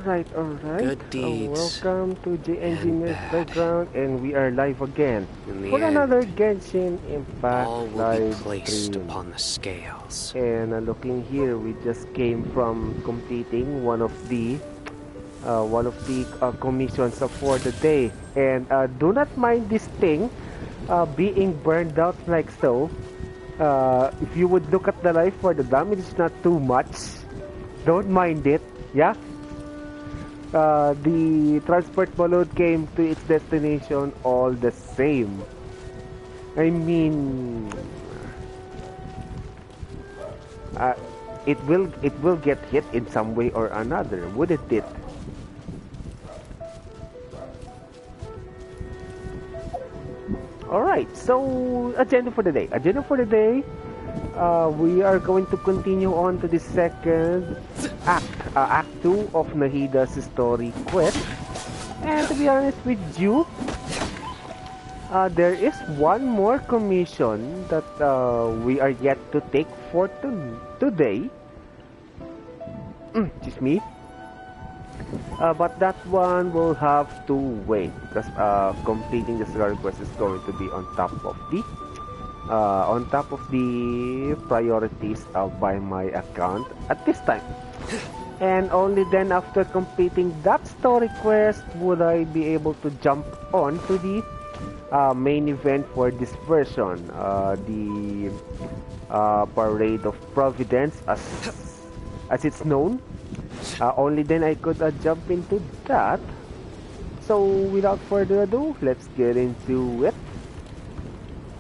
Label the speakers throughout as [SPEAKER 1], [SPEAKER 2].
[SPEAKER 1] Alright.
[SPEAKER 2] Good deeds
[SPEAKER 1] Welcome to
[SPEAKER 2] and
[SPEAKER 1] JNJR's
[SPEAKER 2] bad.
[SPEAKER 1] Playground, and we are live again
[SPEAKER 2] In the
[SPEAKER 1] for another
[SPEAKER 2] end,
[SPEAKER 1] Genshin Impact
[SPEAKER 2] all will be
[SPEAKER 1] live
[SPEAKER 2] placed
[SPEAKER 1] stream.
[SPEAKER 2] upon the scales.
[SPEAKER 1] And looking here, we just came from completing one of the commissions for the day. And do not mind this thing being burned out like so. If you would look at the life for the damage, it's not too much. Don't mind it, yeah. The transport balloon came to its destination all the same. I mean, uh, it will get hit in some way or another, wouldn't it? All right. So agenda for the day. We are going to continue on to the second act, Act 2 of Nahida's story quest. And to be honest with you, there is one more commission that we are yet to take for today. Excuse me. But that one will have to wait because completing the story quest is going to be on top of the priorities by my account at this time. And only then after completing that story quest would I be able to jump on to the main event for this version, the Parade of Providence as it's known. Only then I could jump into that. So without further ado, let's get into it.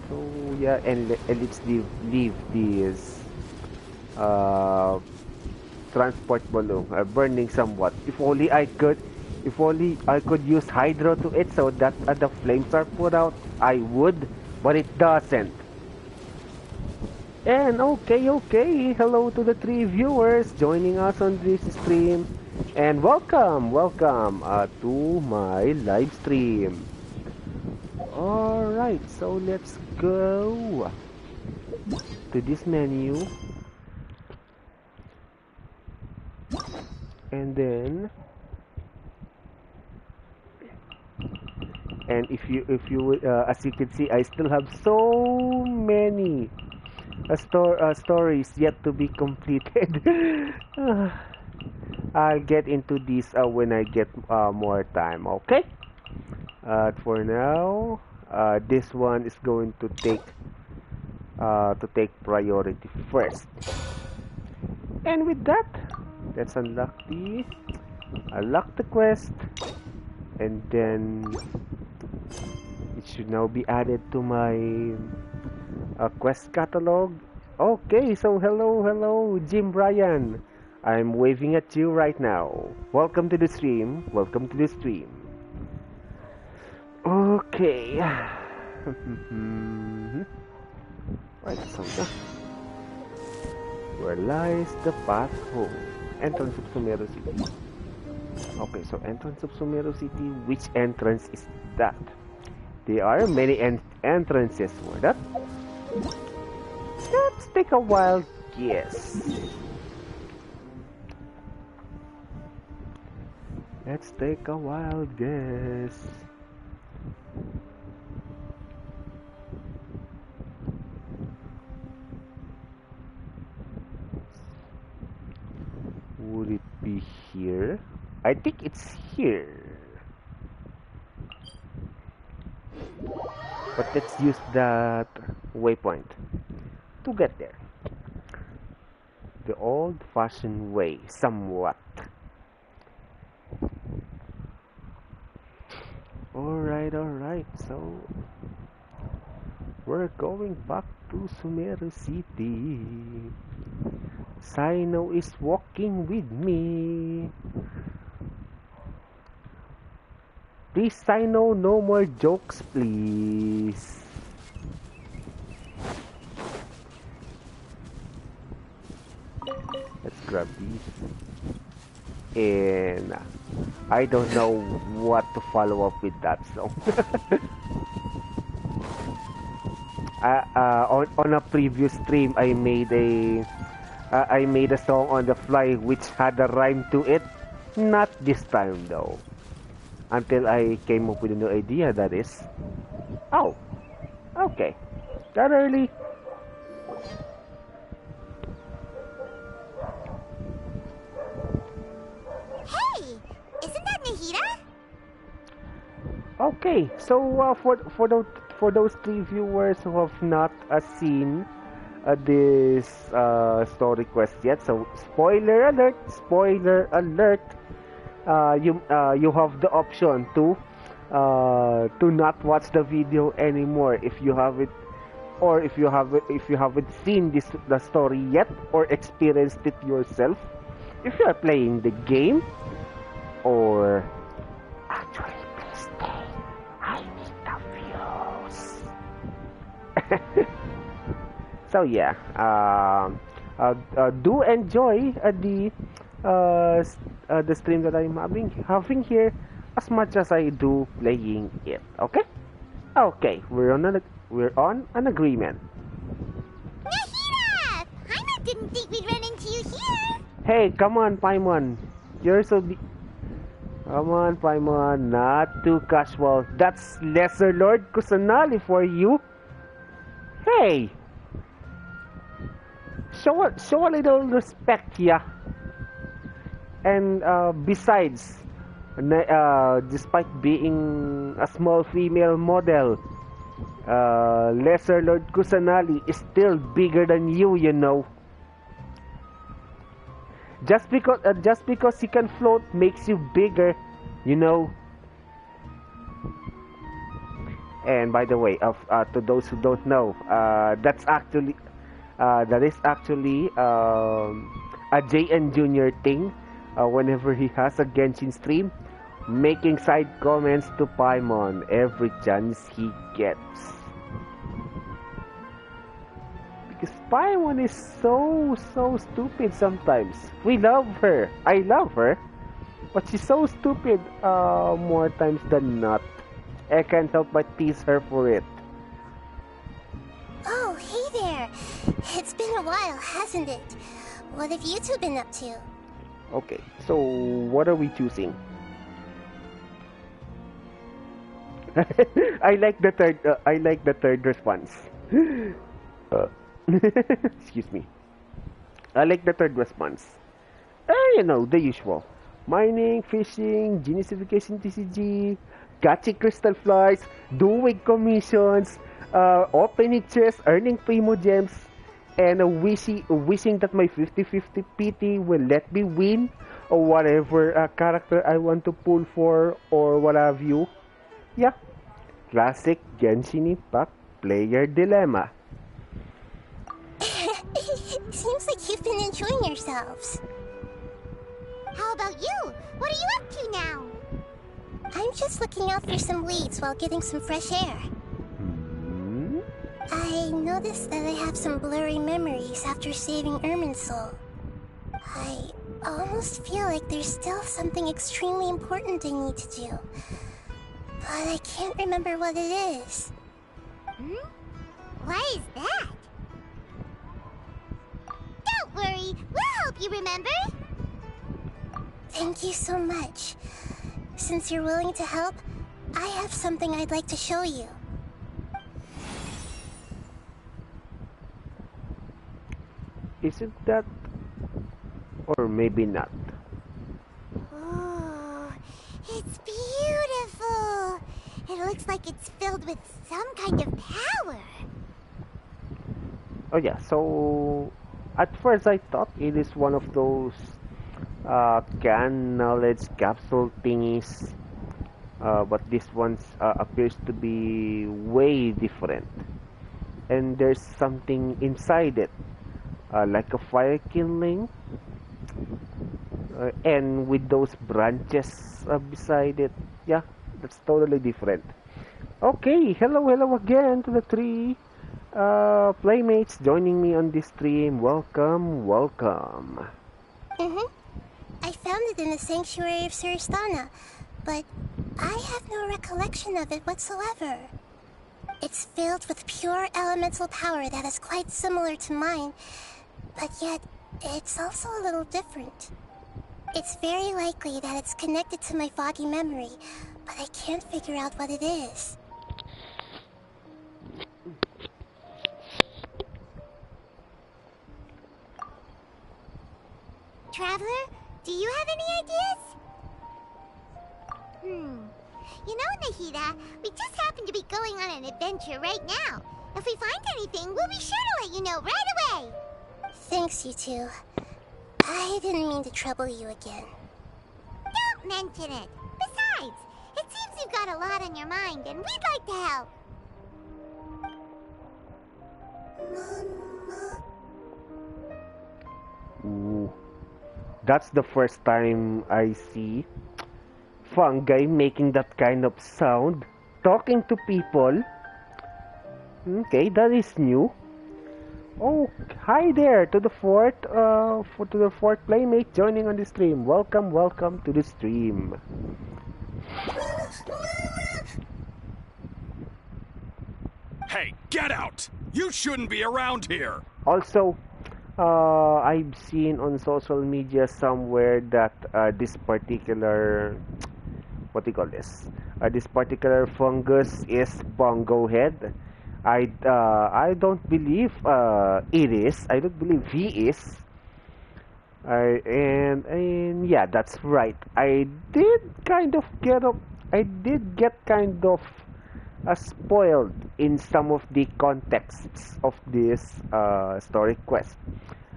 [SPEAKER 1] So yeah, and let's leave this transport balloon burning somewhat. If only I could use hydro to it so that the flames are put out, I would, but it doesn't. And okay, hello to the 3 viewers joining us on this stream, and welcome to my live stream. Alright, so let's go to this menu, and then if you as you can see, I still have so many stories yet to be completed. I'll get into this when I get more time, okay? For now, this one is going to take priority first. And with that, let's unlock the quest, and then it should now be added to my quest catalog. Okay, so hello, Jim Bryan. I'm waving at you right now. Welcome to the stream. Okay. Right, so where lies the path home? Entrance of Sumeru City. Okay, so entrance of Sumeru City. Which entrance is that? There are many entrances for that. Let's take a wild guess. Would it be here? I think it's here. But let's use that waypoint to get there. The old-fashioned way, somewhat. Alright, so we're going back to Sumeru City. Sino is walking with me. Please, Sino, no more jokes, please. Let's grab these. And I don't know what to follow up with that song. On a previous stream, I made a song on the fly which had a rhyme to it, Not this time though. Until I came up with a new idea, that is. Oh, okay. That early?
[SPEAKER 3] Hey! Isn't that Nahida?
[SPEAKER 1] Okay, so for those three viewers who have not seen this story quest yet, so spoiler alert! Spoiler alert! You have the option to not watch the video anymore if you have it, or if you haven't seen the story yet or experienced it yourself. If you are playing the game, or actually, please stay. I need the views. So yeah, do enjoy the stream that I'm having here as much as I do playing it. Okay? Okay, we're on an agreement.
[SPEAKER 3] Nahida! Paimon didn't think we'd run into you here.
[SPEAKER 1] Hey, come on, Paimon. You're so Come on, Paimon, not too casual. That's Lesser Lord Kusanali for you. Hey! Show a little respect, yeah. And besides, despite being a small female model, Lesser Lord Kusanali is still bigger than you, you know. Just because he can float makes you bigger, you know. And by the way, to those who don't know, that is actually a JNJR thing. Whenever he has a Genshin stream, making side comments to Paimon every chance he gets. Because Paimon is so stupid sometimes. We love her. I love her. But she's so stupid more times than not. I can't help but tease her for it.
[SPEAKER 3] Oh, hey there. It's been a while, hasn't it? What have you two been up to?
[SPEAKER 1] Okay, so what are we choosing? I like the third response. Excuse me. I like the third response. You know, the usual. Mining, fishing, genesification TCG, catching crystal flies, doing commissions, opening chests, earning primo gems, and wishing that my 50-50 PT will let me win, or whatever character I want to pull for, or what have you. Yeah. Classic Genshin Impact player dilemma.
[SPEAKER 3] Seems like you've been enjoying yourselves. How about you? What are you up to now? I'm just looking out for some leads while getting some fresh air. I noticed that I have some blurry memories after saving Irminsul. I almost feel like there's still something extremely important I need to do. But I can't remember what it is. What is that? Don't worry, we'll help you remember. Thank you so much. Since you're willing to help, I have something I'd like to show you.
[SPEAKER 1] Isn't that... or maybe not?
[SPEAKER 3] Oh, it's beautiful. It looks like it's filled with some kind of power.
[SPEAKER 1] Oh yeah, so at first I thought it is one of those canned knowledge capsule thingies, but this one appears to be way different, and there's something inside it, like a fire kindling, and with those branches beside it. Yeah, that's totally different. Okay, hello again to the three playmates joining me on this stream. Welcome.
[SPEAKER 3] I found it in the sanctuary of Suristana, but I have no recollection of it whatsoever. It's filled with pure elemental power that is quite similar to mine, but yet it's also a little different. It's very likely that it's connected to my foggy memory, but I can't figure out what it is. Traveler, do you have any ideas? You know, Nahida, we just happen to be going on an adventure right now. If we find anything, we'll be sure to let you know right away. Thanks, you two. I didn't mean to trouble you again. Don't mention it. Besides, it seems you've got a lot on your mind, and we'd like to help.
[SPEAKER 1] Ooh. That's the first time I see fungi making that kind of sound, talking to people. Okay, that is new. Oh, hi there to the fourth playmate joining on the stream. Welcome, welcome to the stream.
[SPEAKER 4] Hey, get out! You shouldn't be around here.
[SPEAKER 1] Also, I've seen on social media somewhere that this particular, what do you call this? This particular fungus is bongo head. I don't believe it is. I don't believe he is. And yeah, that's right. I did get kind of spoiled in some of the contexts of this story quest,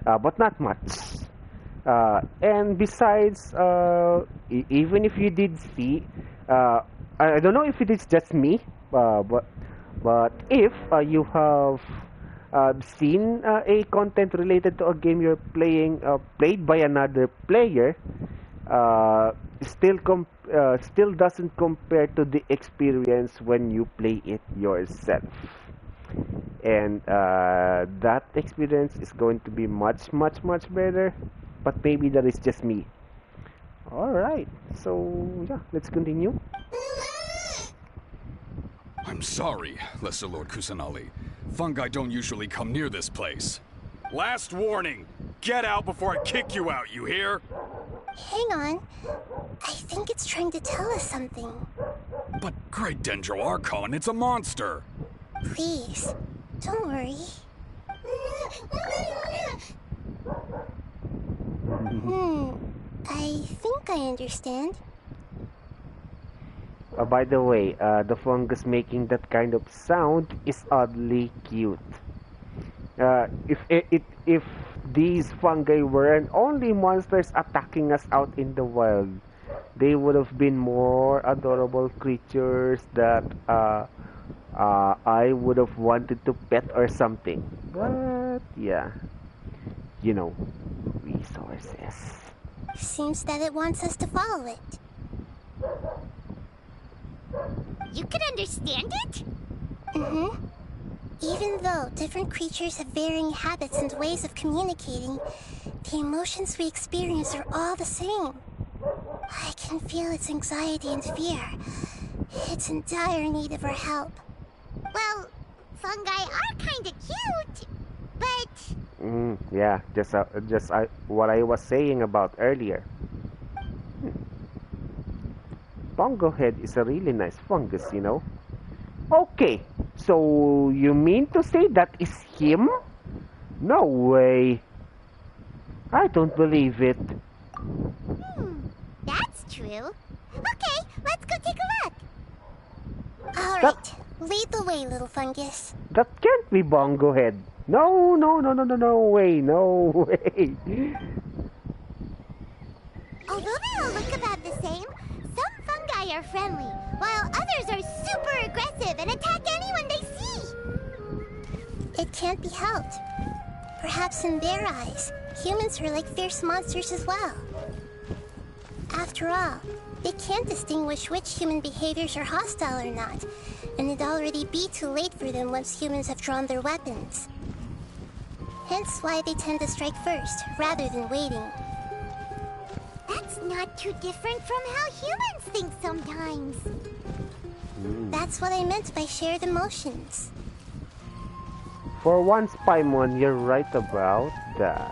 [SPEAKER 1] but not much. And besides, even if you did see, I don't know if it is just me, but if you have seen a content related to a game you're playing, played by another player, still doesn't compare to the experience when you play it yourself. And that experience is going to be much better, but maybe that is just me. Alright, so yeah, let's continue.
[SPEAKER 4] I'm sorry, Lesser Lord Kusanali. Fungi don't usually come near this place. Last warning! Get out before I kick you out, you hear?
[SPEAKER 3] Hang on. I think it's trying to tell us something.
[SPEAKER 4] But Great Dendro Archon, it's a monster!
[SPEAKER 3] Please, don't worry. I think I understand.
[SPEAKER 1] By the way, the fungus making that kind of sound is oddly cute. If these fungi weren't only monsters attacking us out in the wild, they would have been more adorable creatures that I would have wanted to pet or something. But yeah, you know, resources.
[SPEAKER 3] Seems that it wants us to follow it. You can understand it? Even though different creatures have varying habits and ways of communicating, the emotions we experience are all the same. I can feel its anxiety and fear. It's in dire need of our help. Well, fungi are kinda cute, but...
[SPEAKER 1] Yeah, just what I was saying about earlier. Bongo head is a really nice fungus, you know. Okay, so you mean to say that is him? No way. I don't believe it.
[SPEAKER 3] That's true. Okay, let's go take a look. Alright, lead the way, little fungus.
[SPEAKER 1] That can't be Bongo head. No way, no way.
[SPEAKER 3] Although they all look about the same, some fungi are friendly, while others are super aggressive and attack anyone they see. It can't be helped. Perhaps in their eyes, humans are like fierce monsters as well. After all, they can't distinguish which human behaviors are hostile or not, and it'd already be too late for them once humans have drawn their weapons. Hence why they tend to strike first, rather than waiting. That's not too different from how humans think sometimes. That's what I meant by shared emotions.
[SPEAKER 1] For once, Paimon, you're right about that.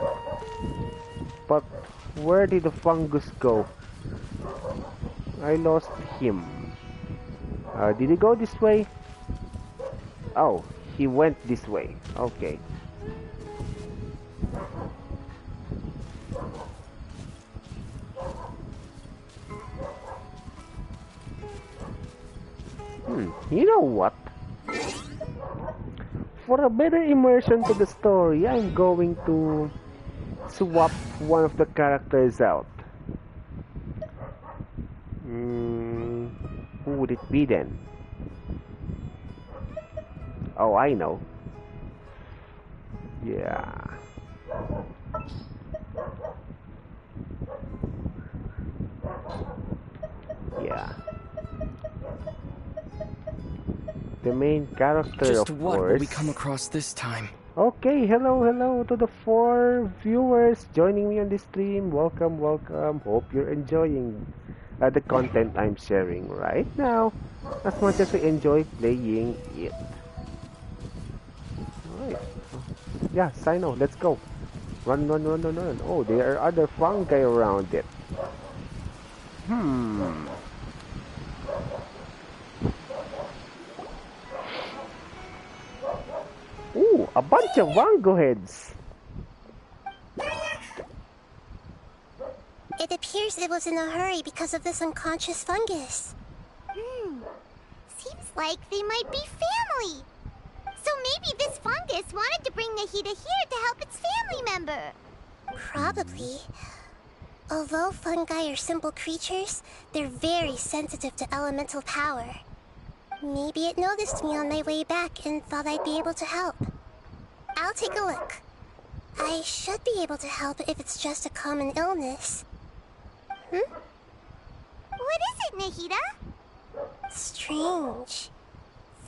[SPEAKER 1] But Where did the fungus go? I lost him. Did he go this way? Oh, he went this way. Okay. You know what? For a better immersion to the story, I'm going to swap one of the characters out. Who would it be then? Oh, I know. Yeah. Yeah. The main character,
[SPEAKER 2] Just
[SPEAKER 1] of
[SPEAKER 2] what
[SPEAKER 1] course.
[SPEAKER 2] will we come across this time?
[SPEAKER 1] Okay, hello to the 4 viewers joining me on this stream. Welcome. Hope you're enjoying the content I'm sharing right now as much as I enjoy playing it. Alright. Yeah, Sino, let's go. Run. Oh, there are other fungi around it. Ooh, a bunch of Wango heads.
[SPEAKER 3] It appears it was in a hurry because of this unconscious fungus.
[SPEAKER 5] Seems like they might be family. So maybe this fungus wanted to bring Nahida here to help its family member.
[SPEAKER 3] Probably. Although fungi are simple creatures, they're very sensitive to elemental power. Maybe it noticed me on my way back and thought I'd be able to help. I'll take a look. I should be able to help if it's just a common illness.
[SPEAKER 5] What is it, Nahida?
[SPEAKER 3] Strange.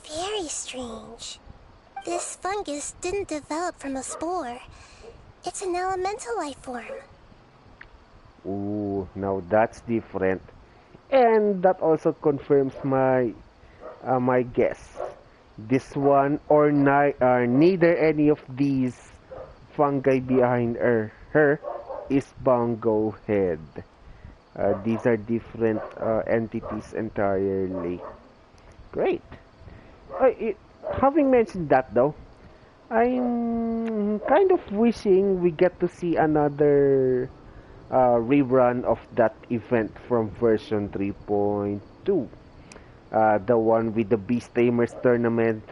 [SPEAKER 3] Very strange. This fungus didn't develop from a spore. It's an elemental life form.
[SPEAKER 1] Ooh, now that's different. And that also confirms my my guess. This one or neither any of these fungi behind her is Bongo Head. These are different entities entirely. Great. Having mentioned that though, I'm kind of wishing we get to see another rerun of that event from version 3.2. The one with the Beast Tamers tournament,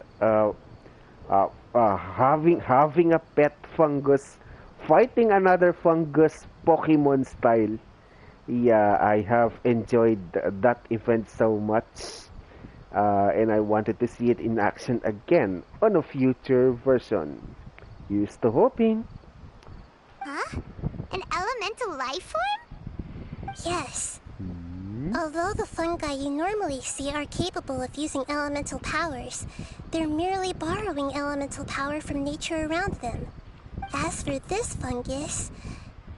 [SPEAKER 1] having a pet fungus fighting another fungus Pokemon style. Yeah, I have enjoyed that event so much, and I wanted to see it in action again on a future version. Here's to hoping.
[SPEAKER 5] Huh? An elemental life form?
[SPEAKER 3] Yes. Although the fungi you normally see are capable of using elemental powers, they're merely borrowing elemental power from nature around them. As for this fungus,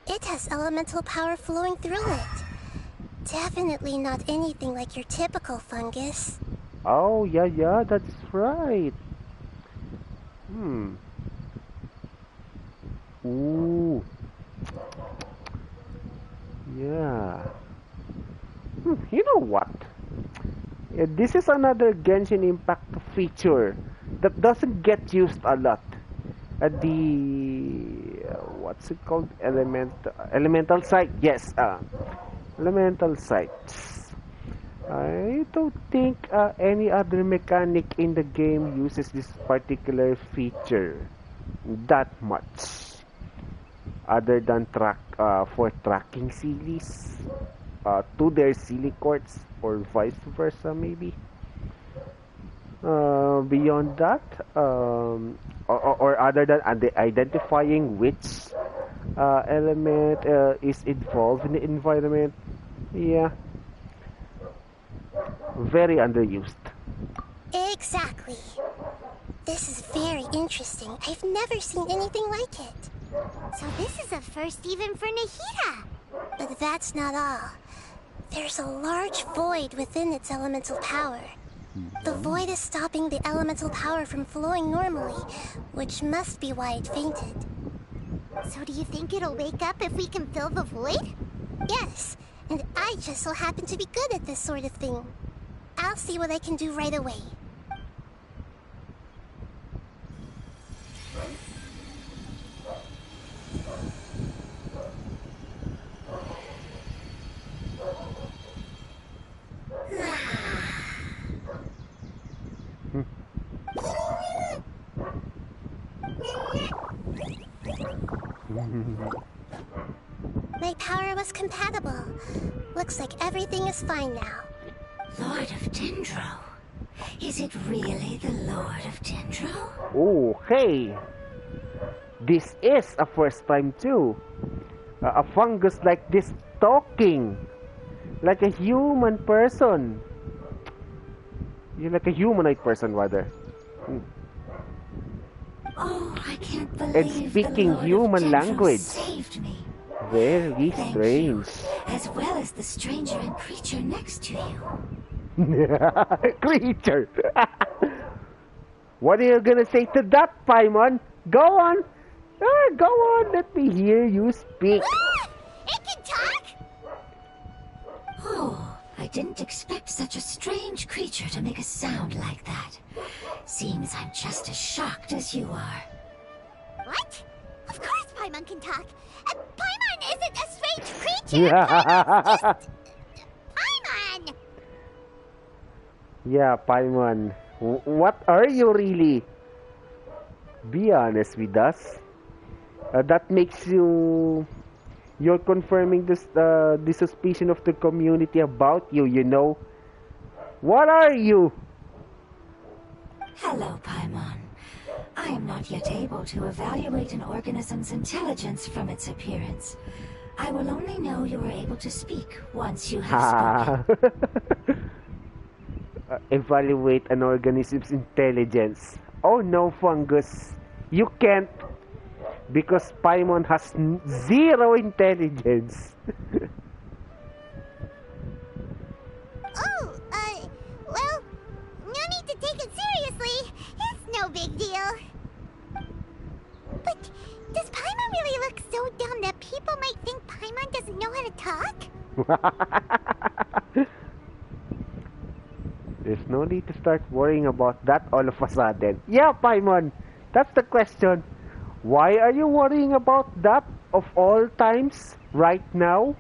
[SPEAKER 3] it has elemental power flowing through it. Definitely not anything like your typical fungus.
[SPEAKER 1] Oh, yeah, that's right. Ooh. Yeah. You know what? This is another Genshin Impact feature that doesn't get used a lot. What's it called? Elemental site. Yes, elemental sites. I don't think any other mechanic in the game uses this particular feature that much, other than for tracking Sealies to their Sealy courts or vice versa, maybe. Beyond that, or other than identifying which element is involved in the environment, yeah, very underused.
[SPEAKER 3] Exactly. This is very interesting. I've never seen anything like it.
[SPEAKER 5] So this is a first even for Nahida.
[SPEAKER 3] But that's not all. There's a large void within its elemental power. The void is stopping the elemental power from flowing normally, which must be why it fainted.
[SPEAKER 5] So do you think it'll wake up if we can fill the void?
[SPEAKER 3] Yes, and I just so happen to be good at this sort of thing. I'll see what I can do right away. My power was compatible. Looks like everything is fine now.
[SPEAKER 6] Lord of Dendro? Is it really the Lord of Dendro?
[SPEAKER 1] Oh, hey! This is a first time too. A fungus like this talking. Like a human person. You're like a humanoid person, rather.
[SPEAKER 6] Oh, I can't believe
[SPEAKER 1] And speaking
[SPEAKER 6] the Lord
[SPEAKER 1] human
[SPEAKER 6] of Dendro
[SPEAKER 1] language.
[SPEAKER 6] saved me.
[SPEAKER 1] Very
[SPEAKER 6] Thank
[SPEAKER 1] strange.
[SPEAKER 6] you, as well as the stranger and creature next to you.
[SPEAKER 1] Creature! What are you gonna say to that, Paimon? Go on! Go on, let me hear you speak.
[SPEAKER 5] It can talk?
[SPEAKER 6] Oh, I didn't expect such a strange creature to make a sound like that. Seems I'm just as shocked as you are.
[SPEAKER 5] What? Of course Paimon can talk. Paimon isn't a strange creature. Paimon's just... Paimon!
[SPEAKER 1] Yeah, Paimon. What are you really? Be honest with us. That makes you... You're confirming this, the suspicion of the community about you, you know? What are you?
[SPEAKER 6] Hello, Paimon. I am not yet able to evaluate an organism's intelligence from its appearance. I will only know you are able to speak once you have spoken.
[SPEAKER 1] Evaluate an organism's intelligence. Oh no, Fungus. You can't. Because Paimon has zero intelligence.
[SPEAKER 5] Oh, well, no need to take it seriously. It's no big deal. But does Paimon really look so dumb that people might think Paimon doesn't know how to talk?
[SPEAKER 1] There's no need to start worrying about that all of a sudden. Yeah, Paimon, that's the question. Why are you worrying about that of all times right now?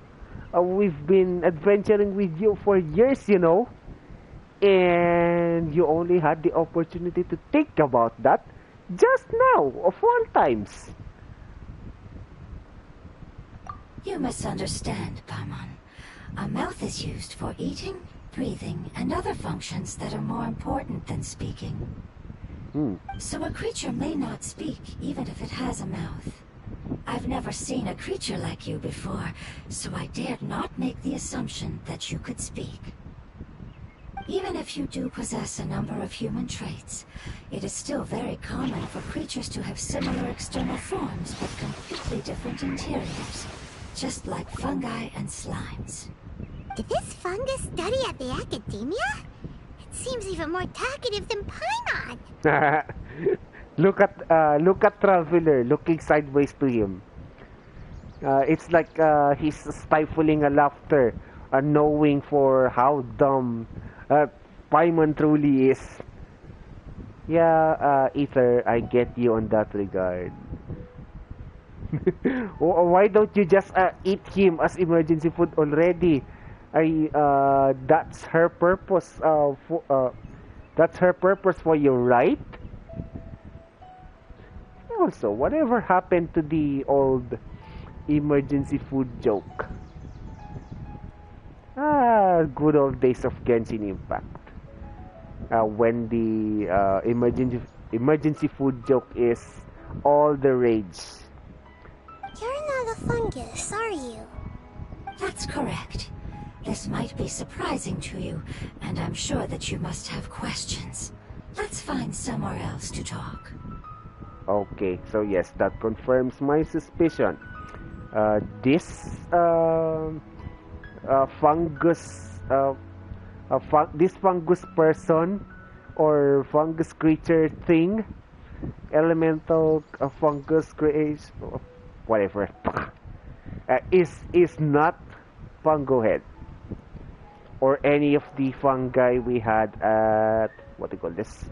[SPEAKER 1] We've been adventuring with you for years, you know. And you only had the opportunity to think about that just now, of all times.
[SPEAKER 6] You misunderstand, Paimon. A mouth is used for eating, breathing, and other functions that are more important than speaking. So a creature may not speak, even if it has a mouth. I've never seen a creature like you before, so I dared not make the assumption that you could speak. Even if you do possess a number of human traits, it is still very common for creatures to have similar external forms but completely different interiors, just like fungi and slimes.
[SPEAKER 5] Did this fungus study at the academia? It seems even more talkative than Paimon.
[SPEAKER 1] Look at Traveler looking sideways to him. It's like he's stifling a laughter, knowing for how dumb Paimon truly is. Yeah, Ether, I get you on that regard. Why don't you just eat him as emergency food already? That's her purpose. That's her purpose for you, right? Also, whatever happened to the old emergency food joke? Good old days of Genshin Impact. When the emergency food joke is all the rage.
[SPEAKER 3] You're not a fungus, are you?
[SPEAKER 6] That's correct. This might be surprising to you, and I'm sure that you must have questions. Let's find somewhere else to talk.
[SPEAKER 1] Okay, so yes, that confirms my suspicion. This fungus, this fungus person or fungus creature thing, elemental fungus creation, whatever, is not Fungo Head or any of the fungi we had at what do you call this?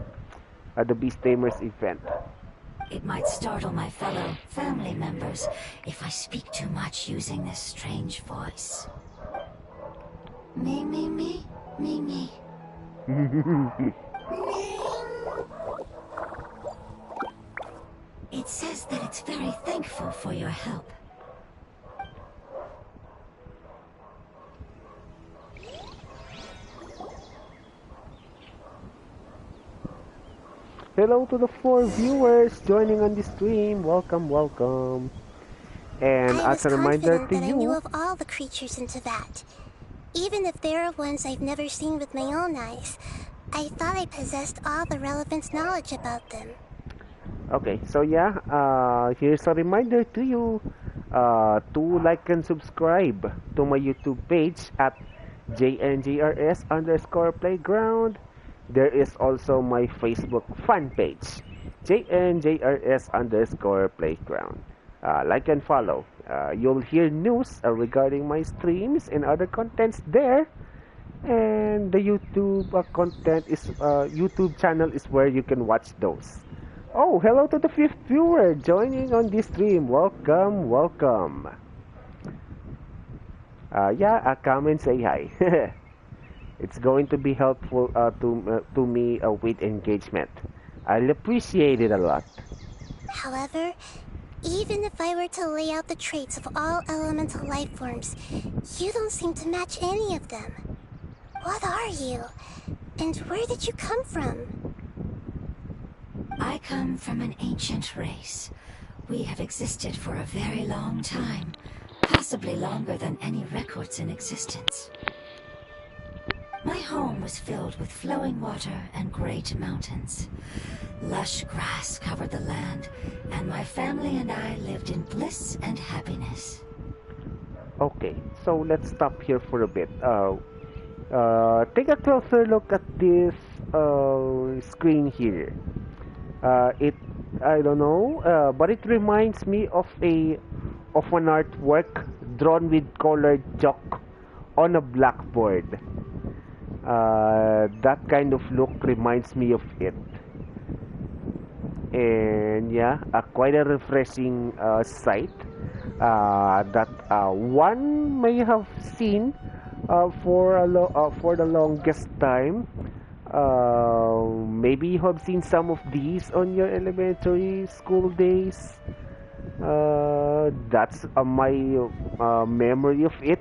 [SPEAKER 1] At the Beast Tamers event.
[SPEAKER 6] It might startle my fellow family members if I speak too much using this strange voice. Me, me, me, me, me. It says that it's very thankful for your help.
[SPEAKER 1] Hello to the 4 viewers joining on the stream. Welcome, welcome. And as a reminder to
[SPEAKER 3] that I knew
[SPEAKER 1] you,
[SPEAKER 3] of all the creatures in Tibet. Even if there are ones I've never seen with my own eyes, I thought I possessed all the relevant knowledge about them.
[SPEAKER 1] okay, so yeah, here's a reminder to you to like and subscribe to my YouTube page at JNJRS_playground. There is also my Facebook fan page, JNJRS_playground. Like and follow. You'll hear news regarding my streams and other contents there. And the YouTube content is YouTube channel is where you can watch those. Oh, hello to the 5th viewer joining on this stream. Welcome, welcome. Yeah, come and say hi. It's going to be helpful to me with engagement. I'll appreciate it a lot.
[SPEAKER 3] However, even if I were to lay out the traits of all elemental life forms, you don't seem to match any of them. What are you? And where did you come from?
[SPEAKER 6] I come from an ancient race. We have existed for a very long time, possibly longer than any records in existence. My home was filled with flowing water and great mountains. Lush grass covered the land, and my family and I lived in bliss and happiness.
[SPEAKER 1] Okay, so let's stop here for a bit. Take a closer look at this screen here. I don't know, but it reminds me of an artwork drawn with colored chalk on a blackboard. That kind of look reminds me of it. And yeah, quite a refreshing sight that one may have seen for the longest time. Maybe you have seen some of these on your elementary school days. That's my memory of it.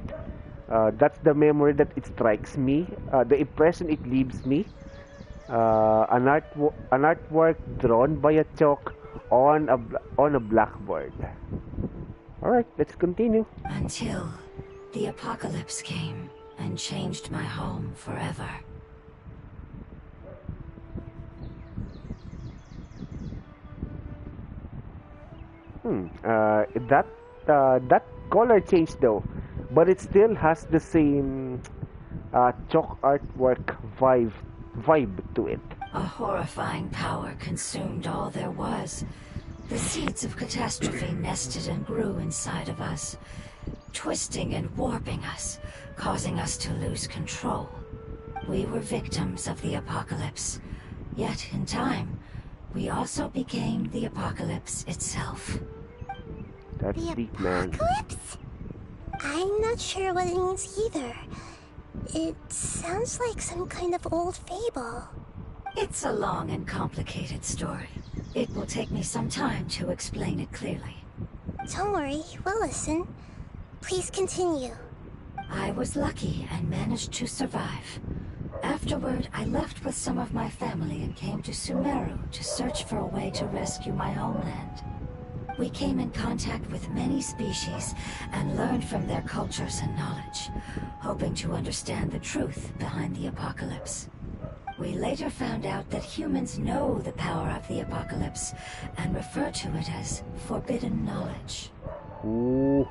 [SPEAKER 1] That's the memory that it strikes me. The impression it leaves me. An artwork drawn by a chalk on a blackboard. All right, let's continue.
[SPEAKER 6] Until the apocalypse came and changed my home forever.
[SPEAKER 1] That color changed though, but it still has the same chalk artwork vibe to it.
[SPEAKER 6] A horrifying power consumed all there was. The seeds of catastrophe nested and grew inside of us, twisting and warping us, causing us to lose control. We were victims of the apocalypse, yet in time, we also became the apocalypse itself.
[SPEAKER 1] That's deep, man.
[SPEAKER 3] Apocalypse? I'm not sure what it means either. It sounds like some kind of old fable.
[SPEAKER 6] It's a long and complicated story. It will take me some time to explain it clearly.
[SPEAKER 3] Don't worry, we'll listen. Please continue.
[SPEAKER 6] I was lucky and managed to survive. Afterward, I left with some of my family and came to Sumeru to search for a way to rescue my homeland. We came in contact with many species and learned from their cultures and knowledge, hoping to understand the truth behind the apocalypse. We later found out that humans know the power of the apocalypse and refer to it as forbidden knowledge.
[SPEAKER 1] Ooh.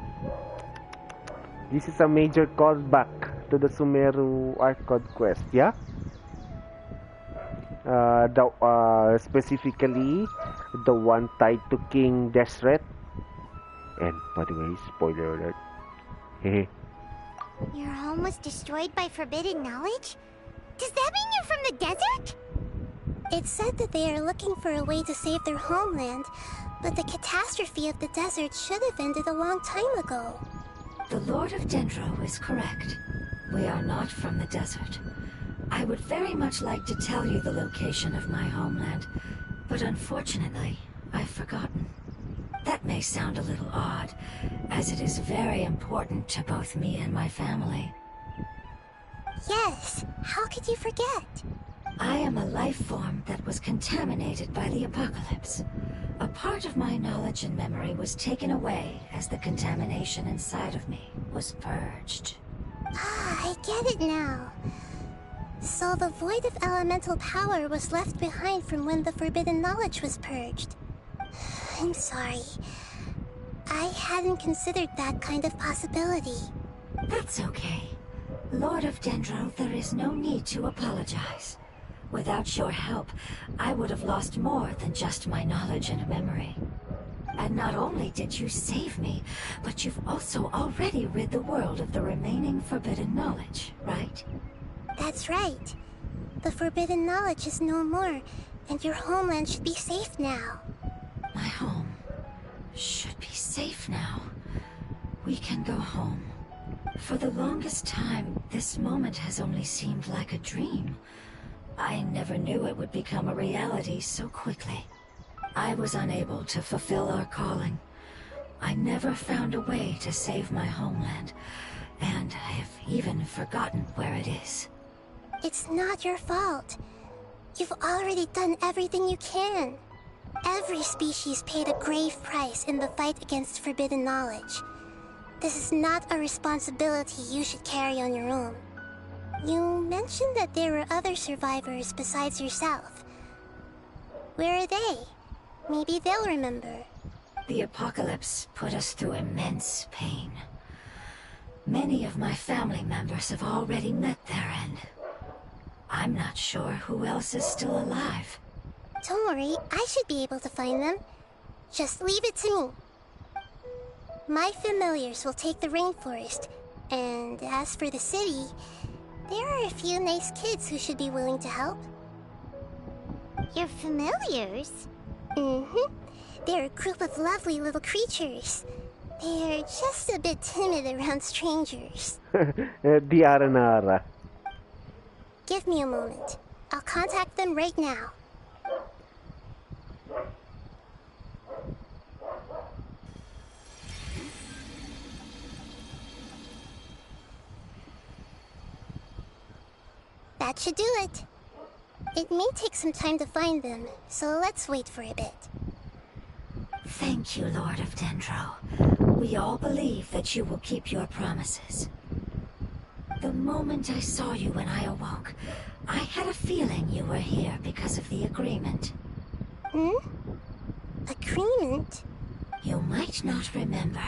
[SPEAKER 1] This is a major callback to the Sumeru Arcade quest, yeah? Specifically the one tied to King Deshret And by the way, spoiler alert. Hehe.
[SPEAKER 5] Your home was destroyed by forbidden knowledge? Does that mean you're from the desert?
[SPEAKER 3] It said that they are looking for a way to save their homeland, but the catastrophe of the desert should have ended a long time ago.
[SPEAKER 6] The Lord of Dendro is correct. We are not from the desert. I would very much like to tell you the location of my homeland, but unfortunately, I've forgotten. That may sound a little odd, as it is very important to both me and my family.
[SPEAKER 3] Yes, how could you forget?
[SPEAKER 6] I am a life form that was contaminated by the apocalypse. A part of my knowledge and memory was taken away as the contamination inside of me was purged.
[SPEAKER 3] Ah, I get it now. So the void of elemental power was left behind from when the forbidden knowledge was purged. I'm sorry. I hadn't considered that kind of possibility.
[SPEAKER 6] That's okay. Lord of Dendro, there is no need to apologize. Without your help, I would have lost more than just my knowledge and memory. And not only did you save me, but you've also already rid the world of the remaining forbidden knowledge, right?
[SPEAKER 3] That's right. The forbidden knowledge is no more, and your homeland should be safe now.
[SPEAKER 6] My home should be safe now. We can go home. For the longest time, this moment has only seemed like a dream. I never knew it would become a reality so quickly. I was unable to fulfill our calling. I never found a way to save my homeland, and I have even forgotten where it is.
[SPEAKER 3] It's not your fault. You've already done everything you can. Every species paid a grave price in the fight against forbidden knowledge. This is not a responsibility you should carry on your own. You mentioned that there were other survivors besides yourself. Where are they? Maybe they'll remember.
[SPEAKER 6] The apocalypse put us through immense pain. Many of my family members have already met their end. I'm not sure who else is still alive.
[SPEAKER 3] Don't worry, I should be able to find them. Just leave it to me. My familiars will take the rainforest, and as for the city, there are a few nice kids who should be willing to help.
[SPEAKER 5] Your familiars?
[SPEAKER 3] Mm-hmm. They're a group of lovely little creatures. They're just a bit timid around strangers.
[SPEAKER 1] Di Aranara.
[SPEAKER 3] Give me a moment. I'll contact them right now. That should do it. It may take some time to find them, so let's wait for a bit.
[SPEAKER 6] Thank you, Lord of Dendro. We all believe that you will keep your promises. The moment I saw you when I awoke, I had a feeling you were here because of the agreement.
[SPEAKER 3] Hmm? Agreement?
[SPEAKER 6] You might not remember,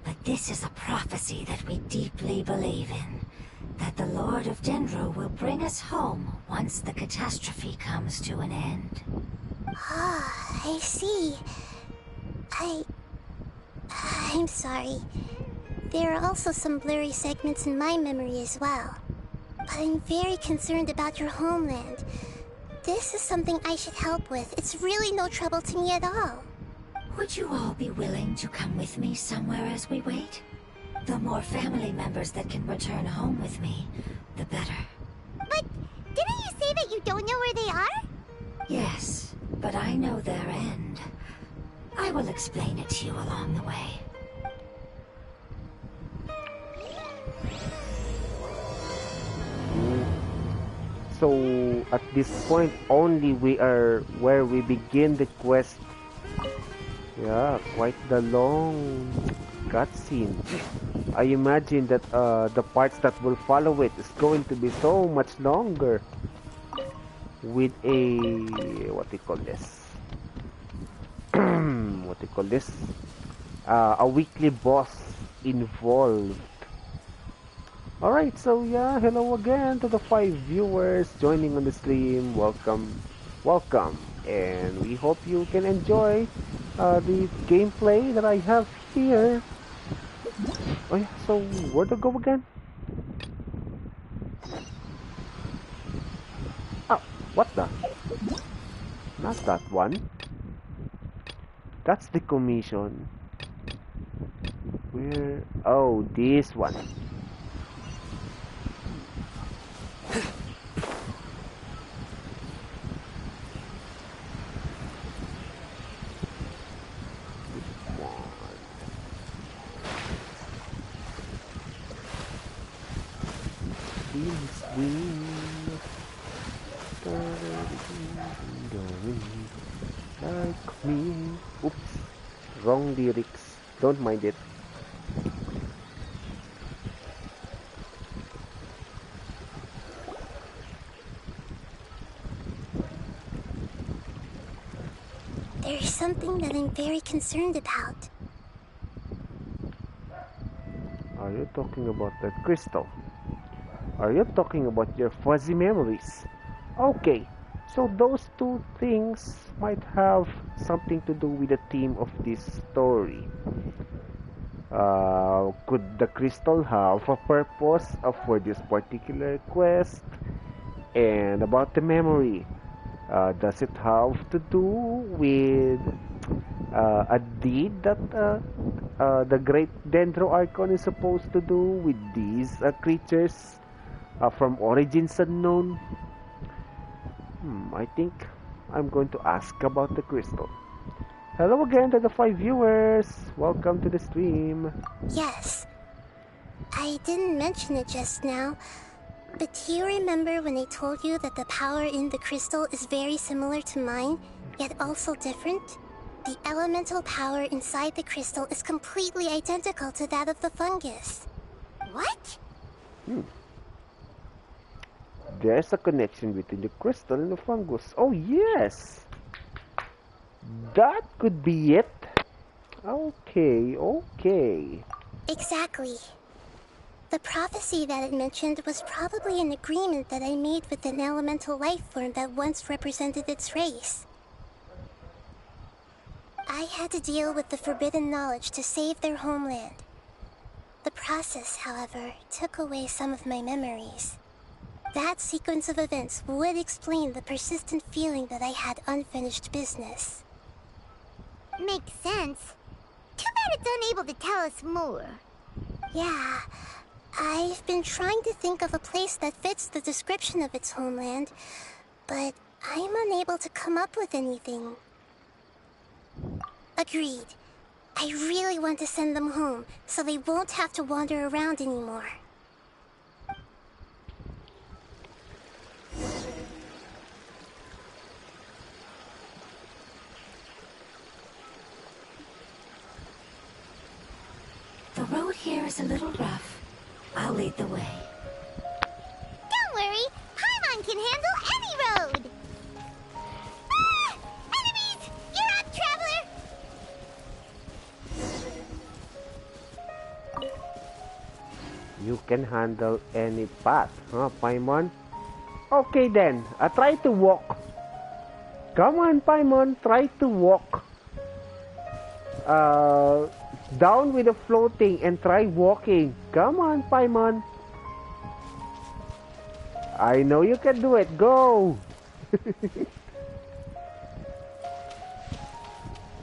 [SPEAKER 6] but this is a prophecy that we deeply believe in. That the Lord of Dendro will bring us home once the catastrophe comes to an end.
[SPEAKER 3] Ah, I see. I'm sorry. There are also some blurry segments in my memory as well. But I'm very concerned about your homeland. This is something I should help with. It's really no trouble to me at all.
[SPEAKER 6] Would you all be willing to come with me somewhere as we wait? The more family members that can return home with me, the better.
[SPEAKER 5] But didn't you say that you don't know where they are?
[SPEAKER 6] Yes, but I know their end. I will explain it to you along the way.
[SPEAKER 1] So at this point only we are where we begin the quest. Yeah, quite the long cutscene. I imagine that the parts that will follow it is going to be so much longer. With a what do you call this? What do you call this? A weekly boss involved. Alright, so yeah, hello again to the 5 viewers joining on the stream. Welcome, welcome, and we hope you can enjoy the gameplay that I have here. Oh yeah, so where to go again? Oh, what the? Not that one. That's the commission. Where? Oh, this one. Like me. Oops. Wrong lyrics. Don't mind it.
[SPEAKER 3] There is something that I'm very concerned about.
[SPEAKER 1] Are you talking about that crystal? Are you talking about your fuzzy memories? Okay, so those two things might have something to do with the theme of this story. Could the crystal have a purpose for this particular quest? And about the memory, does it have to do with a deed that the great Dendro Archon is supposed to do with these creatures from origins unknown? I think I'm going to ask about the crystal. Hello again to the 5 viewers. Welcome to the stream.
[SPEAKER 3] Yes. I didn't mention it just now, but do you remember when I told you that the power in the crystal is very similar to mine, yet also different? The elemental power inside the crystal is completely identical to that of the fungus.
[SPEAKER 5] What?
[SPEAKER 1] There's a connection between the crystal and the fungus. Oh yes! That could be it. Okay.
[SPEAKER 3] Exactly. The prophecy that it mentioned was probably an agreement that I made with an elemental life form that once represented its race. I had to deal with the forbidden knowledge to save their homeland. The process, however, took away some of my memories. That sequence of events would explain the persistent feeling that I had unfinished business.
[SPEAKER 5] Makes sense. Too bad it's unable to tell us more.
[SPEAKER 3] Yeah, I've been trying to think of a place that fits the description of its homeland, but I'm unable to come up with anything. Agreed. I really want to send them home, so they won't have to wander around anymore.
[SPEAKER 6] The road here is a little rough. I'll lead the way.
[SPEAKER 5] Don't worry, Paimon can handle any road! Ah! Enemies! You're up, traveler!
[SPEAKER 1] You can handle any path, huh, Paimon? Okay then, try to walk. Come on, Paimon, try to walk. Down with the floating and try walking. Come on, Paimon. I know you can do it. Go.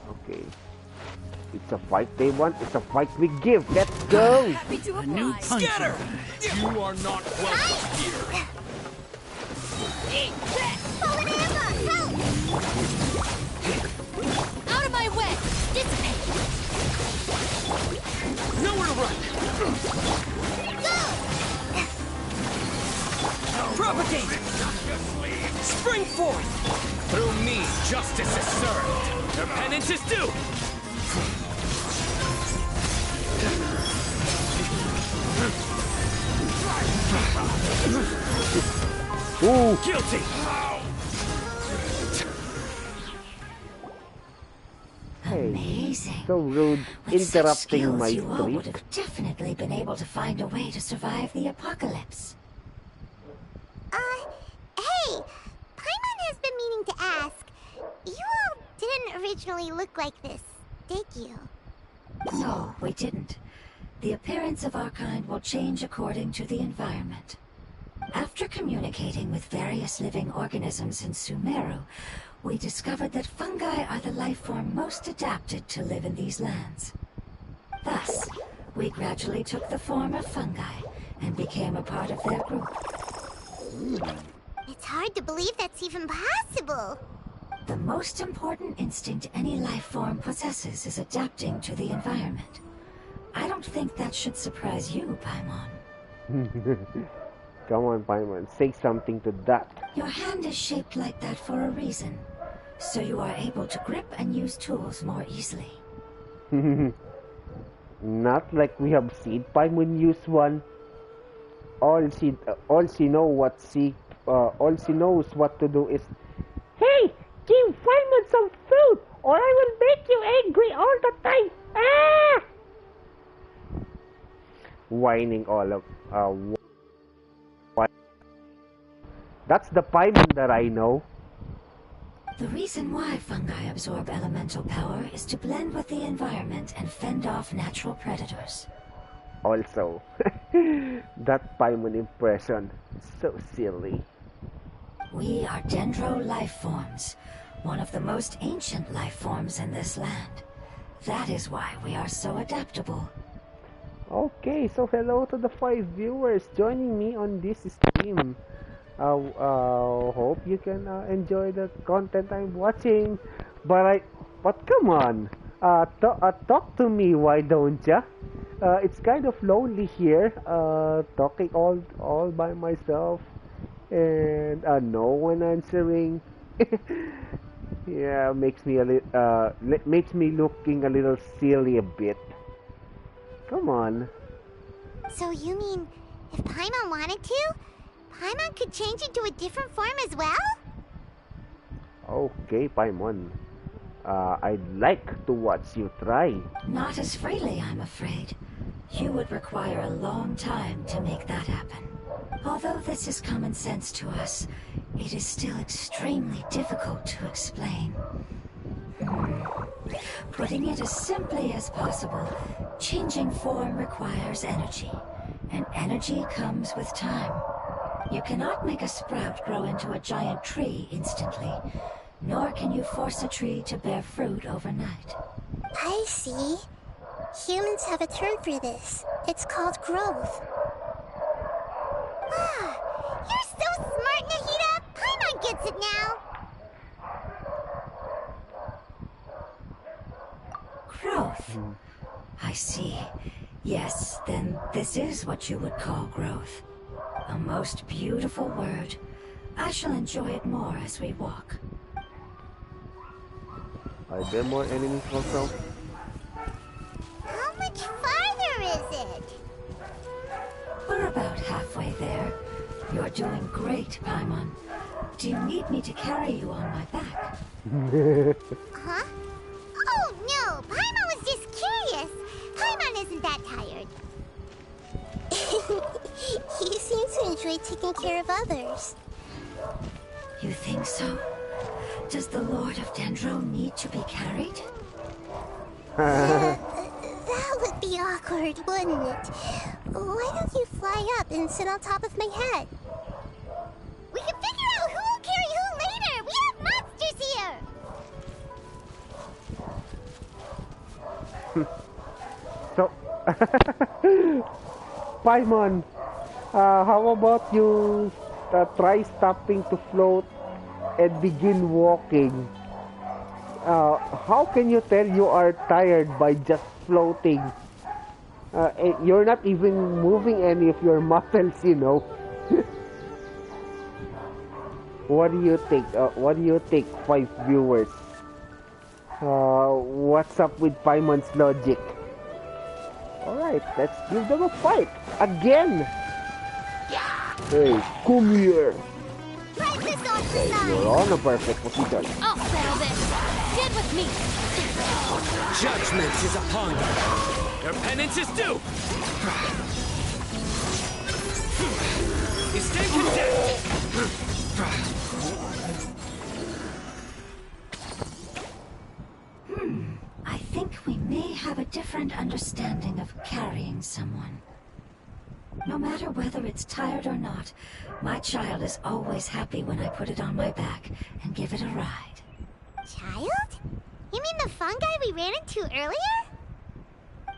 [SPEAKER 1] Okay. It's a fight they want. It's a fight we give. Let's go.
[SPEAKER 6] Happy to oblige.
[SPEAKER 4] Scatter! You are not welcome here.
[SPEAKER 5] Fallen ambush! Help! Out of my way! Dissipate!
[SPEAKER 4] Nowhere to run!
[SPEAKER 5] Go!
[SPEAKER 4] Propagate! Spring forth! Through me, justice is served. Your penance is due!
[SPEAKER 1] Ooh.
[SPEAKER 4] Guilty!
[SPEAKER 6] Amazing.
[SPEAKER 1] So rude,
[SPEAKER 6] With such
[SPEAKER 1] interrupting my
[SPEAKER 6] skills, you all would
[SPEAKER 1] streak.
[SPEAKER 6] have definitely been able to find a way to survive the apocalypse.
[SPEAKER 5] Hey! Paimon has been meaning to ask. You all didn't didn't originally look like this, did you?
[SPEAKER 6] No, we didn't. The appearance of our kind will change according to the environment. After communicating with various living organisms in Sumeru, we discovered that fungi are the life form most adapted to live in these lands. Thus, we gradually took the form of fungi and became a part of their group.
[SPEAKER 5] It's hard to believe that's even possible.
[SPEAKER 6] The most important instinct any life form possesses is adapting to the environment. I don't think that should surprise you, Paimon.
[SPEAKER 1] Come on, Paimon, say something to that.
[SPEAKER 6] Your hand is shaped like that for a reason, so you are able to grip and use tools more easily.
[SPEAKER 1] Not like we have seen Paimon use one. All she knows what to do is, "Hey, give Paimon some food, or I will make you angry all the time." Ah! Whining all of That's the Paimon that I know.
[SPEAKER 6] The reason why fungi absorb elemental power is to blend with the environment and fend off natural predators.
[SPEAKER 1] Also, that Paimon impression, so silly.
[SPEAKER 6] We are dendro life forms, one of the most ancient life forms in this land. That is why we are so adaptable.
[SPEAKER 1] Okay, so hello to the 5 viewers joining me on this stream. Hope you can enjoy the content I'm watching. But come on, talk to me, why don't ya? It's kind of lonely here, talking all by myself, and no one answering. Yeah, makes me looking a little silly a bit. Come on.
[SPEAKER 5] So you mean, if Paimon wanted to, Paimon could change into a different form as well?
[SPEAKER 1] Okay, Paimon. I'd like to watch you try.
[SPEAKER 6] Not as freely, I'm afraid. You would require a long time to make that happen. Although this is common sense to us, it is still extremely difficult to explain. Putting it as simply as possible, changing form requires energy, and energy comes with time. You cannot make a sprout grow into a giant tree instantly, nor can you force a tree to bear fruit overnight.
[SPEAKER 3] I see. Humans have a term for this. It's called growth.
[SPEAKER 5] Ah, you're so smart, Nahida! Paimon gets it now!
[SPEAKER 6] Growth. I see. Yes, then this is what you would call growth. A most beautiful word. I shall enjoy it more as we walk.
[SPEAKER 1] Are there more enemies also?
[SPEAKER 5] How much farther is it?
[SPEAKER 6] We're about halfway there. You're doing great, Paimon. Do you need me to carry you on my back?
[SPEAKER 5] Huh? Oh, no! Paimon was just curious! Paimon isn't that tired.
[SPEAKER 3] You seem to enjoy taking care of others.
[SPEAKER 6] You think so? Does the Lord of Dendro need to be carried?
[SPEAKER 3] That would be awkward, wouldn't it? Why don't you fly up and sit on top of my head?
[SPEAKER 5] We can figure out who will carry who later! We have monsters here!
[SPEAKER 1] So, Paimon, how about you try stopping to float and begin walking? How can you tell you are tired by just floating? You're not even moving any of your muscles, you know. What do you think? What do you think, 5 viewers? What's up with Paimon's logic? Alright, let's give them a fight. Again! Hey, come here!
[SPEAKER 5] Right this on the
[SPEAKER 1] You're
[SPEAKER 5] side!
[SPEAKER 1] on a perfect position.
[SPEAKER 5] I'll settle this! Get with me!
[SPEAKER 2] Judgment is upon you. Your penance is due. You stand condemned.
[SPEAKER 6] different understanding of carrying someone. No matter whether it's tired or not, my child is always happy when I put it on my back and give it a ride.
[SPEAKER 5] Child? You mean the fungi we ran into earlier?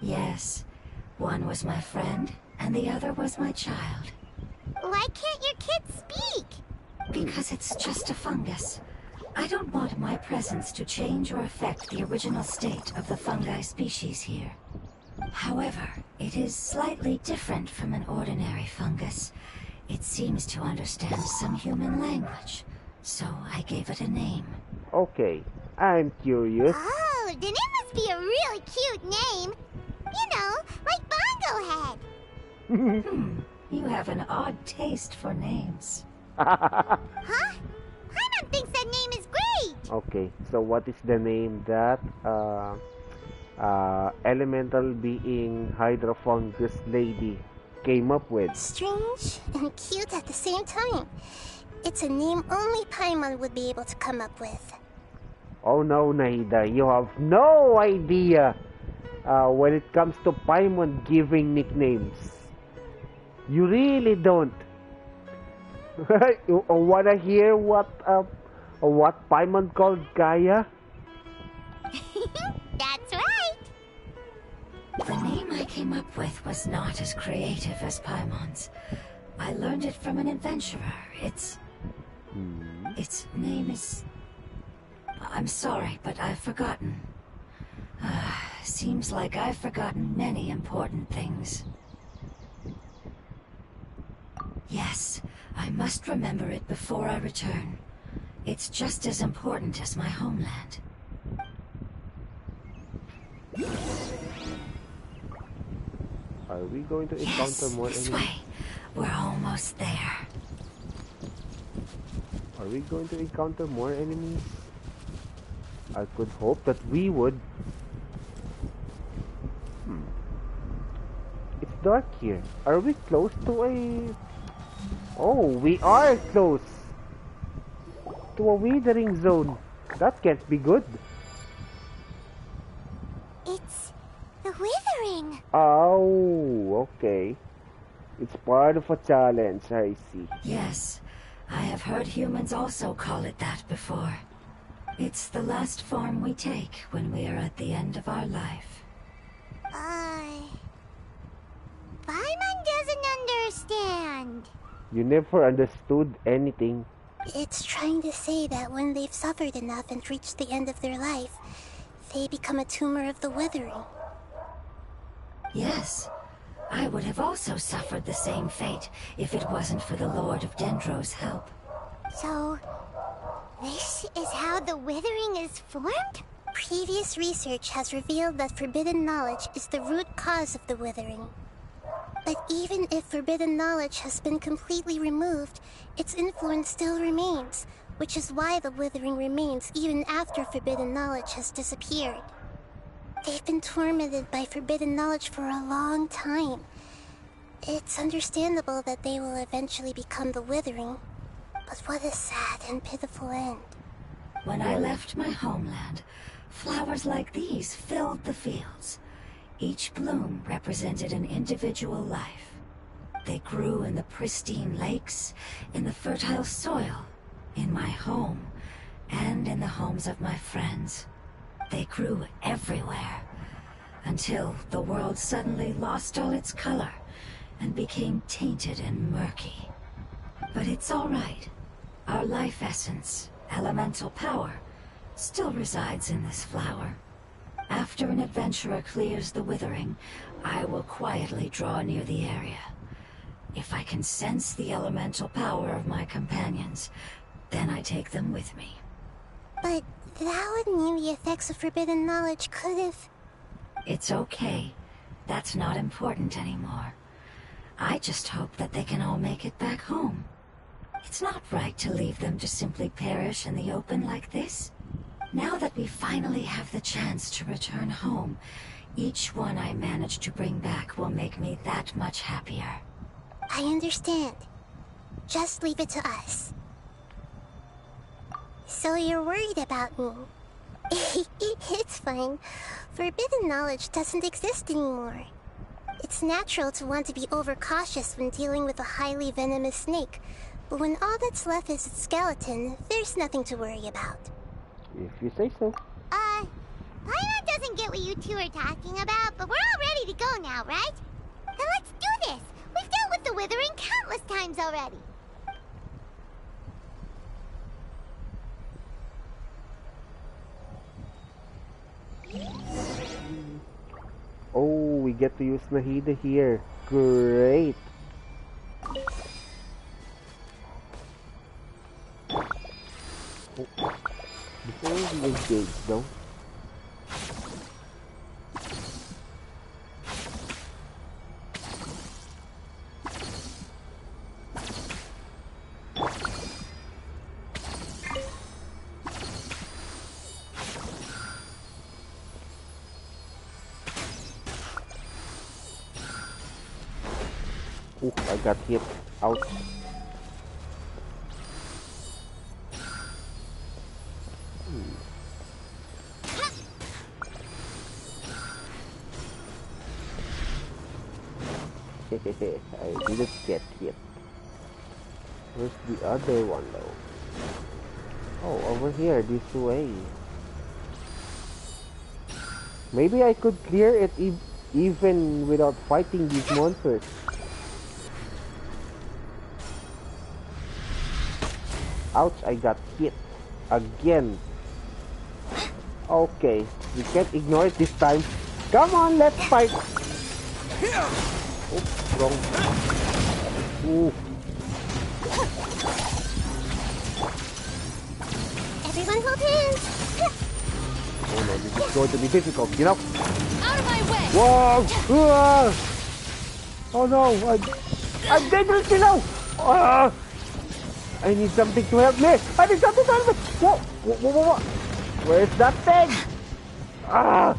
[SPEAKER 6] Yes. One was my friend, and the other was my child.
[SPEAKER 5] Why can't your kid speak?
[SPEAKER 6] Because it's just a fungus. I don't want my presence to change or affect the original state of the fungi species here. However, it is slightly different from an ordinary fungus. It seems to understand some human language, so I gave it a name.
[SPEAKER 1] Okay, I'm curious.
[SPEAKER 5] Oh, then it must be a really cute name. You know, like Bongo Head.
[SPEAKER 6] You have an odd taste for names.
[SPEAKER 5] Huh? Paimon thinks that name is great.
[SPEAKER 1] Okay, so what is the name that elemental being Hydrofungus lady came up with?
[SPEAKER 3] Strange and cute at the same time. It's a name only Paimon would be able to come up with.
[SPEAKER 1] Oh no, Nahida, you have no idea when it comes to Paimon giving nicknames. You really don't. You wanna hear what Paimon called Gaia?
[SPEAKER 5] That's right.
[SPEAKER 6] The name I came up with was not as creative as Paimon's. I learned it from an adventurer. Its name is... I'm sorry, but I've forgotten. Seems like I've forgotten many important things. Yes, I must remember it before I return. It's just as important as my homeland.
[SPEAKER 1] Are we going to encounter more
[SPEAKER 6] this
[SPEAKER 1] enemies?
[SPEAKER 6] way. We're almost there.
[SPEAKER 1] Are we going to encounter more enemies? I could hope that we would. It's dark here. Are we close to a... Oh, we are close to a withering zone. That can't be good.
[SPEAKER 5] It's the withering.
[SPEAKER 1] Oh, okay. It's part of a challenge, I see.
[SPEAKER 6] Yes, I have heard humans also call it that before. It's the last form we take when we are at the end of our life.
[SPEAKER 5] Paimon doesn't understand.
[SPEAKER 1] You never understood anything.
[SPEAKER 3] It's trying to say that when they've suffered enough and reached the end of their life, they become a tumor of the withering.
[SPEAKER 6] Yes, I would have also suffered the same fate if it wasn't for the Lord of Dendro's help.
[SPEAKER 5] So, this is how the withering is formed?
[SPEAKER 3] Previous research has revealed that forbidden knowledge is the root cause of the withering. But even if forbidden knowledge has been completely removed, its influence still remains, which is why the withering remains even after forbidden knowledge has disappeared. They've been tormented by forbidden knowledge for a long time. It's understandable that they will eventually become the withering, but what a sad and pitiful end.
[SPEAKER 6] When I left my homeland, flowers like these filled the fields. Each bloom represented an individual life. They grew in the pristine lakes, in the fertile soil, in my home, and in the homes of my friends. They grew everywhere, until the world suddenly lost all its color and became tainted and murky. But it's all right. Our life essence, elemental power, still resides in this flower. After an adventurer clears the withering, I will quietly draw near the area. If I can sense the elemental power of my companions, then I take them with me.
[SPEAKER 3] But that would mean the effects of forbidden knowledge could have...
[SPEAKER 6] It's okay. That's not important anymore. I just hope that they can all make it back home. It's not right to leave them to simply perish in the open like this. Now that we finally have the chance to return home, each one I manage to bring back will make me that much happier.
[SPEAKER 3] I understand. Just leave it to us. So you're worried about me? It's fine. Forbidden knowledge doesn't exist anymore. It's natural to want to be overcautious when dealing with a highly venomous snake, but when all that's left is its skeleton, there's nothing to worry about.
[SPEAKER 1] If you say so.
[SPEAKER 5] Paimon doesn't get what you two are talking about, but we're all ready to go now, right? Then let's do this! We've dealt with the Withering countless times already!
[SPEAKER 1] Oh, we get to use Nahida here. Great. Oh. Before we engage though. I got hit. Ouch. I didn't get hit. Where's the other one though? Oh, over here, this way. Maybe I could clear it even without fighting these monsters. Ouch, I got hit again. Okay, we can't ignore it this time. Come on, let's fight. Oops, wrong. Ooh.
[SPEAKER 3] Everyone hold hands.
[SPEAKER 1] Oh no, this is going to be difficult, you know?
[SPEAKER 5] Out of my way!
[SPEAKER 1] Whoa! Oh no, I'm dangerously low! I need something to help me! I need something to help me! Whoa! Where's that thing? I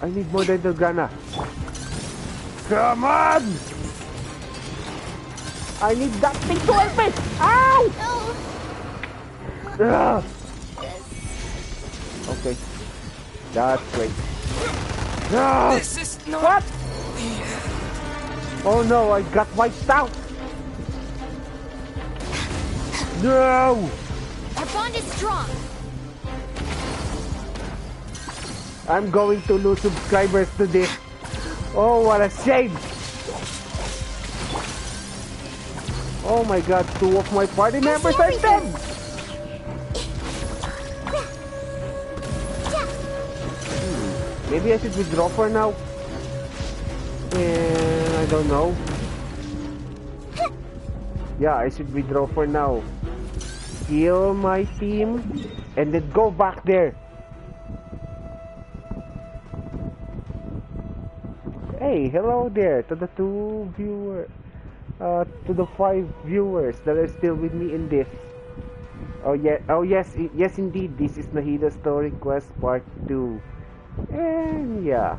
[SPEAKER 1] need more dental grana. Come on! I need that thing to help me! Ow! No. Okay. That's great. No!
[SPEAKER 2] This is not...
[SPEAKER 1] What? Oh no, I got wiped out! No!
[SPEAKER 5] Our bond is strong!
[SPEAKER 1] I'm going to lose subscribers to this. Oh, what a shame! Oh my god, 2 of my party members are dead! Maybe I should withdraw for now. And I don't know. Yeah, I should withdraw for now. Heal my team and then go back there. Hey, hello there to the 2 viewers, to the 5 viewers that are still with me in this. Oh yeah, yes indeed, this is Nahida Story Quest Part 2. And yeah,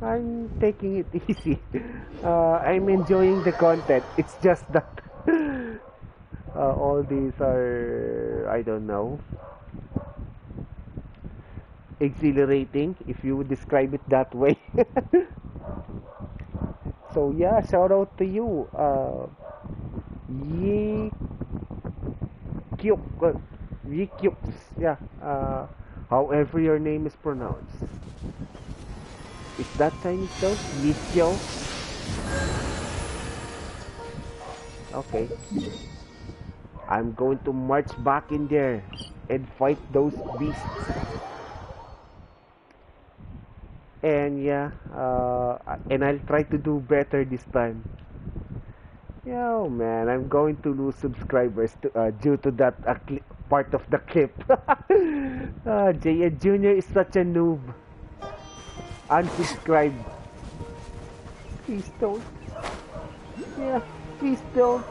[SPEAKER 1] I'm taking it easy. I'm enjoying the content. It's just that all these are, I don't know, exhilarating, if you would describe it that way. So yeah, shout out to you, Yikyuk, yeah, however your name is pronounced. Is that Chinese though? Yikyo? Okay. I'm going to march back in there and fight those beasts. And yeah, and I'll try to do better this time. Yeah, oh man, I'm going to lose subscribers due to that part of the clip. JNJR is such a noob. Unsubscribe. Please don't. Yeah, please don't.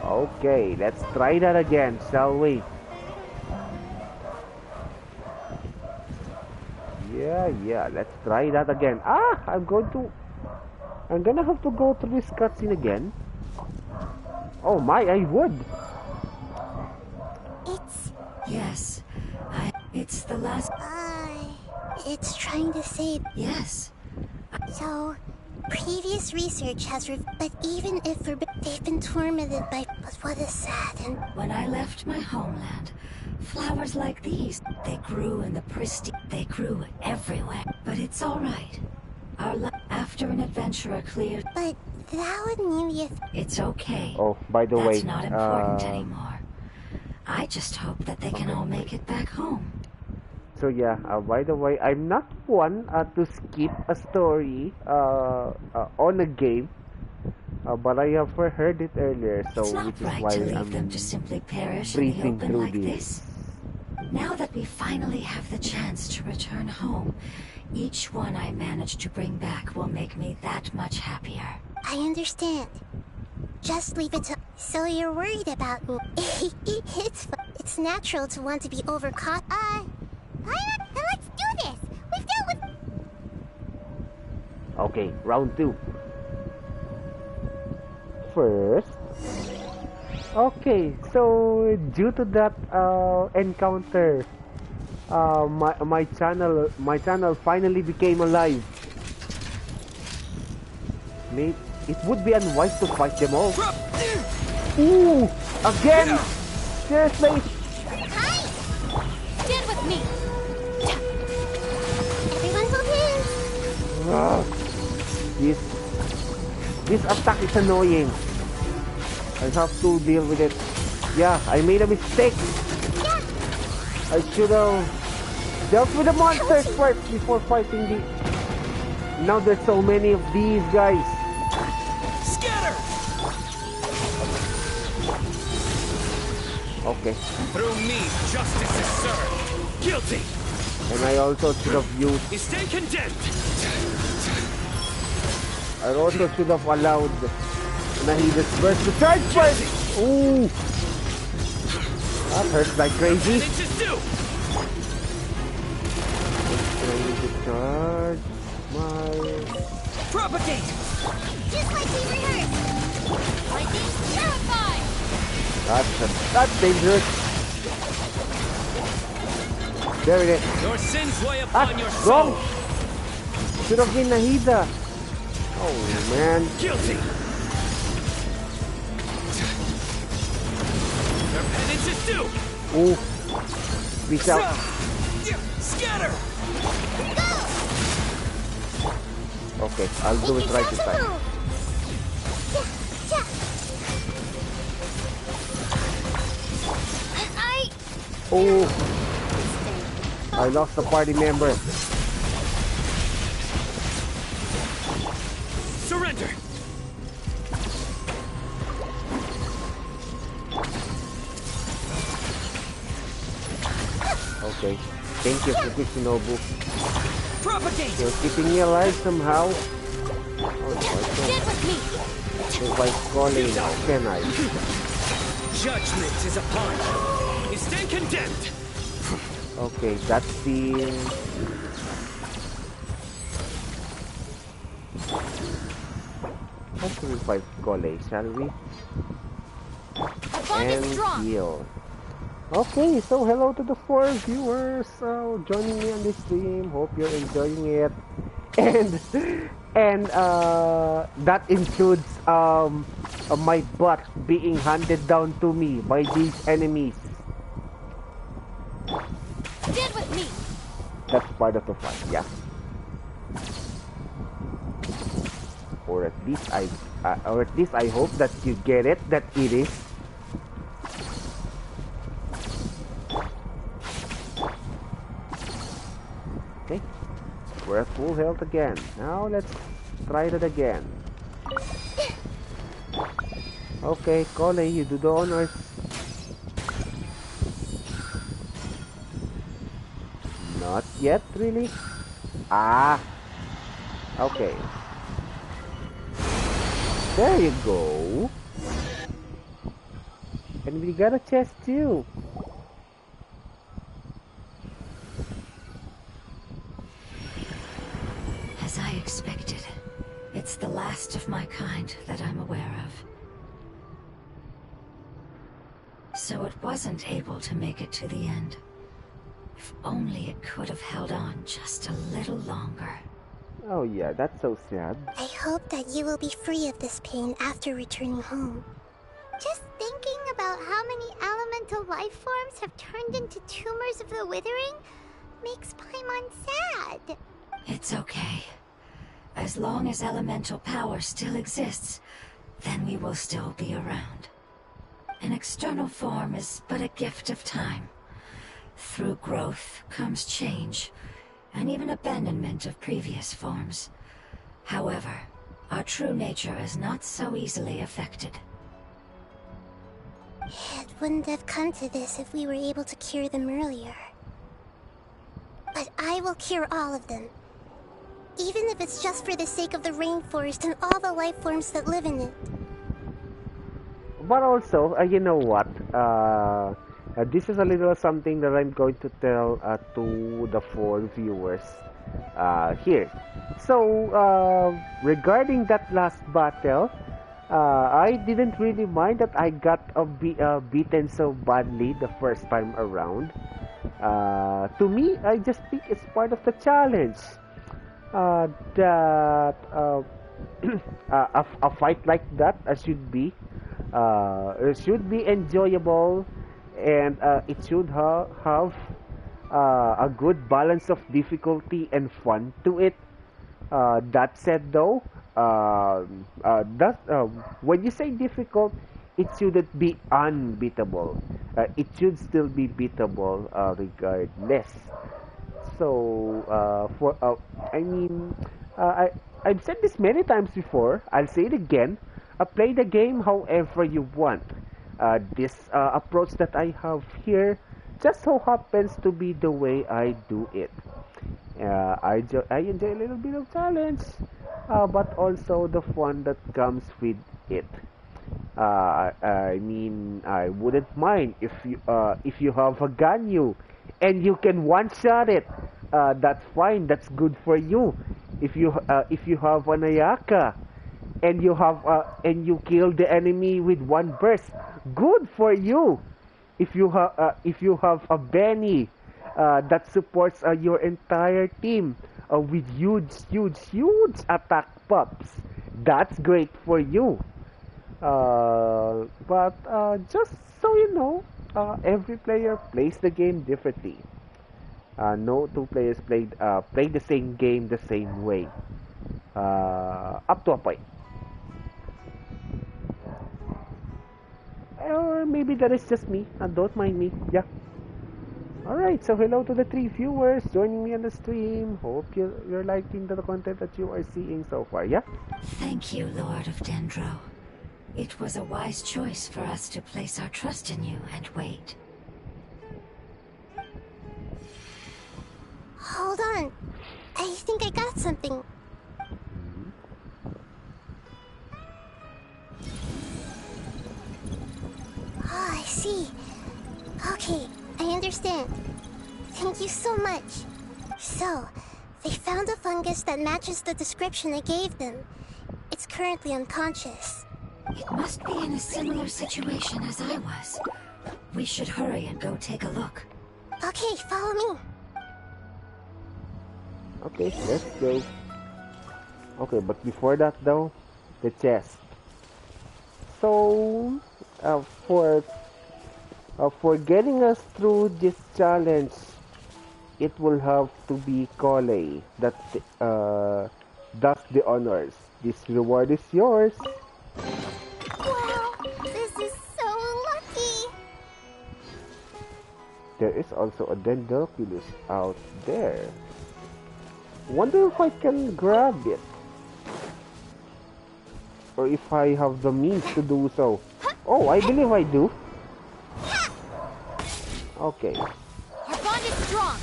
[SPEAKER 1] Okay, let's try that again, shall we? Yeah, let's try that again. I'm gonna have to go through this cutscene again. Oh my, I would.
[SPEAKER 3] It's...
[SPEAKER 6] Yes, it's the last...
[SPEAKER 3] It's trying to say...
[SPEAKER 6] Yes.
[SPEAKER 3] So, previous research has but even if they've been tormented by... But what is sad and...
[SPEAKER 6] When I left my homeland, flowers like these, they grew in the pristine... They grew everywhere. But it's all right. After an adventurer cleared...
[SPEAKER 3] But that would mean if...
[SPEAKER 6] It's okay.
[SPEAKER 1] Oh, by the way,
[SPEAKER 6] That's not important anymore. I just hope that they can all make it back home.
[SPEAKER 1] So yeah, by the way, I'm not one to skip a story on a game, but I have heard it earlier, so
[SPEAKER 6] It's not
[SPEAKER 1] which is
[SPEAKER 6] right
[SPEAKER 1] why
[SPEAKER 6] to leave
[SPEAKER 1] I'm
[SPEAKER 6] them to simply perish in the
[SPEAKER 1] breezing
[SPEAKER 6] open
[SPEAKER 1] through
[SPEAKER 6] like
[SPEAKER 1] this.
[SPEAKER 6] this. Now that we finally have the chance to return home, each one I manage to bring back will make me that much happier.
[SPEAKER 3] I understand. Just leave it to... So you're worried about me. It's natural to want to be overcaught.
[SPEAKER 5] Let's do this. We've dealt with...
[SPEAKER 1] Okay, round 2. First, okay, so due to that encounter, my channel finally became alive. Mate, it would be unwise to fight them all. Ooh, again! Seriously?
[SPEAKER 5] Hi! Stand with me!
[SPEAKER 3] Everyone hold hands.
[SPEAKER 1] This attack is annoying. I have to deal with it. Yeah, I made a mistake.
[SPEAKER 5] Yeah.
[SPEAKER 1] I should have dealt with the monsters first before fighting the... Now there's so many of these guys.
[SPEAKER 2] Scatter!
[SPEAKER 1] Okay.
[SPEAKER 2] Through me, justice is served. Guilty!
[SPEAKER 1] And I also should have used...
[SPEAKER 2] You stay condemned!
[SPEAKER 1] I also should have allowed Nahida's burst to charge first. Ooh! That hurts like crazy.
[SPEAKER 2] Inches do!
[SPEAKER 1] I need to charge my...
[SPEAKER 2] Propagate!
[SPEAKER 5] Just like we rehearsed! Lightning terrified!
[SPEAKER 1] That's dangerous. There it is.
[SPEAKER 2] Your sins weigh upon your soul!
[SPEAKER 1] Wrong! Should have been Nahida. Oh man.
[SPEAKER 2] Guilty! Your penance is due!
[SPEAKER 1] Ooh. Reach out.
[SPEAKER 2] Scatter!
[SPEAKER 1] Okay, I'll do it right this time. Oh, I lost a party member.
[SPEAKER 2] Surrender!
[SPEAKER 1] Okay, thank you, Fukushinobu.
[SPEAKER 2] Propagate!
[SPEAKER 1] You're keeping me alive somehow. Oh no,
[SPEAKER 5] Stand with me!
[SPEAKER 1] if I call it, how can I?
[SPEAKER 2] Judgment is upon you. You stand condemned!
[SPEAKER 1] Okay, that's the... Let's revive Gole, shall we?
[SPEAKER 5] The bond is
[SPEAKER 1] And
[SPEAKER 5] strong!
[SPEAKER 1] heal. Okay, so hello to the 4 viewers joining me on this stream. Hope you're enjoying it. And that includes my butt being handed down to me by these enemies.
[SPEAKER 5] Stand with me!
[SPEAKER 1] That's part of the fun, yeah. Or at least I hope that you get it, that it is. Okay, we're at full health again. Now let's try that again. Okay, Cole, you do the honors. Not yet, really? Ah! Okay. There you go. And we got a chest too.
[SPEAKER 6] As I expected, it's the last of my kind that I'm aware of. so it wasn't able to make it to the end. If only it could have held on just a little longer.
[SPEAKER 1] Oh yeah, that's so sad.
[SPEAKER 3] I hope that you will be free of this pain after returning home.
[SPEAKER 5] Just thinking about how many elemental life forms have turned into tumors of the withering makes Paimon sad.
[SPEAKER 6] It's okay. As long as elemental power still exists, then we will still be around. An external form is but a gift of time. Through growth comes change, and even abandonment of previous forms. However, our true nature is not so easily affected.
[SPEAKER 3] It wouldn't have come to this if we were able to cure them earlier. But I will cure all of them. Even if it's just for the sake of the rainforest and all the life forms that live in it.
[SPEAKER 1] But also, you know what? This is a little something that I'm going to tell to the 4 viewers here. So, regarding that last battle, I didn't really mind that I got beaten so badly the first time around. To me, I just think it's part of the challenge. That a fight like that should be enjoyable, and it should have a good balance of difficulty and fun to it. That said, though, when you say difficult, it shouldn't be unbeatable. It should still be beatable regardless. So, I've said this many times before. I'll say it again. Play the game however you want. This approach that I have here just so happens to be the way I do it. I enjoy a little bit of challenge, but also the fun that comes with it. I mean, I wouldn't mind if you have a Ganyu and you can one-shot it. That's fine. That's good for you. If you have an Ayaka and you kill the enemy with one burst, good for you. If you have a Benny that supports your entire team with huge attack pops, that's great for you. But just so you know, every player plays the game differently. No two players play the same game the same way. Up to a point. Or maybe that is just me. Don't mind me. Yeah. Alright, so hello to the 3 viewers joining me on the stream. Hope you're liking the content that you are seeing so far, yeah?
[SPEAKER 6] Thank you, Lord of Dendro. It was a wise choice for us to place our trust in you and wait.
[SPEAKER 3] Hold on. I think I got something. Oh, I see. Okay, I understand. Thank you so much. So, they found a fungus that matches the description I gave them. It's currently unconscious.
[SPEAKER 6] It must be in a similar situation as I was. We should hurry and go take a look.
[SPEAKER 3] Okay, follow me.
[SPEAKER 1] Okay, let's go. Okay, but before that though, the chest. So, for getting us through this challenge, it will have to be Kole that does the honors. This reward is yours.
[SPEAKER 5] Wow, this is so lucky.
[SPEAKER 1] There is also a Dendroculus out there. Wonder if I can grab it, or if I have the means to do so. Oh, I believe I do. Okay.
[SPEAKER 5] Our bond is strong.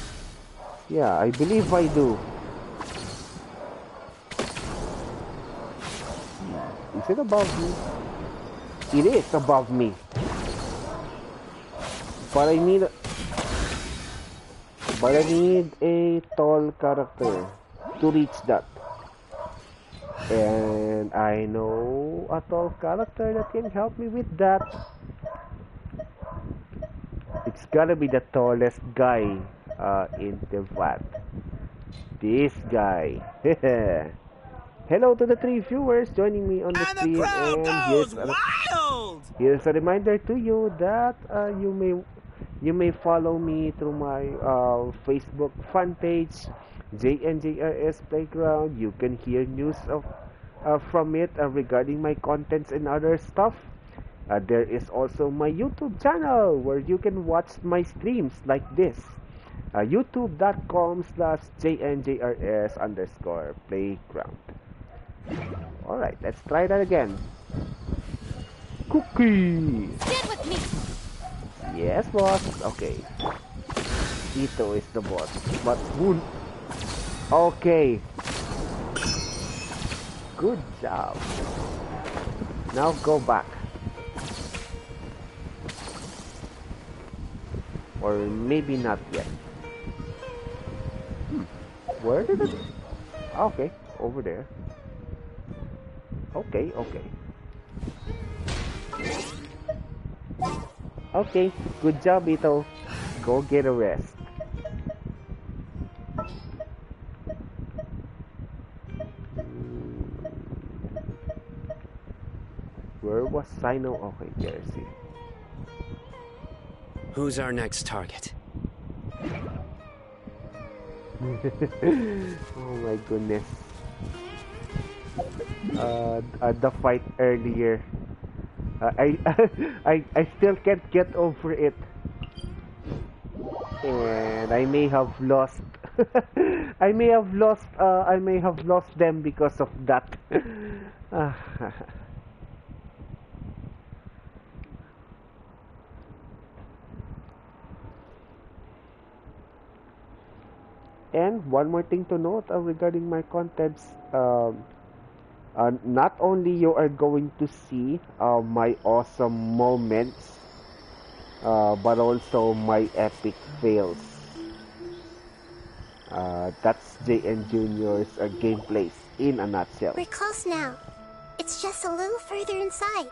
[SPEAKER 1] Yeah, I believe I do. Is it above me? It is above me. But I need a tall character to reach that. And I know a tall character that can help me with that. gotta be the tallest guy in the vat. This guy. Hello to the 3 viewers joining me on the
[SPEAKER 2] And the
[SPEAKER 1] stream,
[SPEAKER 2] crowd
[SPEAKER 1] and
[SPEAKER 2] goes wild!
[SPEAKER 1] here's a reminder to you that you may follow me through my Facebook fan page, JNJR's Playground. You can hear news from it regarding my contents and other stuff. There is also my YouTube channel where you can watch my streams like this. youtube.com/JNJRS_playground. Alright, let's try that again. Cookie!
[SPEAKER 5] Stand with me.
[SPEAKER 1] Yes, boss. Okay. Ito is the boss. But who... Okay. Good job. Now go back. Or maybe not yet. Where did it... Okay, over there. Okay. Okay, good job, Ito. Go get a rest. Where was Sino? Okay, there's it.
[SPEAKER 2] Who's our next target?
[SPEAKER 1] Oh my goodness. The fight earlier. I still can't get over it. And I may have lost I may have lost them because of that. And one more thing to note regarding my contents, not only you are going to see my awesome moments, but also my epic fails. That's JN Jr.'s gameplays in a nutshell.
[SPEAKER 3] We're close now. It's just a little further inside.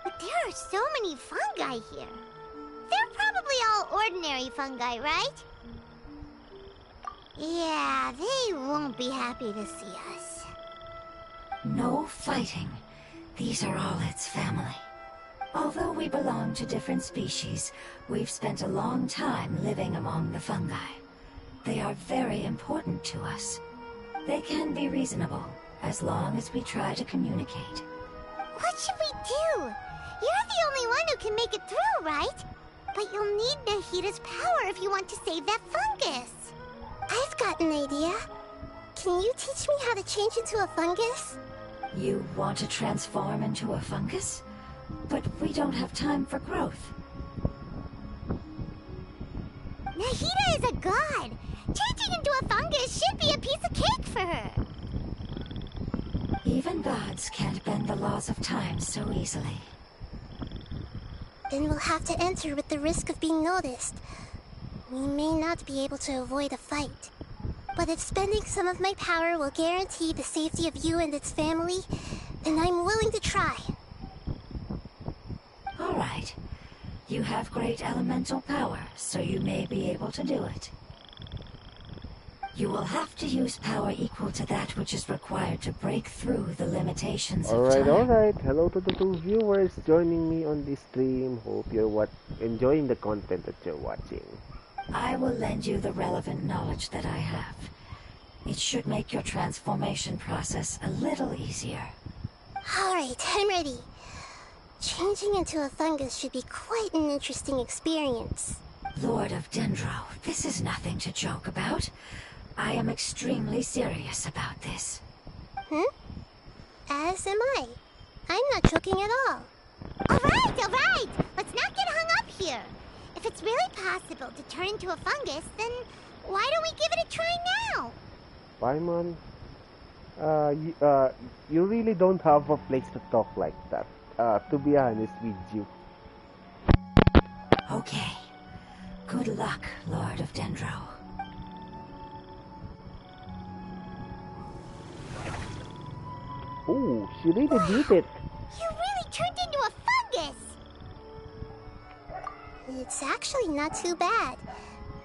[SPEAKER 5] But there are so many fungi here. They're probably all ordinary fungi, right? Yeah, they won't be happy to see us.
[SPEAKER 6] No fighting. These are all its family. Although we belong to different species, we've spent a long time living among the fungi. They are very important to us. They can be reasonable, as long as we try to communicate.
[SPEAKER 5] What should we do? You're the only one who can make it through, right? But you'll need Nahida's power if you want to save that fungus.
[SPEAKER 3] I've got an idea. Can you teach me how to change into a fungus?
[SPEAKER 6] You want to transform into a fungus? But we don't have time for growth.
[SPEAKER 5] Nahida is a god. Changing into a fungus should be a piece of cake for her.
[SPEAKER 6] Even gods can't bend the laws of time so easily.
[SPEAKER 3] Then we'll have to enter with the risk of being noticed. We may not be able to avoid a fight. But if spending some of my power will guarantee the safety of you and its family, then I'm willing to try.
[SPEAKER 6] All right. You have great elemental power, so you may be able to do it. You will have to use power equal to that which is required to break through the limitations of time.
[SPEAKER 1] Alright. Hello to the 2 viewers joining me on this stream. Hope you're enjoying the content that you're watching.
[SPEAKER 6] I will lend you the relevant knowledge that I have. It should make your transformation process a little easier.
[SPEAKER 3] Alright, I'm ready. Changing into a fungus should be quite an interesting experience.
[SPEAKER 6] Lord of Dendro, this is nothing to joke about. I am extremely serious about this.
[SPEAKER 3] As am I. I'm not joking at all.
[SPEAKER 5] All right. Let's not get hung up here. If it's really possible to turn into a fungus, then why don't we give it a try now?
[SPEAKER 1] Paimon, you really don't have a place to talk like that. To be honest with you.
[SPEAKER 6] Okay. Good luck, Lord of Dendro.
[SPEAKER 1] Oh, she really did it.
[SPEAKER 5] You really turned into a fungus!
[SPEAKER 3] it's actually not too bad.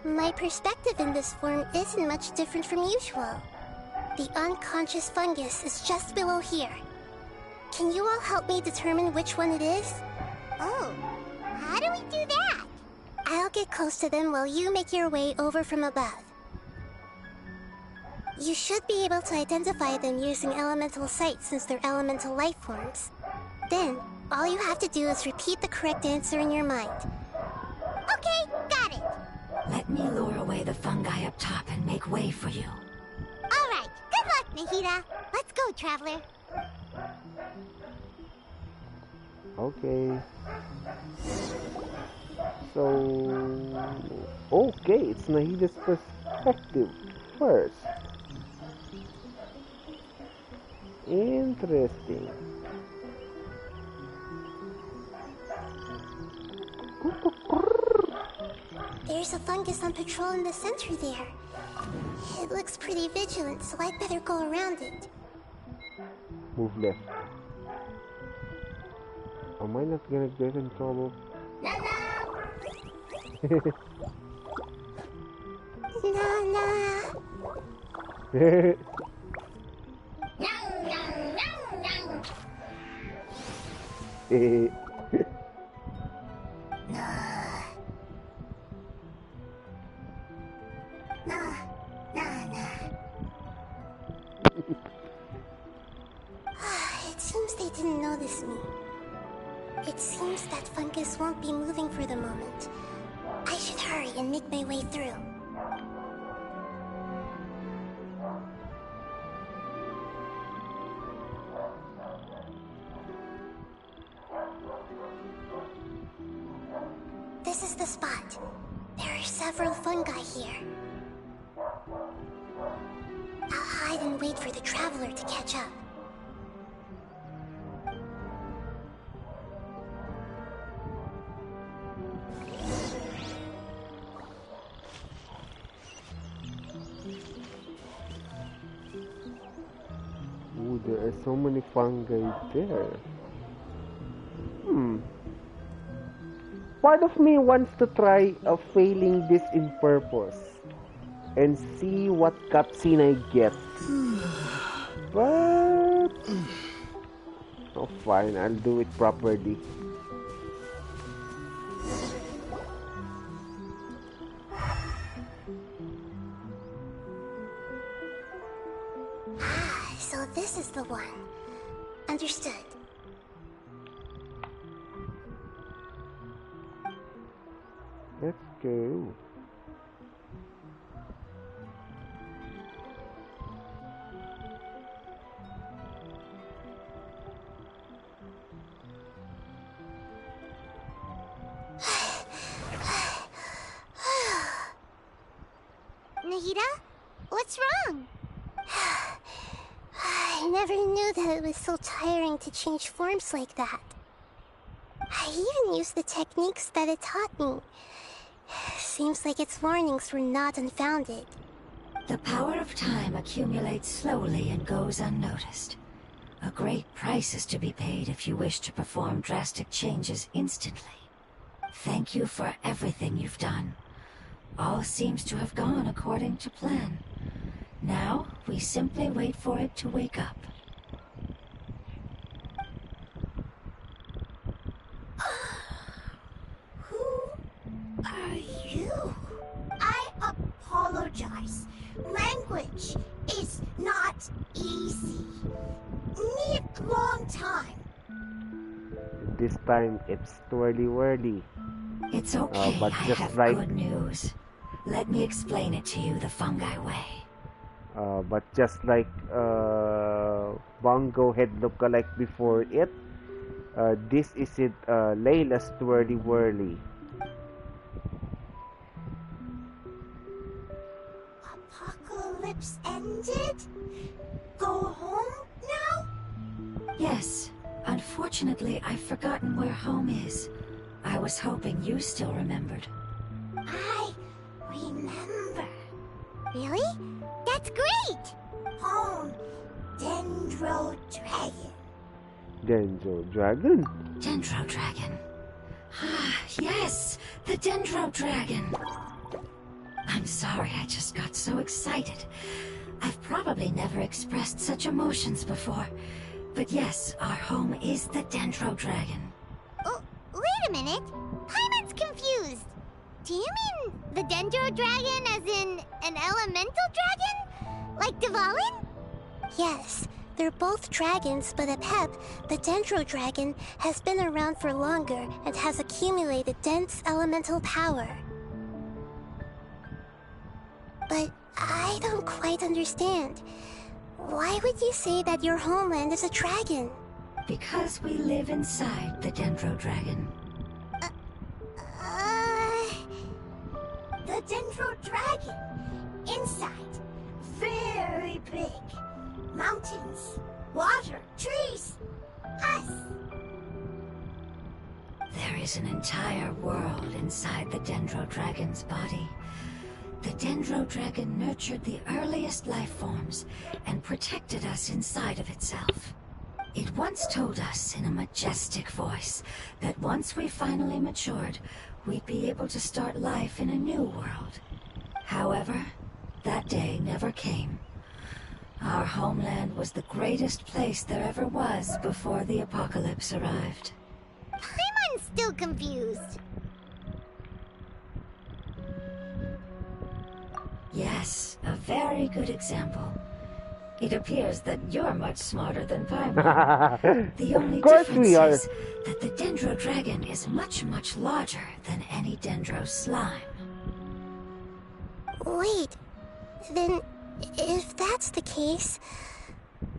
[SPEAKER 3] My perspective in this form isn't much different from usual. The unconscious fungus is just below here. Can you all help me determine which one it is?
[SPEAKER 5] Oh, how do we do that?
[SPEAKER 3] I'll get close to them while you make your way over from above. You should be able to identify them using elemental sight since they're elemental life forms. Then, all you have to do is repeat the correct answer in your mind.
[SPEAKER 5] Okay, got it.
[SPEAKER 6] Let me lure away the fungi up top and make way for you.
[SPEAKER 5] All right, good luck, Nahida. Let's go, Traveler.
[SPEAKER 1] Okay. So... Okay, it's Nahida's perspective first. Interesting.
[SPEAKER 3] There's a fungus on patrol in the center there. It looks pretty vigilant, so I'd better go around it.
[SPEAKER 1] Move left. Am I not gonna get in trouble?
[SPEAKER 3] Nana! It seems they didn't notice me. It seems that fungus won't be moving for the moment. I should hurry and make my way through. This is the spot. There are several fungi here. I'll hide and wait for the traveler to catch up.
[SPEAKER 1] Ooh, there are so many fungi there. Part of me wants to try failing this in purpose and see what cutscene I get. But... oh, fine, I'll do it properly.
[SPEAKER 3] So this is the one. Understood.
[SPEAKER 1] Let's go.
[SPEAKER 5] Nahida, what's wrong?
[SPEAKER 3] I never knew that it was so tiring to change forms like that. I even used the techniques that it taught me. Seems like its warnings were not unfounded.
[SPEAKER 6] The power of time accumulates slowly and goes unnoticed. A great price is to be paid if you wish to perform drastic changes instantly. Thank you for everything you've done. All seems to have gone according to plan. Now, we simply wait for it to wake up.
[SPEAKER 5] Who are you? I apologize. Language is not easy. Need long time.
[SPEAKER 1] This time it's twirly-whirly.
[SPEAKER 6] It's okay,
[SPEAKER 1] but
[SPEAKER 6] I
[SPEAKER 1] just
[SPEAKER 6] have
[SPEAKER 1] like-
[SPEAKER 6] good news. Let me explain it to you the fungi way.
[SPEAKER 1] But just like Bongo had look-alike before it, this isn't Layla's twirly-whirly.
[SPEAKER 5] Apocalypse ended? Go home now?
[SPEAKER 6] Yes. Unfortunately, I've forgotten where home is. I was hoping you still remembered.
[SPEAKER 5] I remember. Really? That's great! Home, Dendro Dragon.
[SPEAKER 1] Genjo Dragon?
[SPEAKER 6] Dendro Dragon. Ah, yes! The Dendro Dragon. I'm sorry, I just got so excited. I've probably never expressed such emotions before. But yes, our home is the Dendro Dragon.
[SPEAKER 5] Oh, wait a minute. Paimon's confused. Do you mean the Dendro Dragon as in an elemental dragon? Like Dvalin?
[SPEAKER 3] Yes, they're both dragons, but Apep, the Dendro Dragon, has been around for longer and has accumulated dense elemental power. But I don't quite understand. Why would you say that your homeland is a dragon?
[SPEAKER 6] Because we live inside the Dendro Dragon.
[SPEAKER 5] The Dendro Dragon. Inside. Very big. Mountains. Water. Trees. Us.
[SPEAKER 6] There is an entire world inside the Dendro Dragon's body. The Dendro Dragon nurtured the earliest life forms and protected us inside of itself. It once told us in a majestic voice that once we finally matured, we'd be able to start life in a new world. However, that day never came. Our homeland was the greatest place there ever was before the apocalypse arrived.
[SPEAKER 5] Paimon's still confused.
[SPEAKER 6] Yes, a very good example. It appears that you're much smarter than Paimon. The only difference is that the Dendro Dragon is much, much larger than any Dendro slime.
[SPEAKER 3] Wait, then if that's the case,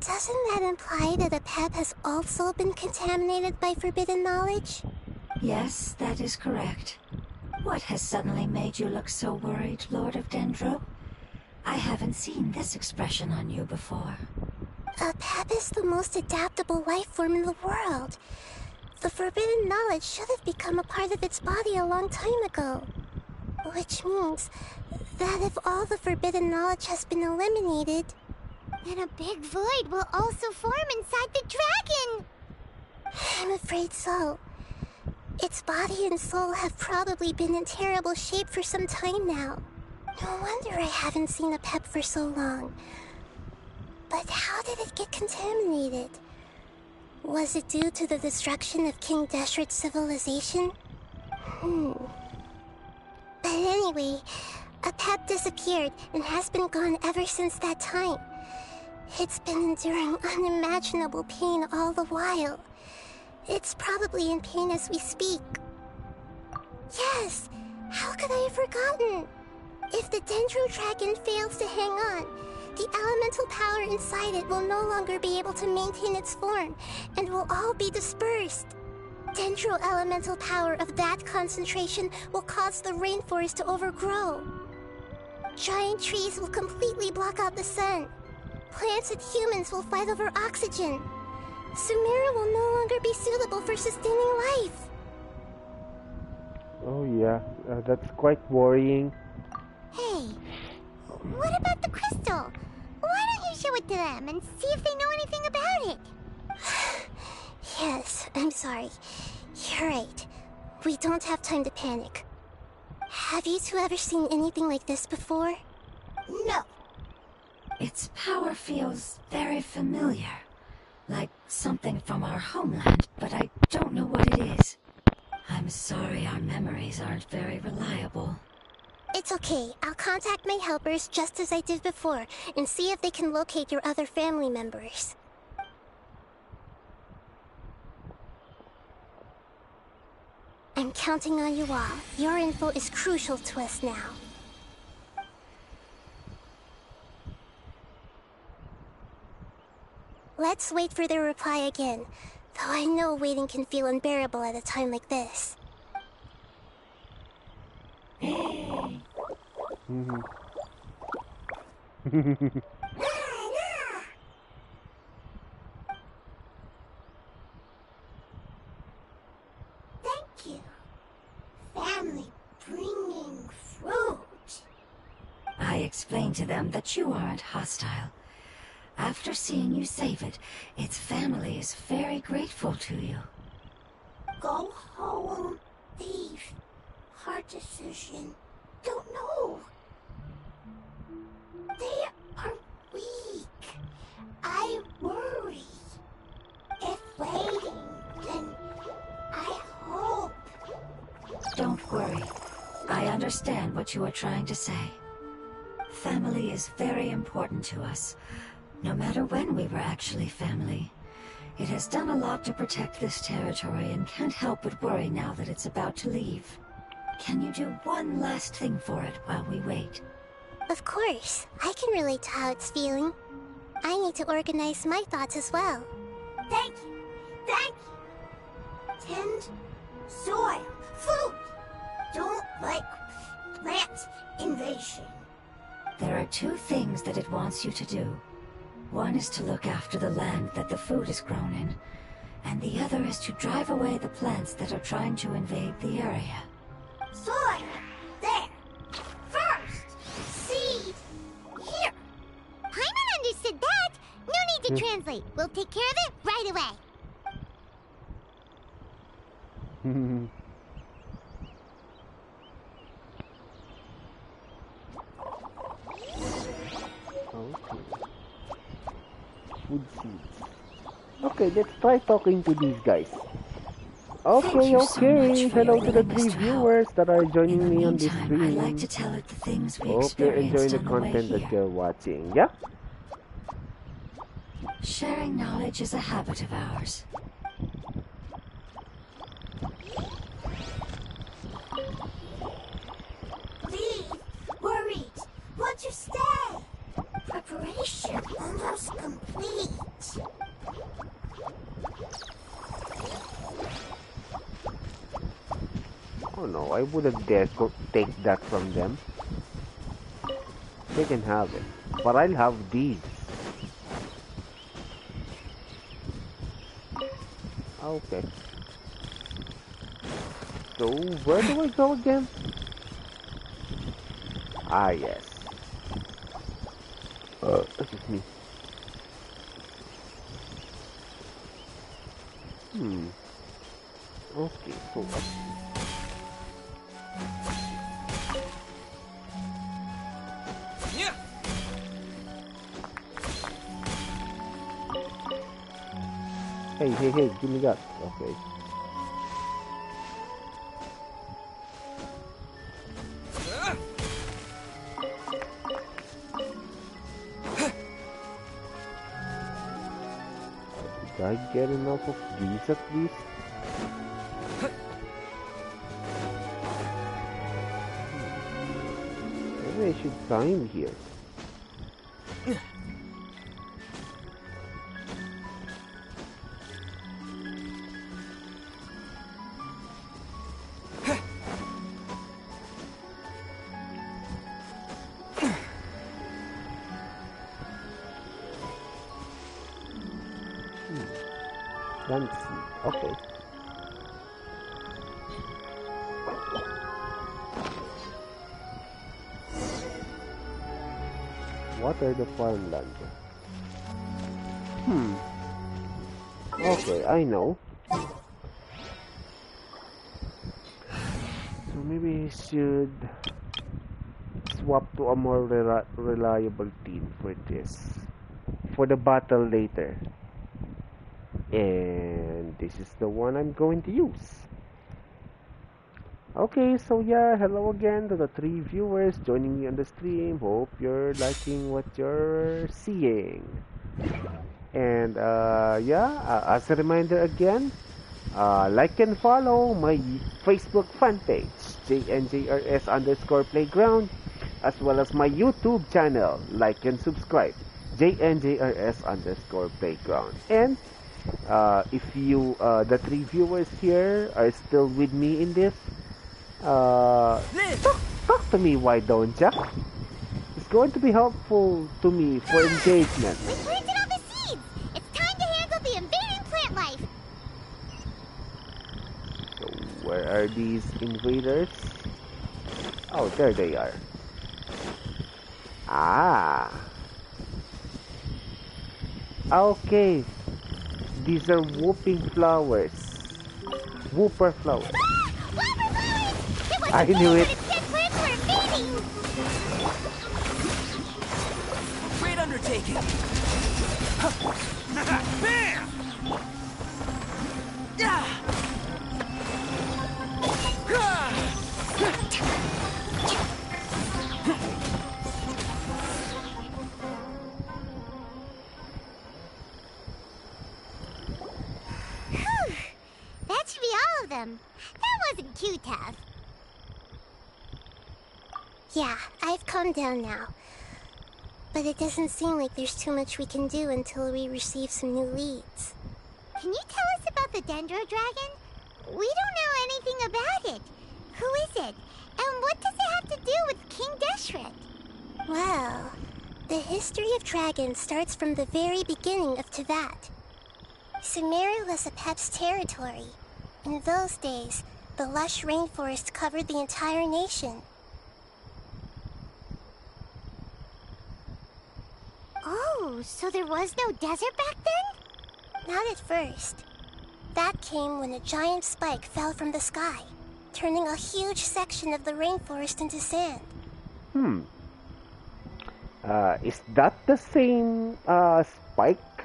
[SPEAKER 3] doesn't that imply that Apep has also been contaminated by forbidden knowledge?
[SPEAKER 6] Yes, that is correct. What has suddenly made you look so worried, Lord of Dendro? I haven't seen this expression on you before.
[SPEAKER 3] Apep is the most adaptable life form in the world. The forbidden knowledge should have become a part of its body a long time ago. Which means that if all the forbidden knowledge has been eliminated,
[SPEAKER 5] then a big void will also form inside the dragon!
[SPEAKER 3] I'm afraid so. Its body and soul have probably been in terrible shape for some time now. No wonder I haven't seen Apep for so long. But how did it get contaminated? Was it due to the destruction of King Deshret's civilization? But anyway, Apep disappeared and has been gone ever since that time. It's been enduring unimaginable pain all the while. It's probably in pain as we speak. Yes! How could I have forgotten? If the Dendro Dragon fails to hang on, the elemental power inside it will no longer be able to maintain its form, and will all be dispersed. Dendro elemental power of that concentration will cause the rainforest to overgrow. Giant trees will completely block out the sun. Plants and humans will fight over oxygen. Sumeru will no longer be suitable for sustaining life.
[SPEAKER 1] Oh yeah, that's quite worrying.
[SPEAKER 5] Hey, what about the crystal? Why don't you show it to them and see if they know anything about it?
[SPEAKER 3] Yes, I'm sorry. You're right. We don't have time to panic. Have you two ever seen anything like this before?
[SPEAKER 5] No.
[SPEAKER 6] Its power feels very familiar. Like something from our homeland, but I don't know what it is. I'm sorry our memories aren't very reliable.
[SPEAKER 3] It's okay. I'll contact my helpers just as I did before and see if they can locate your other family members. I'm counting on you all. Your info is crucial to us now. Let's wait for their reply again, though I know waiting can feel unbearable at a time like this.
[SPEAKER 5] Thank you. Family bringing fruit.
[SPEAKER 6] I explained to them that you aren't hostile. After seeing you save it, its family is very grateful to you.
[SPEAKER 5] Go home, thief.
[SPEAKER 6] hard decision. Don't know. They are weak. I worry. If waiting, then I hope. Don't worry. I understand what you are trying to say. Family is very important to us, no matter when we were actually family. It has done a lot to protect this territory and can't help but worry now that it's about to leave. Can you do one last thing for it while we wait?
[SPEAKER 3] Of course. I can relate to how it's feeling. I need to organize my thoughts as well.
[SPEAKER 6] Thank you. Thank you. Tend, soil, food. Don't like plant invasion. There are two things that it wants you to do. One is to look after the land that the food is grown in, and the other is to drive away the plants that are trying to invade the area. Soil! There! First! Seed! Here!
[SPEAKER 5] Paimon understood that. No need to translate. We'll take care of it right away.
[SPEAKER 1] Okay. Food seeds. Okay, let's try talking to these guys. Okay, okay. Hello to the 3 viewers that are joining me on this stream.
[SPEAKER 6] I'd like to tell it the things we
[SPEAKER 1] Hope you're enjoying
[SPEAKER 6] experienced
[SPEAKER 1] the
[SPEAKER 6] on the way
[SPEAKER 1] content that
[SPEAKER 6] here.
[SPEAKER 1] you're watching. Yeah?
[SPEAKER 6] Sharing knowledge is a habit of ours. Leave! Worried! Want to stay! Preparation almost complete.
[SPEAKER 1] Oh no, I wouldn't dare take that from them. They can have it. But I'll have these. Okay. So, where do I go again? Ah, yes. Excuse me. Okay, so
[SPEAKER 2] Yeah.
[SPEAKER 1] Hey, give me that. Okay. Did I get enough of these at least? Maybe I should time here. Let's see. Okay. What are the farmland? Okay, I know. So maybe I should swap to a more reliable team for this. For the battle later. And this is the one I'm going to use. Okay, so yeah, hello again to the 3 viewers joining me on the stream. Hope you're liking what you're seeing. And as a reminder again, like and follow my Facebook fan page, JNJRS_playground, as well as my YouTube channel. Like and subscribe, JNJRS_playground. And if you, the 3 viewers here, are still with me in this, talk to me, why don't ya? It's going to be helpful to me for engagement.
[SPEAKER 5] We planted all the seeds. It's time to handle the invading plant life.
[SPEAKER 1] So where are these invaders? Oh, there they are. Ah. Okay. These are whooping flowers. Whooper flowers.
[SPEAKER 5] Wildfire flowers! It
[SPEAKER 1] I knew it.
[SPEAKER 2] Great undertaking. Bam!
[SPEAKER 5] That should be all of them. That wasn't too tough.
[SPEAKER 3] Yeah, I've calmed down now. But it doesn't seem like there's too much we can do until we receive some new leads.
[SPEAKER 5] Can you tell us about the Dendro Dragon? We don't know anything about it. Who is it? And what does it have to do with King Deshret?
[SPEAKER 3] Well, the history of dragons starts from the very beginning of Teyvat. Sumeru was Apep's territory. In those days, the lush rainforest covered the entire nation.
[SPEAKER 5] Oh, so there was no desert back then?
[SPEAKER 3] Not at first. That came when a giant spike fell from the sky, turning a huge section of the rainforest into sand.
[SPEAKER 1] Is that the same spike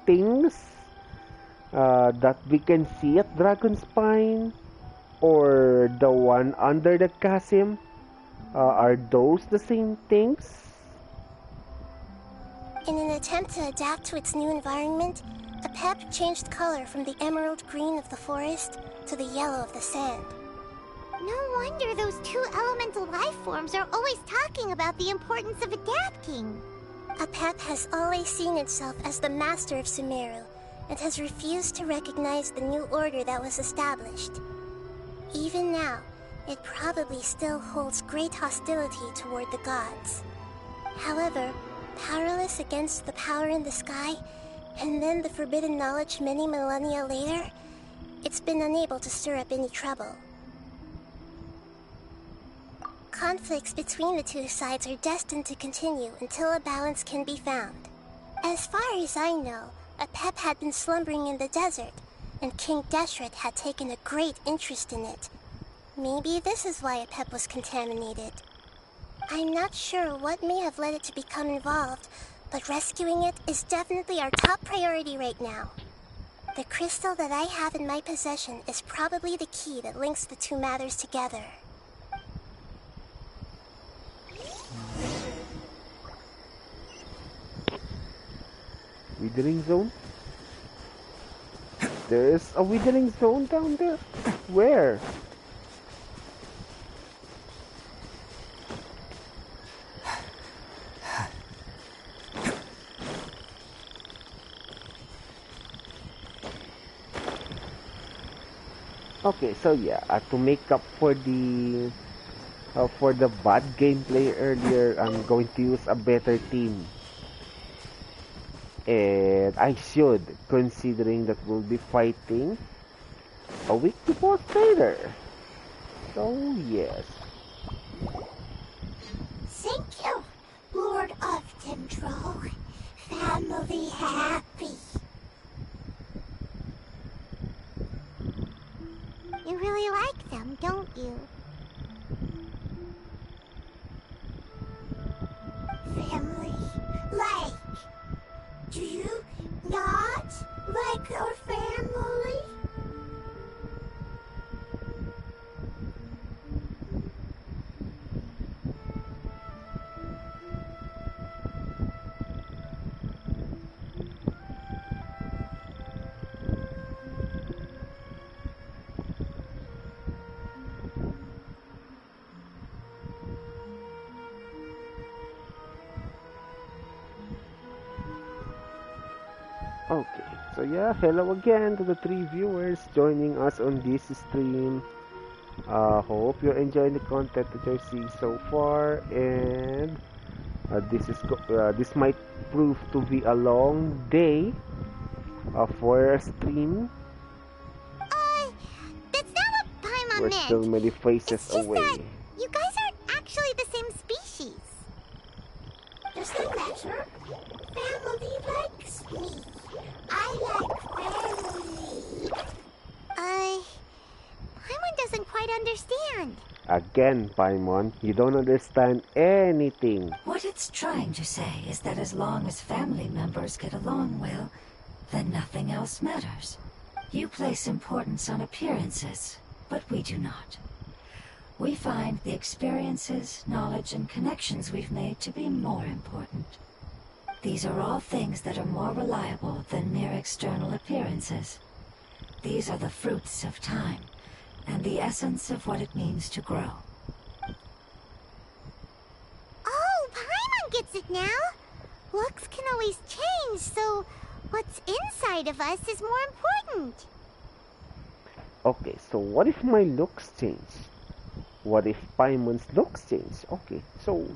[SPEAKER 1] things that we can see at Dragon Spine? Or the one under the chasm? Are those the same things?
[SPEAKER 3] In an attempt to adapt to its new environment, Apep changed color from the emerald green of the forest to the yellow of the sand.
[SPEAKER 5] No wonder those two elemental life forms are always talking about the importance of adapting.
[SPEAKER 3] Apep has always seen itself as the master of Sumeru, and has refused to recognize the new order that was established. Even now, it probably still holds great hostility toward the gods. However, powerless against the power in the sky, and then the forbidden knowledge many millennia later, it's been unable to stir up any trouble. Conflicts between the two sides are destined to continue until a balance can be found. As far as I know, Apep had been slumbering in the desert, and King Deshret had taken a great interest in it. Maybe this is why Apep was contaminated. I'm not sure what may have led it to become involved, but rescuing it is definitely our top priority right now. The crystal that I have in my possession is probably the key that links the two matters together.
[SPEAKER 1] Withering zone? There's a withering zone down there? Where? Okay, so yeah, to make up for the bad gameplay earlier, I'm going to use a better team. And I should, considering that we'll be fighting a week before later. So yes.
[SPEAKER 3] Thank you, Lord of Dendro. Family happy.
[SPEAKER 5] You really like them, don't you?
[SPEAKER 3] Family, like. Do you not like your family?
[SPEAKER 1] Okay, so yeah, hello again to the 3 viewers joining us on this stream. Hope you're enjoying the content that you're seeing so far, and this might prove to be a long day for a stream.
[SPEAKER 5] That's not what Paimon
[SPEAKER 1] We're
[SPEAKER 5] meant.
[SPEAKER 1] still many faces
[SPEAKER 5] It's just
[SPEAKER 1] away.
[SPEAKER 5] that you guys aren't actually the same species.
[SPEAKER 3] Doesn't matter. Family likes me. I like family.
[SPEAKER 5] Paimon doesn't quite understand.
[SPEAKER 1] Again, Paimon, you don't understand anything.
[SPEAKER 6] What it's trying to say is that as long as family members get along well, then nothing else matters. You place importance on appearances, but we do not. We find the experiences, knowledge, and connections we've made to be more important. These are all things that are more reliable than mere external appearances. These are the fruits of time, and the essence of what it means to grow.
[SPEAKER 5] Oh, Paimon gets it now! Looks can always change, so what's inside of us is more important.
[SPEAKER 1] Okay, so what if my looks change? What if Paimon's looks change? Okay, so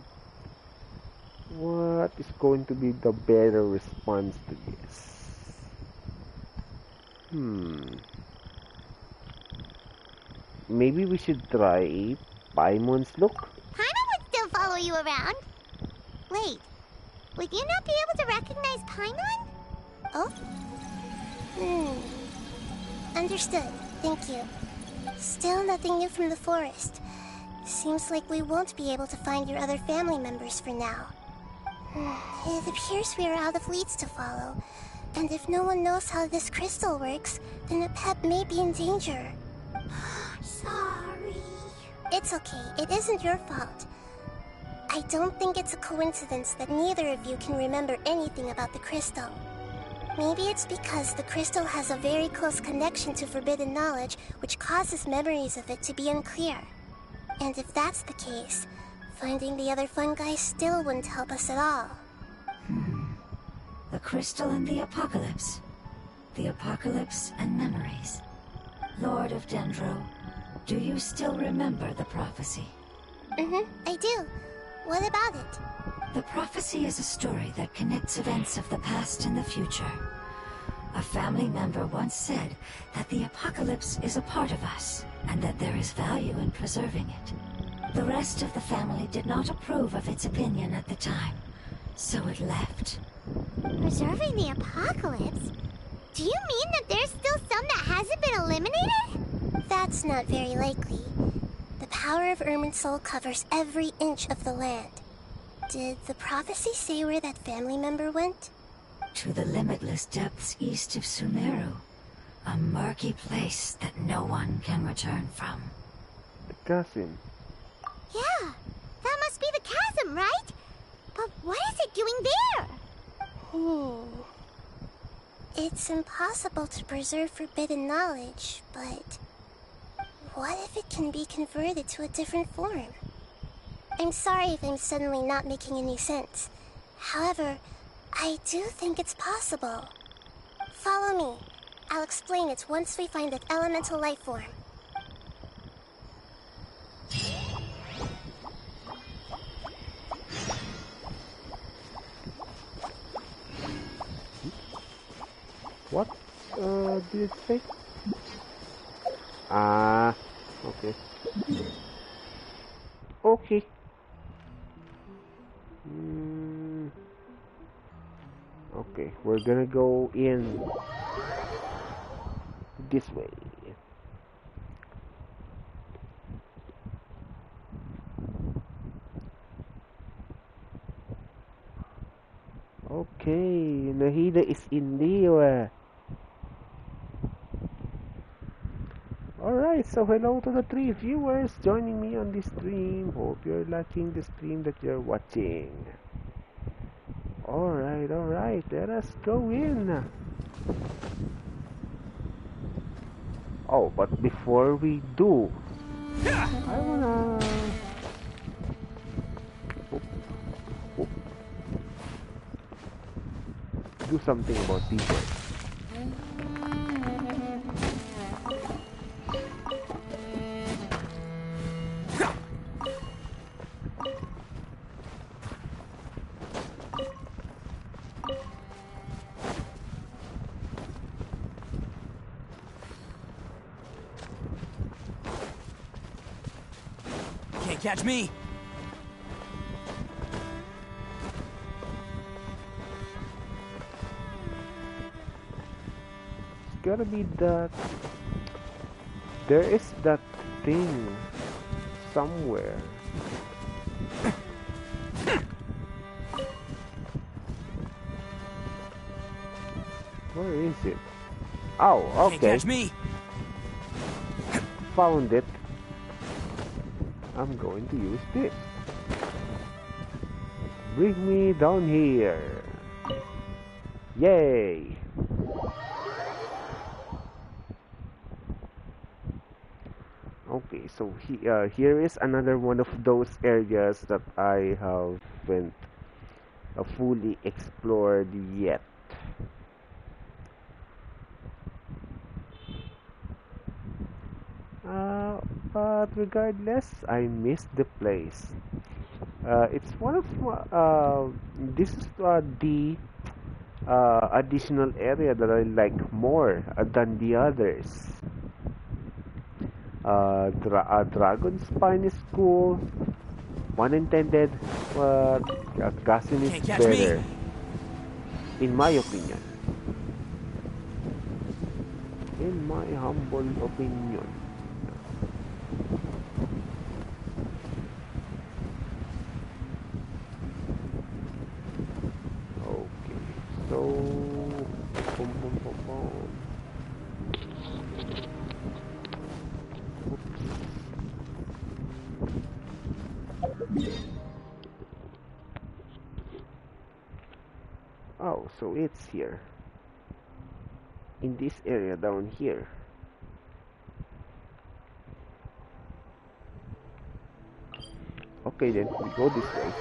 [SPEAKER 1] what is going to be the better response to this? Maybe we should try Paimon's look?
[SPEAKER 5] Paimon would still follow you around. Wait, would you not be able to recognize Paimon?
[SPEAKER 3] Oh? Understood. Thank you. Still nothing new from the forest. Seems like we won't be able to find your other family members for now. It appears we are out of leads to follow. And if no one knows how this crystal works, then a pet may be in danger.
[SPEAKER 5] Sorry.
[SPEAKER 3] It's okay. It isn't your fault. I don't think it's a coincidence that neither of you can remember anything about the crystal. Maybe it's because the crystal has a very close connection to forbidden knowledge, which causes memories of it to be unclear. And if that's the case, finding the other fungi still wouldn't help us at all.
[SPEAKER 6] The crystal and the apocalypse. The apocalypse and memories. Lord of Dendro, do you still remember the prophecy?
[SPEAKER 3] I do. What about it?
[SPEAKER 6] The prophecy is a story that connects events of the past and the future. A family member once said that the apocalypse is a part of us, and that there is value in preserving it. The rest of the family did not approve of its opinion at the time, so it left.
[SPEAKER 5] Preserving the apocalypse? Do you mean that there's still some that hasn't been eliminated?
[SPEAKER 3] That's not very likely. The power of Irminsul covers every inch of the land. Did the prophecy say where that family member went?
[SPEAKER 6] To the limitless depths east of Sumeru. A murky place that no one can return from.
[SPEAKER 1] The chasm.
[SPEAKER 5] Yeah, that must be the chasm, right? But what is it doing there?
[SPEAKER 3] It's impossible to preserve forbidden knowledge, but what if it can be converted to a different form? I'm sorry if I'm suddenly not making any sense. However, I do think it's possible. Follow me. I'll explain it once we find that elemental life form.
[SPEAKER 1] What did it say? Ah, okay. Okay. Okay, we're gonna go in this way. Okay, Nahida is in there. Alright, so hello to the 3 viewers joining me on this stream. Hope you're liking the stream that you're watching. Alright, let us go in. Oh, but before we do, I wanna... do something about these guys.
[SPEAKER 2] Can't catch me!
[SPEAKER 1] Gotta be that there is that thing somewhere. Where is it? Oh, okay.
[SPEAKER 2] Can't catch me.
[SPEAKER 1] Found it. I'm going to use this. Bring me down here. Yay! Okay, so here is another one of those areas that I haven't fully explored yet. But regardless, I missed the place. It's one of this is the additional area that I like more than the others. Dragon Spine is cool, pun intended, but Cassin is
[SPEAKER 2] Can't catch
[SPEAKER 1] better,
[SPEAKER 2] me.
[SPEAKER 1] in my opinion. In my humble opinion. Okay, so boom, boom, boom, boom. Oh, so it's here. In this area down here. Okay then, we go this way.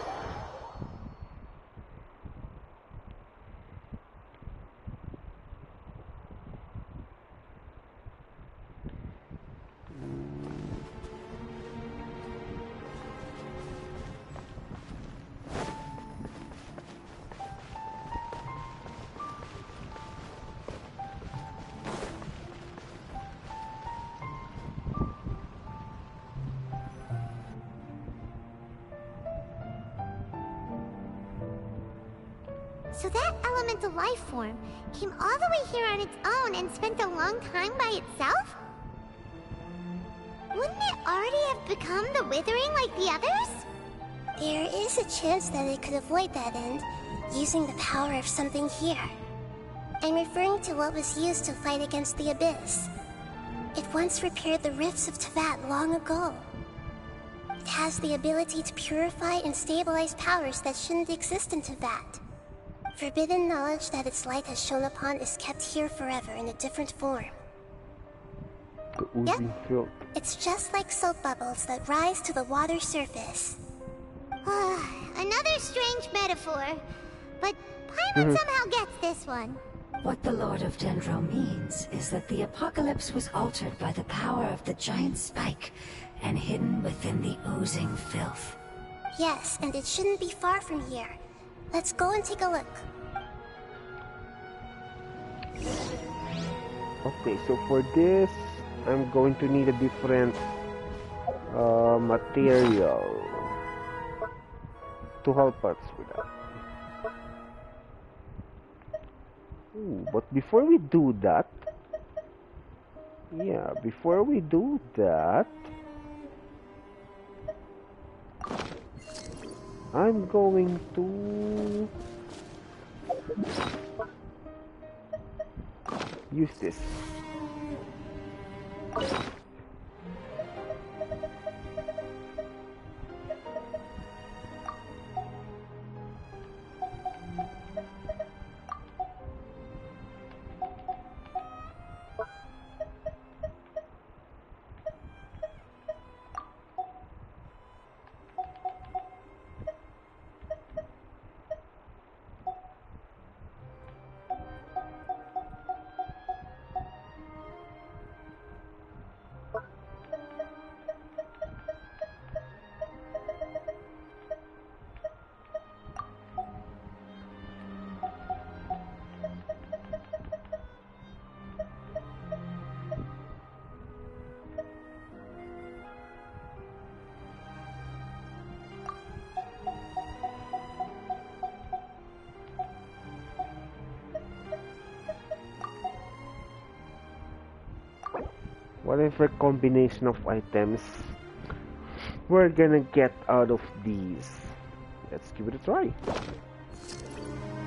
[SPEAKER 5] So that elemental life form came all the way here on its own and spent a long time by itself? Wouldn't it already have become the Withering like the others?
[SPEAKER 3] There is a chance that it could avoid that end, using the power of something here. I'm referring to what was used to fight against the Abyss. It once repaired the rifts of Teyvat long ago. It has the ability to purify and stabilize powers that shouldn't exist in Teyvat. Forbidden knowledge that its light has shone upon is kept here forever in a different form.
[SPEAKER 1] The oozing filth.
[SPEAKER 3] It's just like soap bubbles that rise to the water surface.
[SPEAKER 5] Another strange metaphor, but Paimon somehow gets this one.
[SPEAKER 6] What the Lord of Dendro means is that the apocalypse was altered by the power of the giant spike and hidden within the oozing filth.
[SPEAKER 3] Yes, and it shouldn't be far from here. Let's go and take a look.
[SPEAKER 1] Okay, so for this, I'm going to need a different material to help us with that. Ooh, but before we do that, I'm going to use this. Whatever combination of items we're gonna get out of these. Let's give it a try.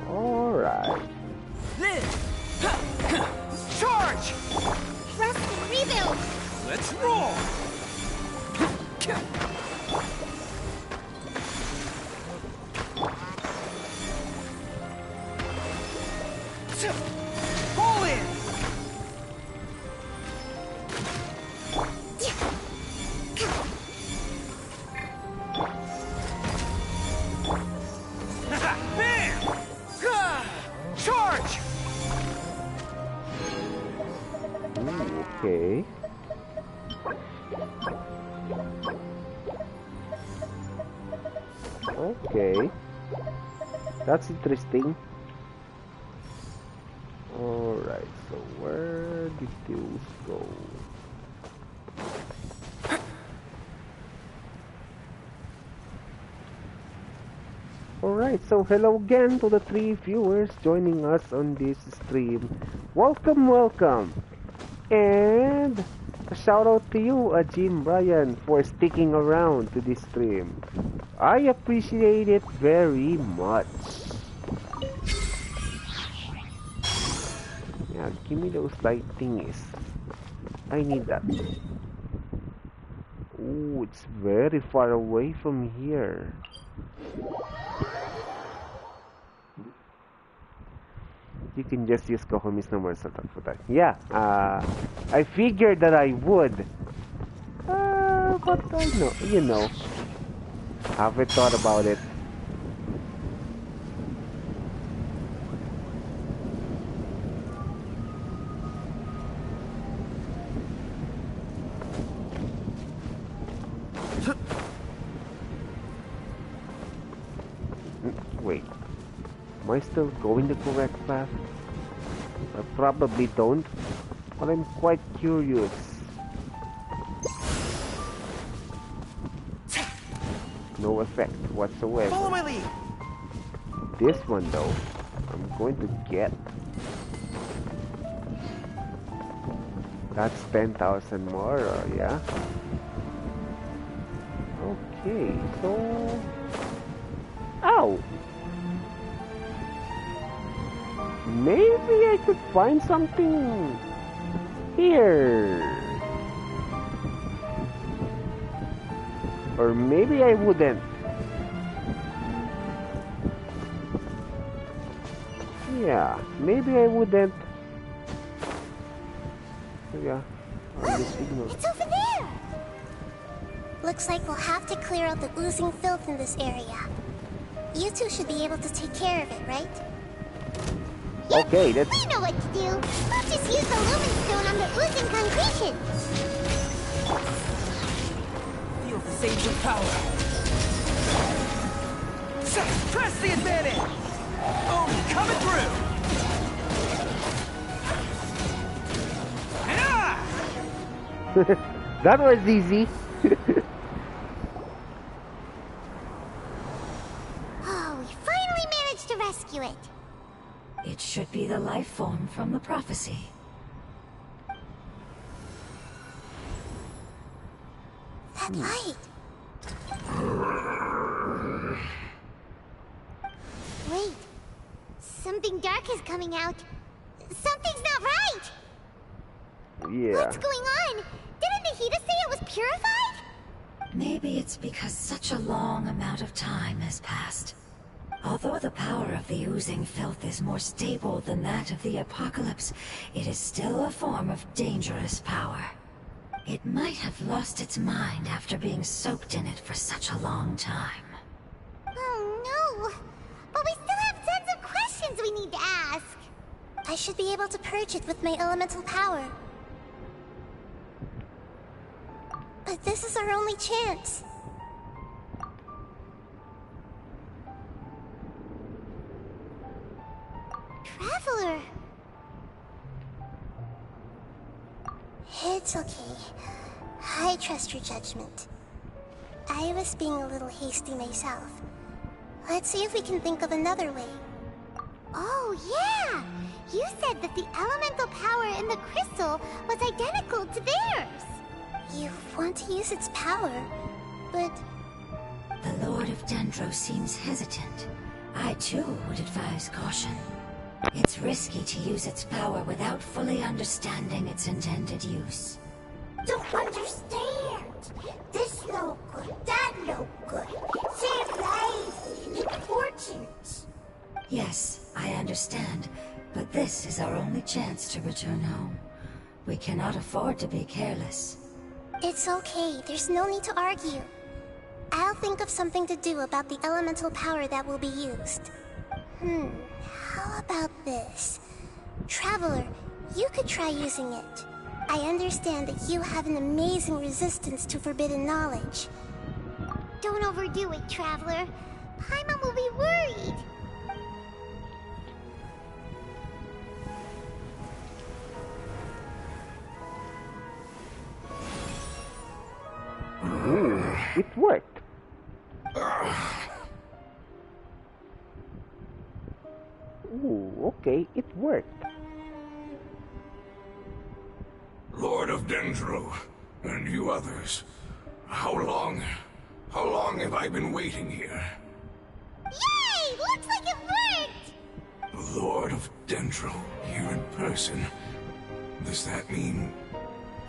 [SPEAKER 1] Alright.
[SPEAKER 2] Charge!
[SPEAKER 5] Rest and rebuild!
[SPEAKER 2] Let's roll! Fall in! Bam! Charge!
[SPEAKER 1] Ooh, okay. Okay. That's interesting. Alright, so where did those go? Alright, so hello again to the 3 viewers joining us on this stream. Welcome, welcome! And a shout out to you, Jim Bryan, for sticking around to this stream. I appreciate it very much. Yeah, give me those light thingies. I need that. Ooh, it's very far away from here. You can just use Kokomi's numbers for that. Yeah, I figured that I would. But I know, you know. Haven't thought about it. Wait. Am I still going the correct path? I probably don't, but I'm quite curious. No effect whatsoever.
[SPEAKER 2] Follow my lead!
[SPEAKER 1] This one though, I'm going to get. That's 10,000 more, yeah? Okay, so... Ow! Maybe I could find something here. Or maybe I wouldn't. Yeah, maybe I wouldn't. Yeah,
[SPEAKER 3] It's over there! Looks like we'll have to clear out the oozing filth in this area. You two should be able to take care of it, right?
[SPEAKER 1] Okay, that's...
[SPEAKER 5] We know what to do. We'll just use the lumen stone on the oozing concretion.
[SPEAKER 2] Feel the sage of power. Press the advantage! Oh, coming through!
[SPEAKER 1] That was easy.
[SPEAKER 5] Oh, we finally managed to rescue it.
[SPEAKER 6] It should be the life form from the prophecy.
[SPEAKER 3] That light.
[SPEAKER 5] Wait. Something dark is coming out. Something's not right!
[SPEAKER 1] Yeah.
[SPEAKER 5] What's going on? Didn't Nahida say it was purified?
[SPEAKER 6] Maybe it's because such a long amount of time has passed. Although the power of the oozing filth is more stable than that of the apocalypse, it is still a form of dangerous power. It might have lost its mind after being soaked in it for such a long time.
[SPEAKER 5] Oh no! But we still have tons of questions we need to ask.
[SPEAKER 3] I should be able to purge it with my elemental power. But this is our only chance.
[SPEAKER 5] Traveler!
[SPEAKER 3] It's okay. I trust your judgment. I was being a little hasty myself. Let's see if we can think of another way.
[SPEAKER 5] Oh yeah! You said that the elemental power in the crystal was identical to theirs.
[SPEAKER 3] You want to use its power? but...
[SPEAKER 6] The Lord of Dendro seems hesitant. I too would advise caution. It's risky to use its power without fully understanding its intended use.
[SPEAKER 5] Don't understand. This no good, that no good. Save lives, important.
[SPEAKER 6] Yes, I understand, but this is our only chance to return home. We cannot afford to be careless.
[SPEAKER 3] It's okay, there's no need to argue. I'll think of something to do about the elemental power that will be used. How about this? Traveler, you could try using it. I understand that you have an amazing resistance to forbidden knowledge.
[SPEAKER 5] Don't overdo it, Traveler. Paimon will be worried.
[SPEAKER 1] It worked. Ooh, okay, it worked.
[SPEAKER 7] Lord of Dendro, and you others, how long have I been waiting here?
[SPEAKER 5] Yay! Looks like it worked!
[SPEAKER 7] Lord of Dendro, here in person. Does that mean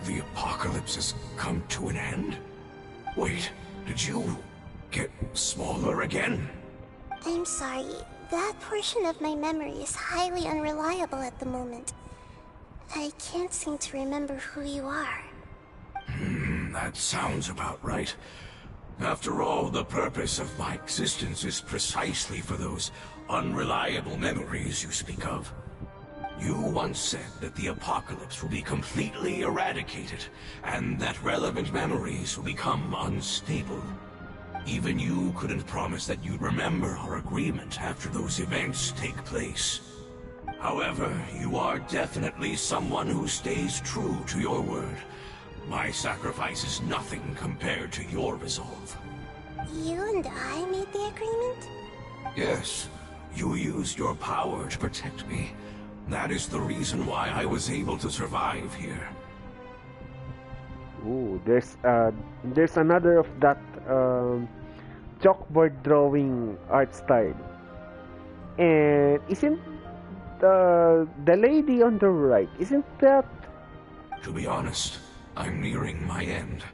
[SPEAKER 7] the apocalypse has come to an end? Wait, did you get smaller again?
[SPEAKER 3] I'm sorry, that portion of my memory is highly unreliable at the moment. I can't seem to remember who you are.
[SPEAKER 7] That sounds about right. After all, the purpose of my existence is precisely for those unreliable memories you speak of. You once said that the apocalypse will be completely eradicated, and that relevant memories will become unstable. Even you couldn't promise that you'd remember our agreement after those events take place. However, you are definitely someone who stays true to your word. My sacrifice is nothing compared to your resolve.
[SPEAKER 3] You and I made the agreement?
[SPEAKER 7] Yes, you used your power to protect me. That is the reason why I was able to survive here.
[SPEAKER 1] Ooh, there's another of that chalkboard drawing art style. And isn't the lady on the right, isn't that...
[SPEAKER 7] To be honest, I'm nearing my end.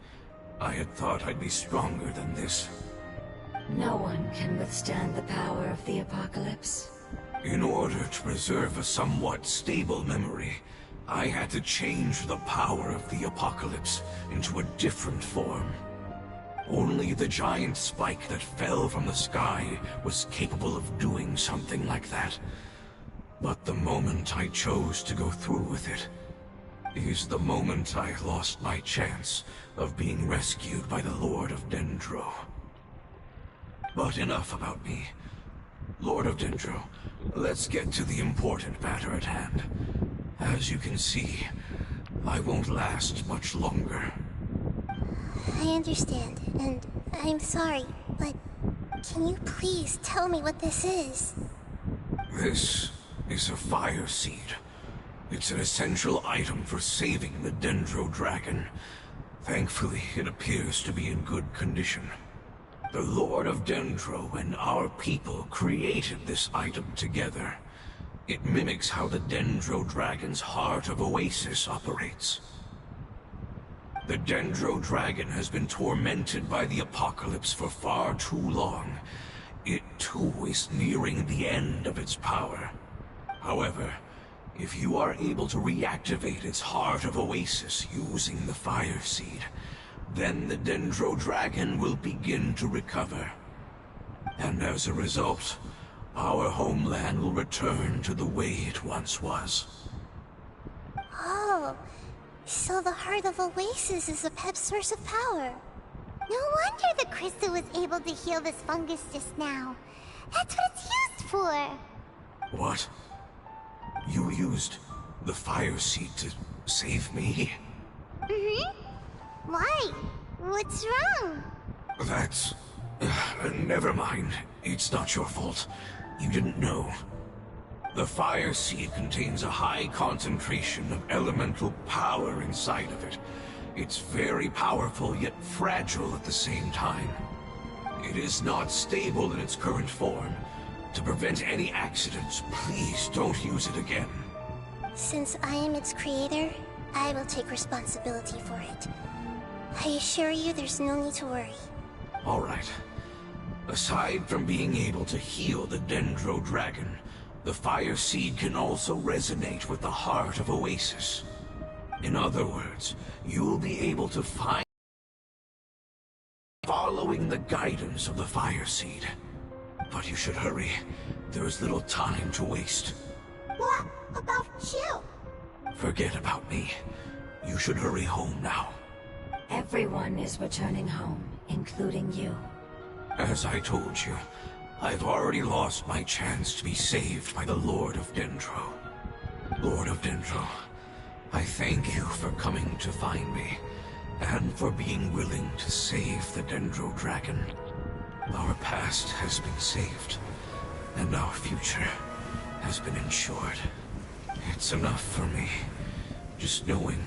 [SPEAKER 7] I had thought I'd be stronger than this.
[SPEAKER 6] No one can withstand the power of the apocalypse.
[SPEAKER 7] In order to preserve a somewhat stable memory, I had to change the power of the apocalypse into a different form. Only the giant spike that fell from the sky was capable of doing something like that. But the moment I chose to go through with it is the moment I lost my chance of being rescued by the Lord of Dendro. But enough about me. Lord of Dendro, let's get to the important matter at hand. As you can see, I won't last much longer.
[SPEAKER 3] I understand, and I'm sorry, but can you please tell me what this is?
[SPEAKER 7] This is a fire seed. It's an essential item for saving the Dendro dragon. Thankfully, it appears to be in good condition. The Lord of Dendro and our people created this item together. It mimics how the Dendro dragon's heart of Oasis operates. The Dendro dragon has been tormented by the apocalypse for far too long. It too is nearing the end of its power. However, if you are able to reactivate its heart of Oasis using the fire seed, then the Dendro dragon will begin to recover. And as a result, our homeland will return to the way it once was.
[SPEAKER 3] Oh, so the Heart of Oasis is a Pep's source of power.
[SPEAKER 5] No wonder the crystal was able to heal this fungus just now. That's what it's used for.
[SPEAKER 7] What? You used the fire seed to save me?
[SPEAKER 5] Why? What's wrong?
[SPEAKER 7] That's... never mind. It's not your fault. You didn't know. The fire seed contains a high concentration of elemental power inside of it. It's very powerful, yet fragile at the same time. It is not stable in its current form. To prevent any accidents, please don't use it again.
[SPEAKER 3] Since I am its creator, I will take responsibility for it. I assure you there's no need to worry.
[SPEAKER 7] All right. Aside from being able to heal the Dendro Dragon, the Fire Seed can also resonate with the heart of Oasis. In other words, you'll be able to find following the guidance of the Fire Seed. But you should hurry. There is little time to waste.
[SPEAKER 3] What about you?
[SPEAKER 7] Forget about me. You should hurry home now.
[SPEAKER 6] Everyone is returning home, including you.
[SPEAKER 7] As I told you, I've already lost my chance to be saved by the Lord of Dendro. Lord of Dendro, I thank you for coming to find me, and for being willing to save the Dendro Dragon. Our past has been saved, and our future has been ensured. It's enough for me, just knowing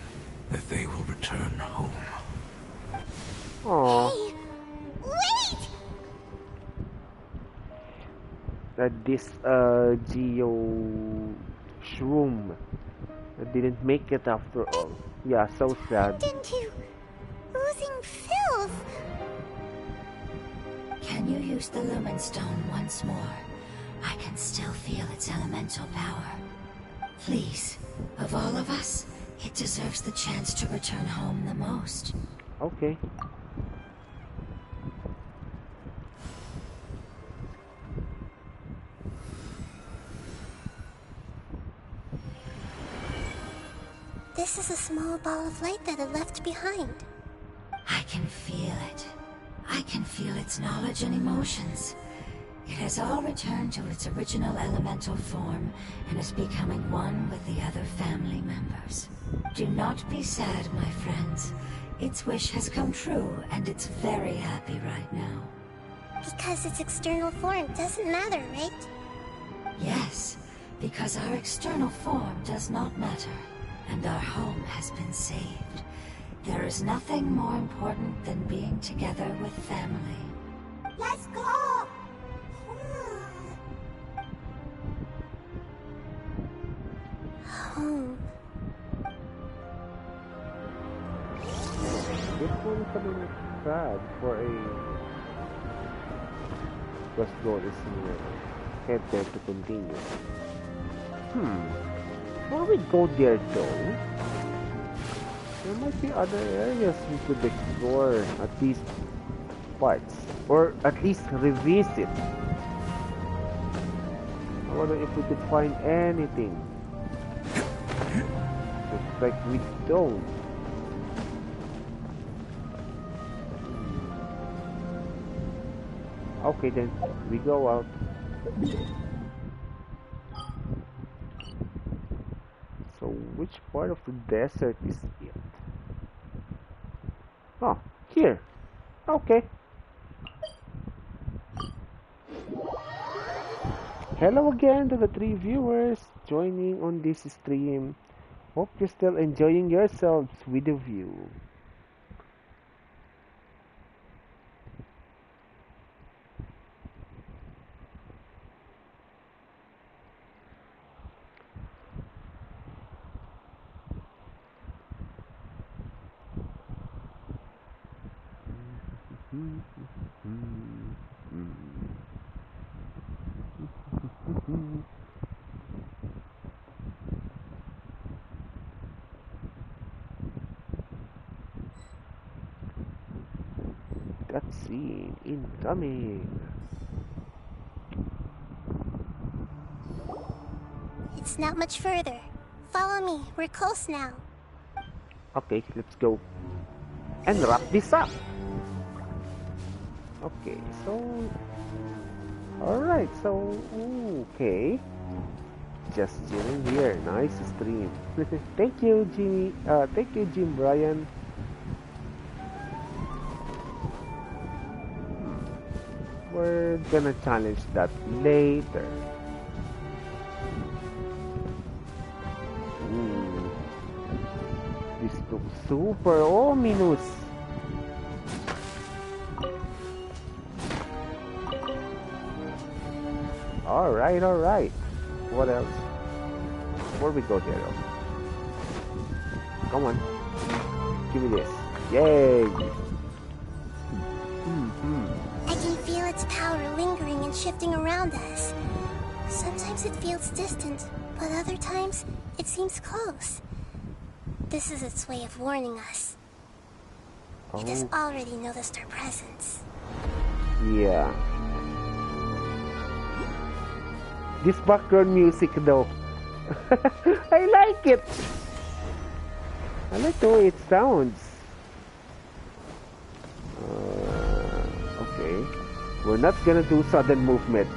[SPEAKER 7] that they will return home.
[SPEAKER 1] Aww.
[SPEAKER 5] Hey, wait!
[SPEAKER 1] This Geo Shroom didn't make it after all. Yeah, so sad.
[SPEAKER 5] Turned into oozing filth.
[SPEAKER 6] Can you use the Lumen Stone once more? I can still feel its elemental power. Please, of all of us, it deserves the chance to return home the most.
[SPEAKER 1] Okay.
[SPEAKER 3] This is a small ball of light that it left behind.
[SPEAKER 6] I can feel it. I can feel its knowledge and emotions. It has all returned to its original elemental form and is becoming one with the other family members. Do not be sad, my friends. Its wish has come true, and it's very happy right now.
[SPEAKER 3] Because its external form doesn't matter, right?
[SPEAKER 6] Yes, because our external form does not matter, and our home has been saved. There is nothing more important than being together with family.
[SPEAKER 3] Let's go! Home.
[SPEAKER 1] This one is a little sad for a quest goal is head there to continue. Before we go there though, there might be other areas we could explore at these parts, or at least revisit. I wonder if we could find anything. Looks like we don't. Okay then, we go out. So which part of the desert is it? Oh, here. Okay. Hello again to the 3 viewers joining on this stream. Hope you're still enjoying yourselves with the view. Cutscene incoming.
[SPEAKER 3] It's not much further. Follow me. We're close now.
[SPEAKER 1] Okay, let's go and wrap this up. Okay, so alright, so okay. Just chilling here. Nice stream. Thank you, Jimmy. Thank you, Jim Brian. We're gonna challenge that later. This looks super ominous. Alright, alright. What else? Before we go there, come on. Give me this. Yay!
[SPEAKER 3] I can feel its power lingering and shifting around us. Sometimes it feels distant, but other times it seems close. This is its way of warning us. It has already noticed our presence.
[SPEAKER 1] Yeah. This background music though. I like it. I like the way it sounds. Okay. We're not gonna do sudden movements.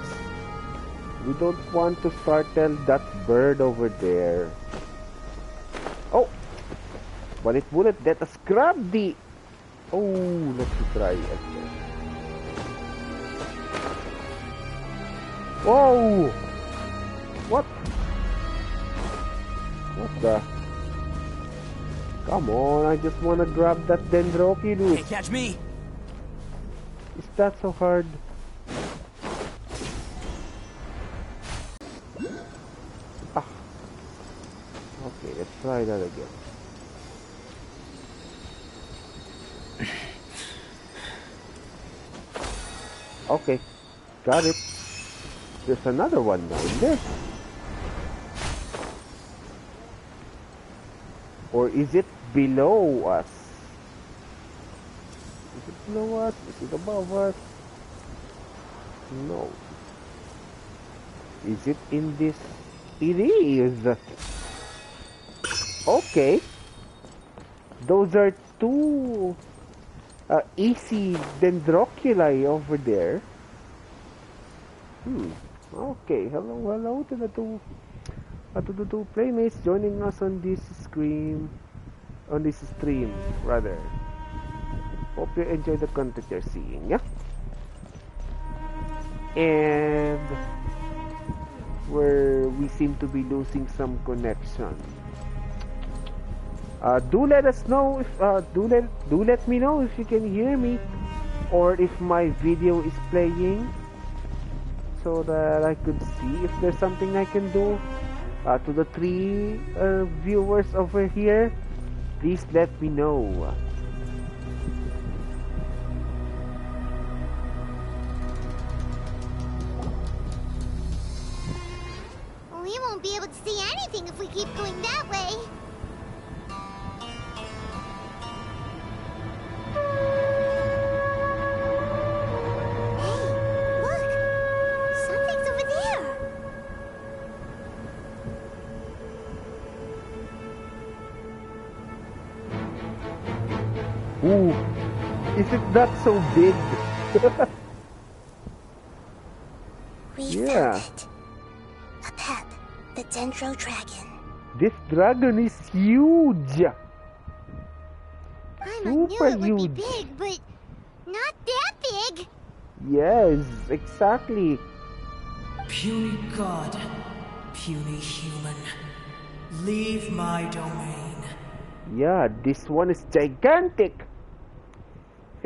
[SPEAKER 1] We don't want to startle that bird over there. Oh! But it wouldn't let us grab the... Oh, let's try again. Whoa! What? What the? Come on, I just want to grab that Dendroculus.
[SPEAKER 2] Hey, catch me!
[SPEAKER 1] Is that so hard? Ah. Okay, let's try that again. Okay, got it. There's another one down there. Or is it below us? Is it below us? Is it above us? No. Is it in this? It is. Okay. Those are two easy dendroculi over there. Okay. Hello to the two playmates joining us on this stream. Rather. Hope you enjoy the content you're seeing, yeah? And where we seem to be losing some connection. Do let us know if do let me know if you can hear me or if my video is playing, so that I could see if there's something I can do. To the three viewers over here, please let me know.
[SPEAKER 5] We won't be able to see anything if we keep going that way. Hey, look! Something's over there!
[SPEAKER 1] Ooh, is it that so big?
[SPEAKER 3] We found it. A pep, the Dendro Dragon.
[SPEAKER 1] This dragon is huge.
[SPEAKER 5] I knew it would be big, but not that big.
[SPEAKER 1] Yes, exactly.
[SPEAKER 8] Puny god, puny human, leave my domain.
[SPEAKER 1] Yeah, this one is gigantic.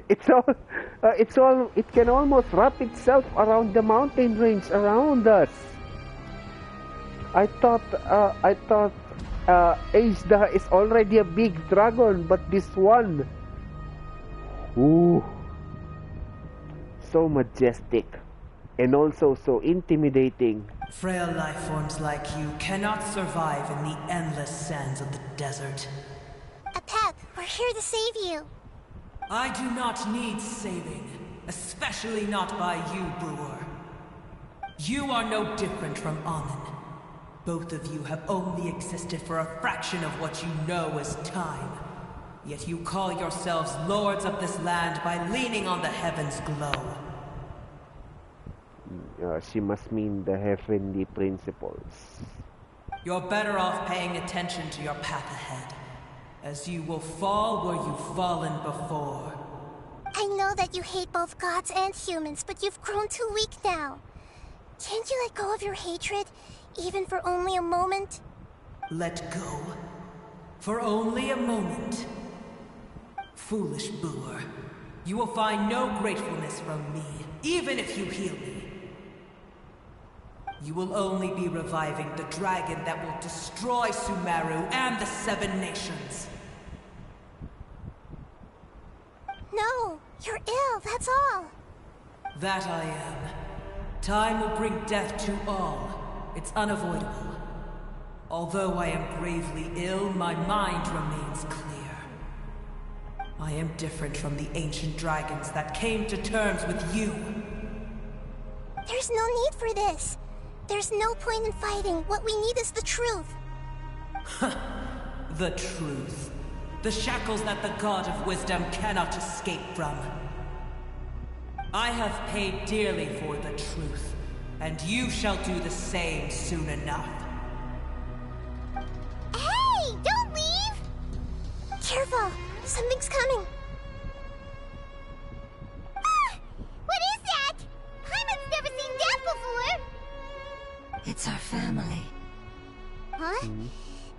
[SPEAKER 1] It can almost wrap itself around the mountain range around us. I thought Aizda is already a big dragon, but this one, ooh, so majestic, and also so intimidating.
[SPEAKER 8] Frail life forms like you cannot survive in the endless sands of the desert.
[SPEAKER 3] A pep, we're here to save you.
[SPEAKER 8] I do not need saving, especially not by you, Brewer. You are no different from Amun. Both of you have only existed for a fraction of what you know as time. Yet you call yourselves lords of this land by leaning on the heavens' glow.
[SPEAKER 1] She must mean the heavenly principles.
[SPEAKER 8] You're better off paying attention to your path ahead, as you will fall where you've fallen before.
[SPEAKER 3] I know that you hate both gods and humans, but you've grown too weak now. Can't you let go of your hatred, even for only a moment?
[SPEAKER 8] Let go? For only a moment. Foolish Boor. You will find no gratefulness from me, even if you heal me. You will only be reviving the dragon that will destroy Sumeru and the Seven Nations.
[SPEAKER 3] No, you're ill, that's all.
[SPEAKER 8] That I am. Time will bring death to all. It's unavoidable. Although I am gravely ill, my mind remains clear. I am different from the ancient dragons that came to terms with you.
[SPEAKER 3] There's no need for this. There's no point in fighting. What we need is the truth.
[SPEAKER 8] The truth. The shackles that the God of Wisdom cannot escape from. I have paid dearly for the truth, and you shall do the same soon enough.
[SPEAKER 5] Hey, don't leave!
[SPEAKER 3] Careful! Something's coming!
[SPEAKER 5] Ah! What is that? Paimon's never seen that before!
[SPEAKER 6] It's our family.
[SPEAKER 5] Huh?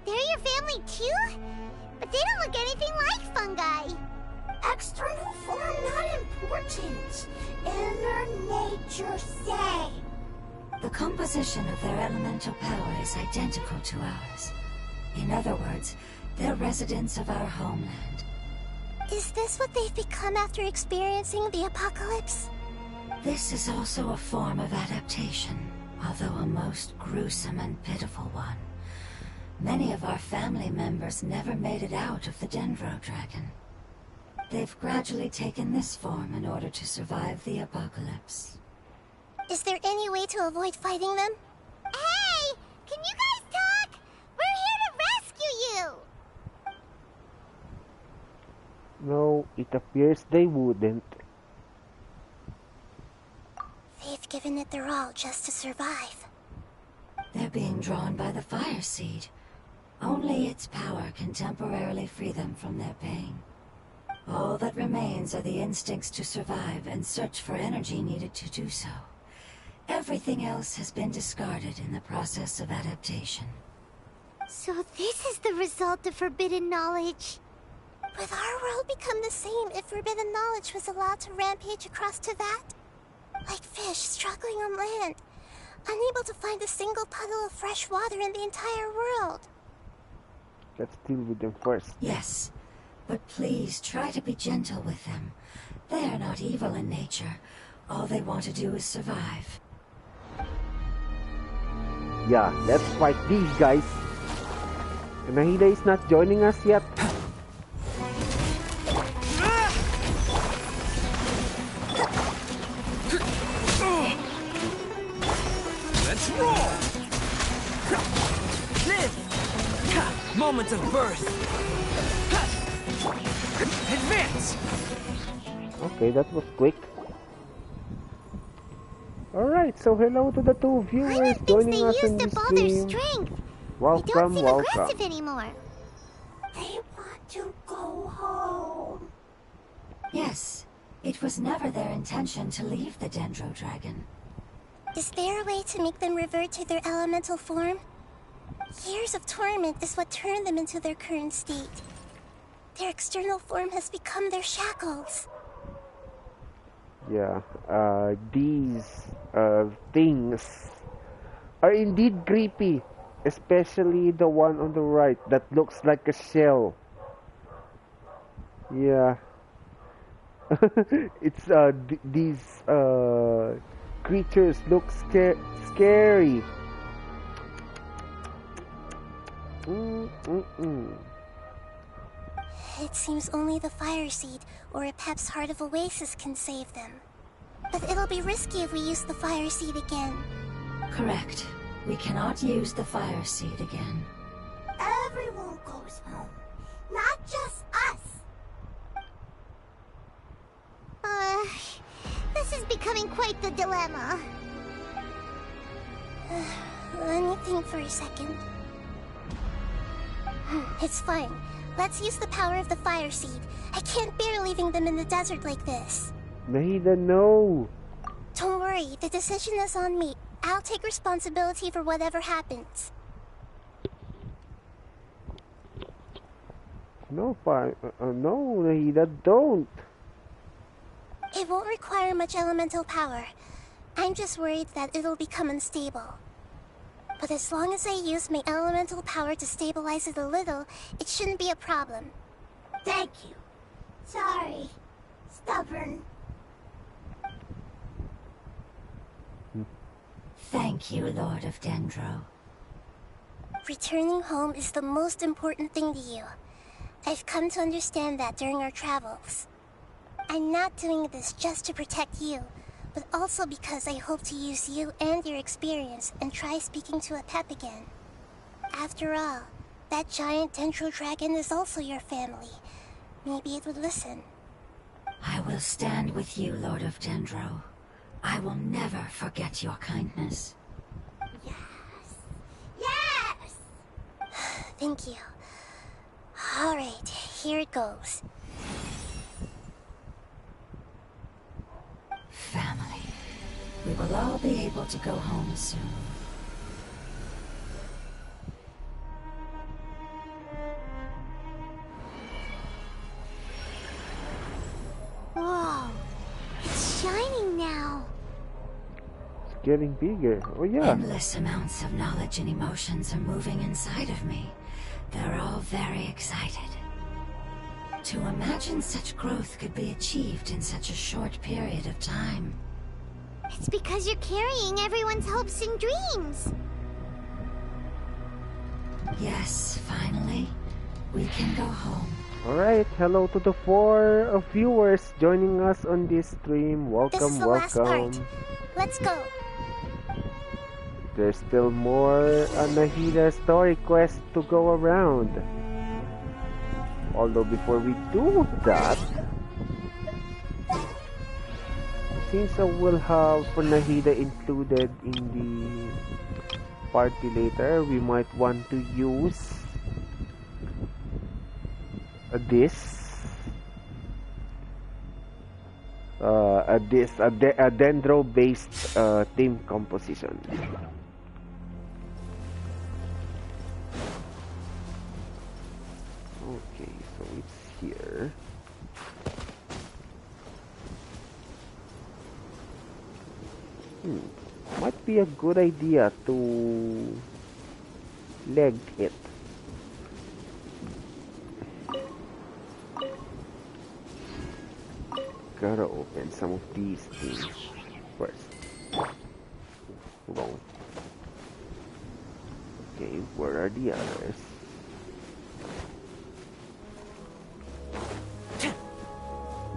[SPEAKER 5] They're your family too? But they don't look anything like fungi.
[SPEAKER 3] External form not important. Inner nature say.
[SPEAKER 6] The composition of their elemental power is identical to ours. In other words, they're residents of our homeland.
[SPEAKER 3] Is this what they've become after experiencing the apocalypse?
[SPEAKER 6] This is also a form of adaptation, although a most gruesome and pitiful one. Many of our family members never made it out of the Dendro Dragon. They've gradually taken this form in order to survive the apocalypse.
[SPEAKER 3] Is there any way to avoid fighting them?
[SPEAKER 5] Hey! Can you guys talk? We're here to rescue you!
[SPEAKER 1] No, it appears they wouldn't.
[SPEAKER 3] They've given it their all just to survive.
[SPEAKER 6] They're being drawn by the fire seed. Only its power can temporarily free them from their pain. All that remains are the instincts to survive and search for energy needed to do so. Everything else has been discarded in the process of adaptation.
[SPEAKER 5] So this is the result of forbidden knowledge.
[SPEAKER 3] Would our world become the same if forbidden knowledge was allowed to rampage across to that? Like fish struggling on land, unable to find a single puddle of fresh water in the entire world.
[SPEAKER 1] Let's deal with them first.
[SPEAKER 6] Yes, but please try to be gentle with them. They are not evil in nature. All they want to do is survive.
[SPEAKER 1] Yeah, let's fight these guys. Nahida is not joining us yet.
[SPEAKER 2] Let's roll! Live! Moment of birth! Advance!
[SPEAKER 1] Okay, that was quick. Alright, so hello to the two viewers joining us in this game. Welcome,
[SPEAKER 5] they don't seem
[SPEAKER 1] welcome.
[SPEAKER 5] aggressive anymore.
[SPEAKER 3] They want to go home.
[SPEAKER 6] Yes, it was never their intention to leave the Dendro Dragon.
[SPEAKER 3] Is there a way to make them revert to their elemental form? Years of torment is what turned them into their current state. Their external form has become their shackles.
[SPEAKER 1] Yeah, these things are indeed creepy, especially the one on the right that looks like a shell. Yeah, it's these creatures look scary.
[SPEAKER 3] It seems only the fire seed or a Pep's Heart of Oasis can save them. But it'll be risky if we use the fire seed again.
[SPEAKER 6] Correct. We cannot use the fire seed again.
[SPEAKER 3] Everyone goes home, not just us.
[SPEAKER 5] This is becoming quite the dilemma.
[SPEAKER 3] Let me think for a second. It's fine. Let's use the power of the fire seed. I can't bear leaving them in the desert like this.
[SPEAKER 1] Nahida, no.
[SPEAKER 3] Don't worry, the decision is on me. I'll take responsibility for whatever happens.
[SPEAKER 1] No, no, Nahida, don't.
[SPEAKER 3] It won't require much elemental power. I'm just worried that it'll become unstable. But as long as I use my elemental power to stabilize it a little, it shouldn't be a problem.
[SPEAKER 5] Thank you. Sorry. Stubborn.
[SPEAKER 6] Thank you, Lord of Dendro.
[SPEAKER 3] Returning home is the most important thing to you. I've come to understand that during our travels. I'm not doing this just to protect you, but also because I hope to use you and your experience and try speaking to a pep again. After all, that giant dendro dragon is also your family. Maybe it would listen.
[SPEAKER 6] I will stand with you, Lord of Dendro. I will never forget your kindness.
[SPEAKER 5] Yes. Yes!
[SPEAKER 3] Thank you. Alright, here it goes.
[SPEAKER 6] Family. We will all be able to go home soon.
[SPEAKER 5] Whoa. It's shining now.
[SPEAKER 1] It's getting bigger. Oh yeah.
[SPEAKER 6] Endless amounts of knowledge and emotions are moving inside of me. They're all very excited. To imagine such growth could be achieved in such a short period of time.
[SPEAKER 5] It's because you're carrying everyone's hopes and dreams.
[SPEAKER 6] Yes, finally, we can go home.
[SPEAKER 1] Alright, hello to the 4 viewers joining us on this stream. Welcome,
[SPEAKER 3] This is the last
[SPEAKER 1] welcome.
[SPEAKER 3] part. Let's go.
[SPEAKER 1] There's still more Nahida story quest to go around. Although before we do that, since I will have Nahida included in the party later, we might want to use a dendro based team composition. Okay, so it's here. Might be a good idea to leg it. Gotta open some of these things first. Wrong. Okay, where are the others?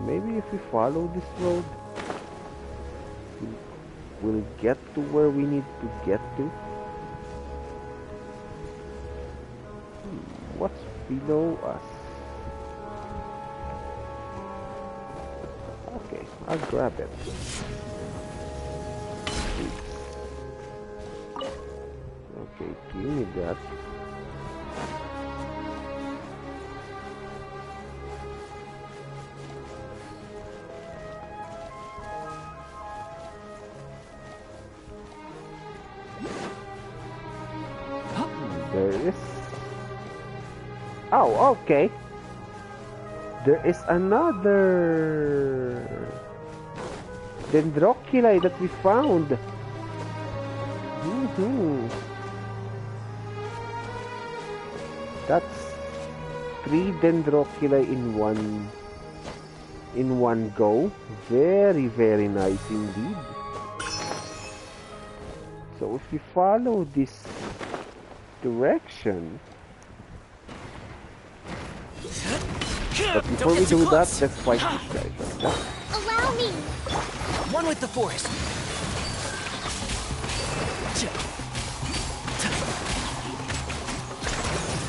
[SPEAKER 1] Maybe if we follow this road, we'll get to where we need to get to. What's below us? Okay, I'll grab it. Okay, give me that. There is... Oh, okay. There is another dendroculi that we found. That's 3 dendroculi in one go. Very, very nice indeed. So if we follow this direction, but before we do that, let's fight these guys. Okay?
[SPEAKER 5] Allow me.
[SPEAKER 2] One with the force.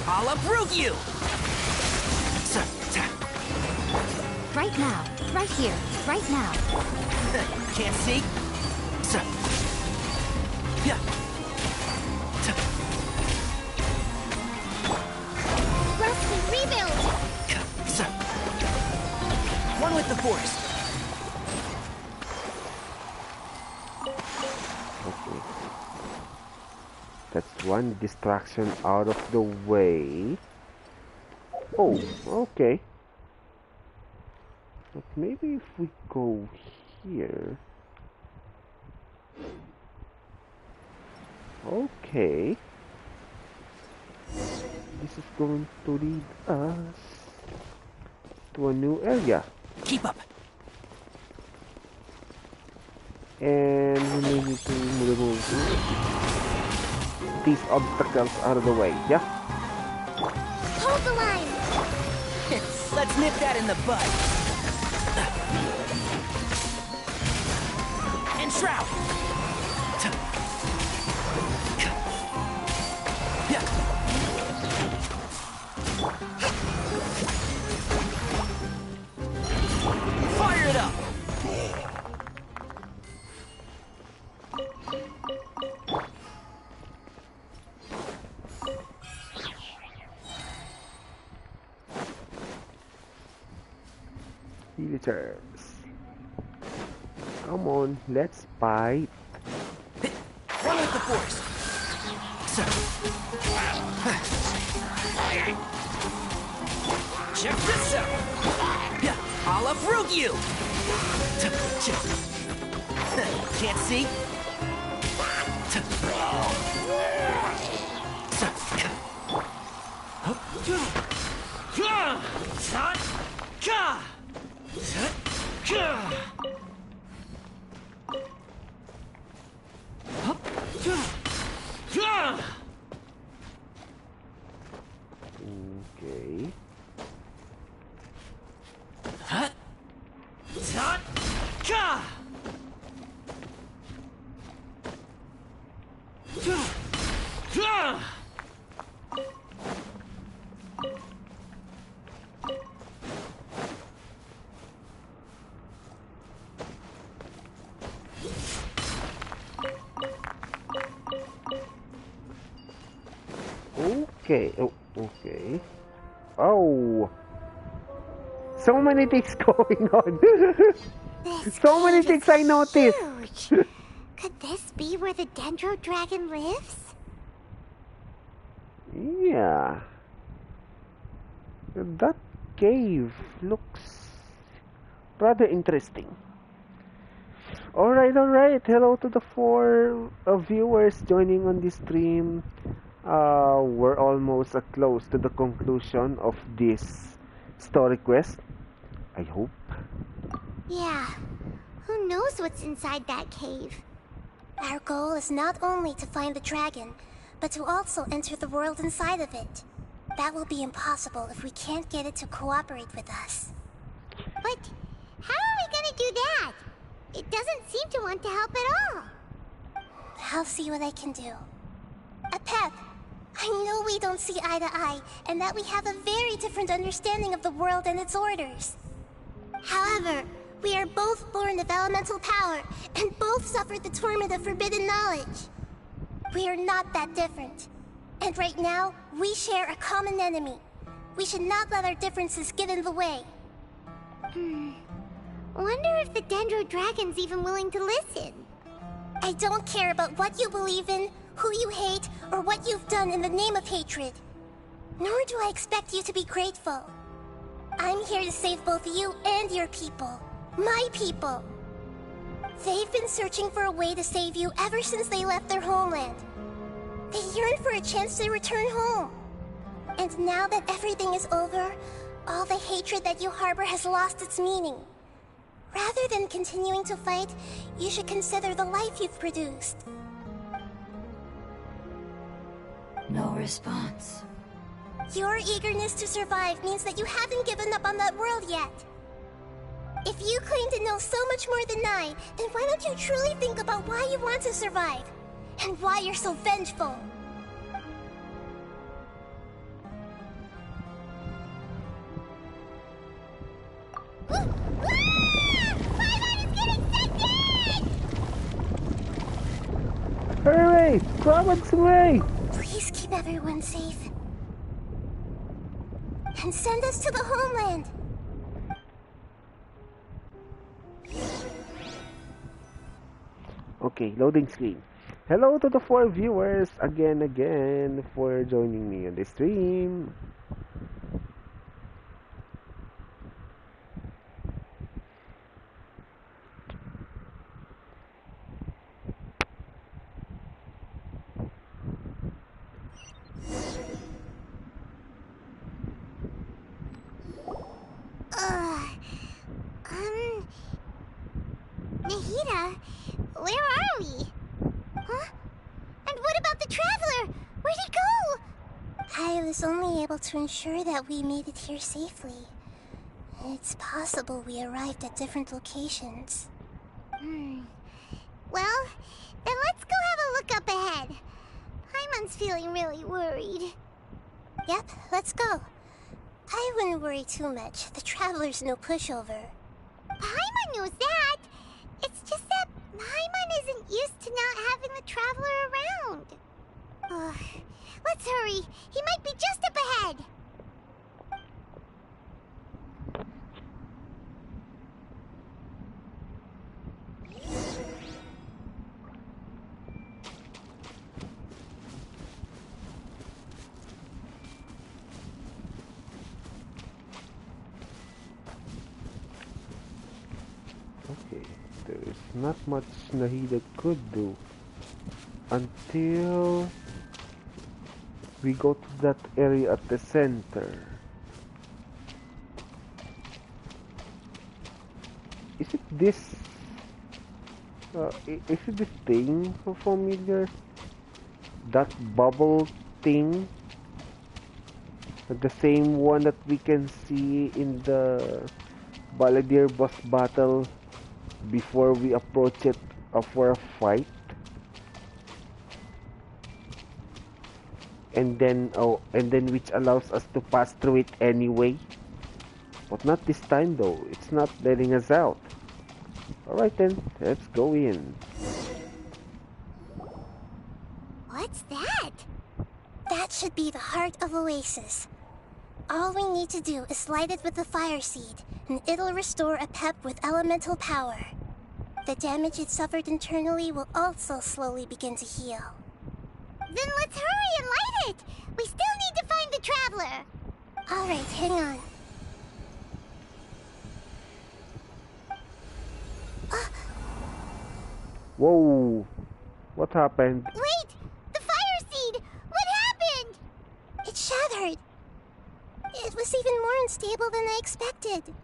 [SPEAKER 2] I'll uproot you.
[SPEAKER 9] Right now. Right here. Right now.
[SPEAKER 2] Can't see.
[SPEAKER 5] Rest and rebuild.
[SPEAKER 2] One with the force.
[SPEAKER 1] Okay. That's one distraction out of the way. Oh, okay. But maybe if we go here. Okay. This is going to lead us to a new area.
[SPEAKER 2] Keep up.
[SPEAKER 1] And we may need to remove these obstacles out of the way, yeah?
[SPEAKER 5] Hold the line.
[SPEAKER 2] Let's nip that in the bud. And shroud. Fire it up.
[SPEAKER 1] Villagers. Come on, let's fight.
[SPEAKER 2] One with the force. Check this out. I'll uproot you. Can't see?
[SPEAKER 1] Okay. Okay. Oh, okay. Oh. So many things going on. So many things I noticed.
[SPEAKER 5] Huge. Could this be where the Dendro Dragon lives?
[SPEAKER 1] Yeah. That cave looks rather interesting. Alright, alright. Hello to the 4 viewers joining on this stream. We're almost close to the conclusion of this story quest. I hope.
[SPEAKER 5] Yeah. Who knows what's inside that cave? Our goal is not only to find the dragon, but to also enter the world inside of it. That will be impossible if we can't get it to cooperate with us. But how are we gonna do that? It doesn't seem to want to help at all. I'll see what I can do. Apeth, I know we don't see eye to eye, and that we have a very different understanding of the world and its orders. However, we are both born of elemental power, and both suffered the torment of forbidden knowledge. We are not that different. And right now, we share a common enemy. We should not let our differences get in the way. Wonder if the Dendro Dragon's even willing to listen. I don't care about what you believe in, who you hate, or what you've done in the name of hatred. Nor do I expect you to be grateful. I'm here to save both you and your people. My people. They've been searching for a way to save you ever since they left their homeland. They yearn for a chance to return home. And now that everything is over, all the hatred that you harbor has lost its meaning. Rather than continuing to fight, you should consider the life you've produced.
[SPEAKER 6] No response.
[SPEAKER 5] Your eagerness to survive means that you haven't given up on that world yet. If you claim to know so much more than I, then why don't you truly think about why you want to survive? And why you're so vengeful?
[SPEAKER 1] Hurry! Province away!
[SPEAKER 5] Please keep everyone safe. And send us to the homeland.
[SPEAKER 1] Okay, loading screen. Hello to the 4 viewers again for joining me on the stream.
[SPEAKER 3] able to ensure that we made it here safely. It's possible we arrived at different locations.
[SPEAKER 5] Well, then let's go have a look up ahead. Paimon's feeling really worried.
[SPEAKER 3] Yep, let's go. I wouldn't worry too much. The Traveler's no pushover.
[SPEAKER 5] Paimon knows that. It's just that Paimon isn't used to not having the Traveler around. Let's hurry. He might be just up ahead.
[SPEAKER 1] Okay, there's not much Nahida could do until we go to that area at the center. Is it this? Is it this thing familiar? That bubble thing? The same one that we can see in the Balladeer boss battle before we approach it for a fight? And then which allows us to pass through it anyway. But not this time though, it's not letting us out. Alright then, let's go in.
[SPEAKER 3] What's that? That should be the heart of Oasis. All we need to do is light it with the fire seed, and it'll restore a pep with elemental power. The damage it suffered internally will also slowly begin to heal.
[SPEAKER 5] Then let's hurry and light it! We still need to find the Traveler!
[SPEAKER 3] Alright, hang on.
[SPEAKER 1] Whoa! What happened?
[SPEAKER 5] Wait! The fire seed! What happened?
[SPEAKER 3] It shattered! It was even more unstable than I expected.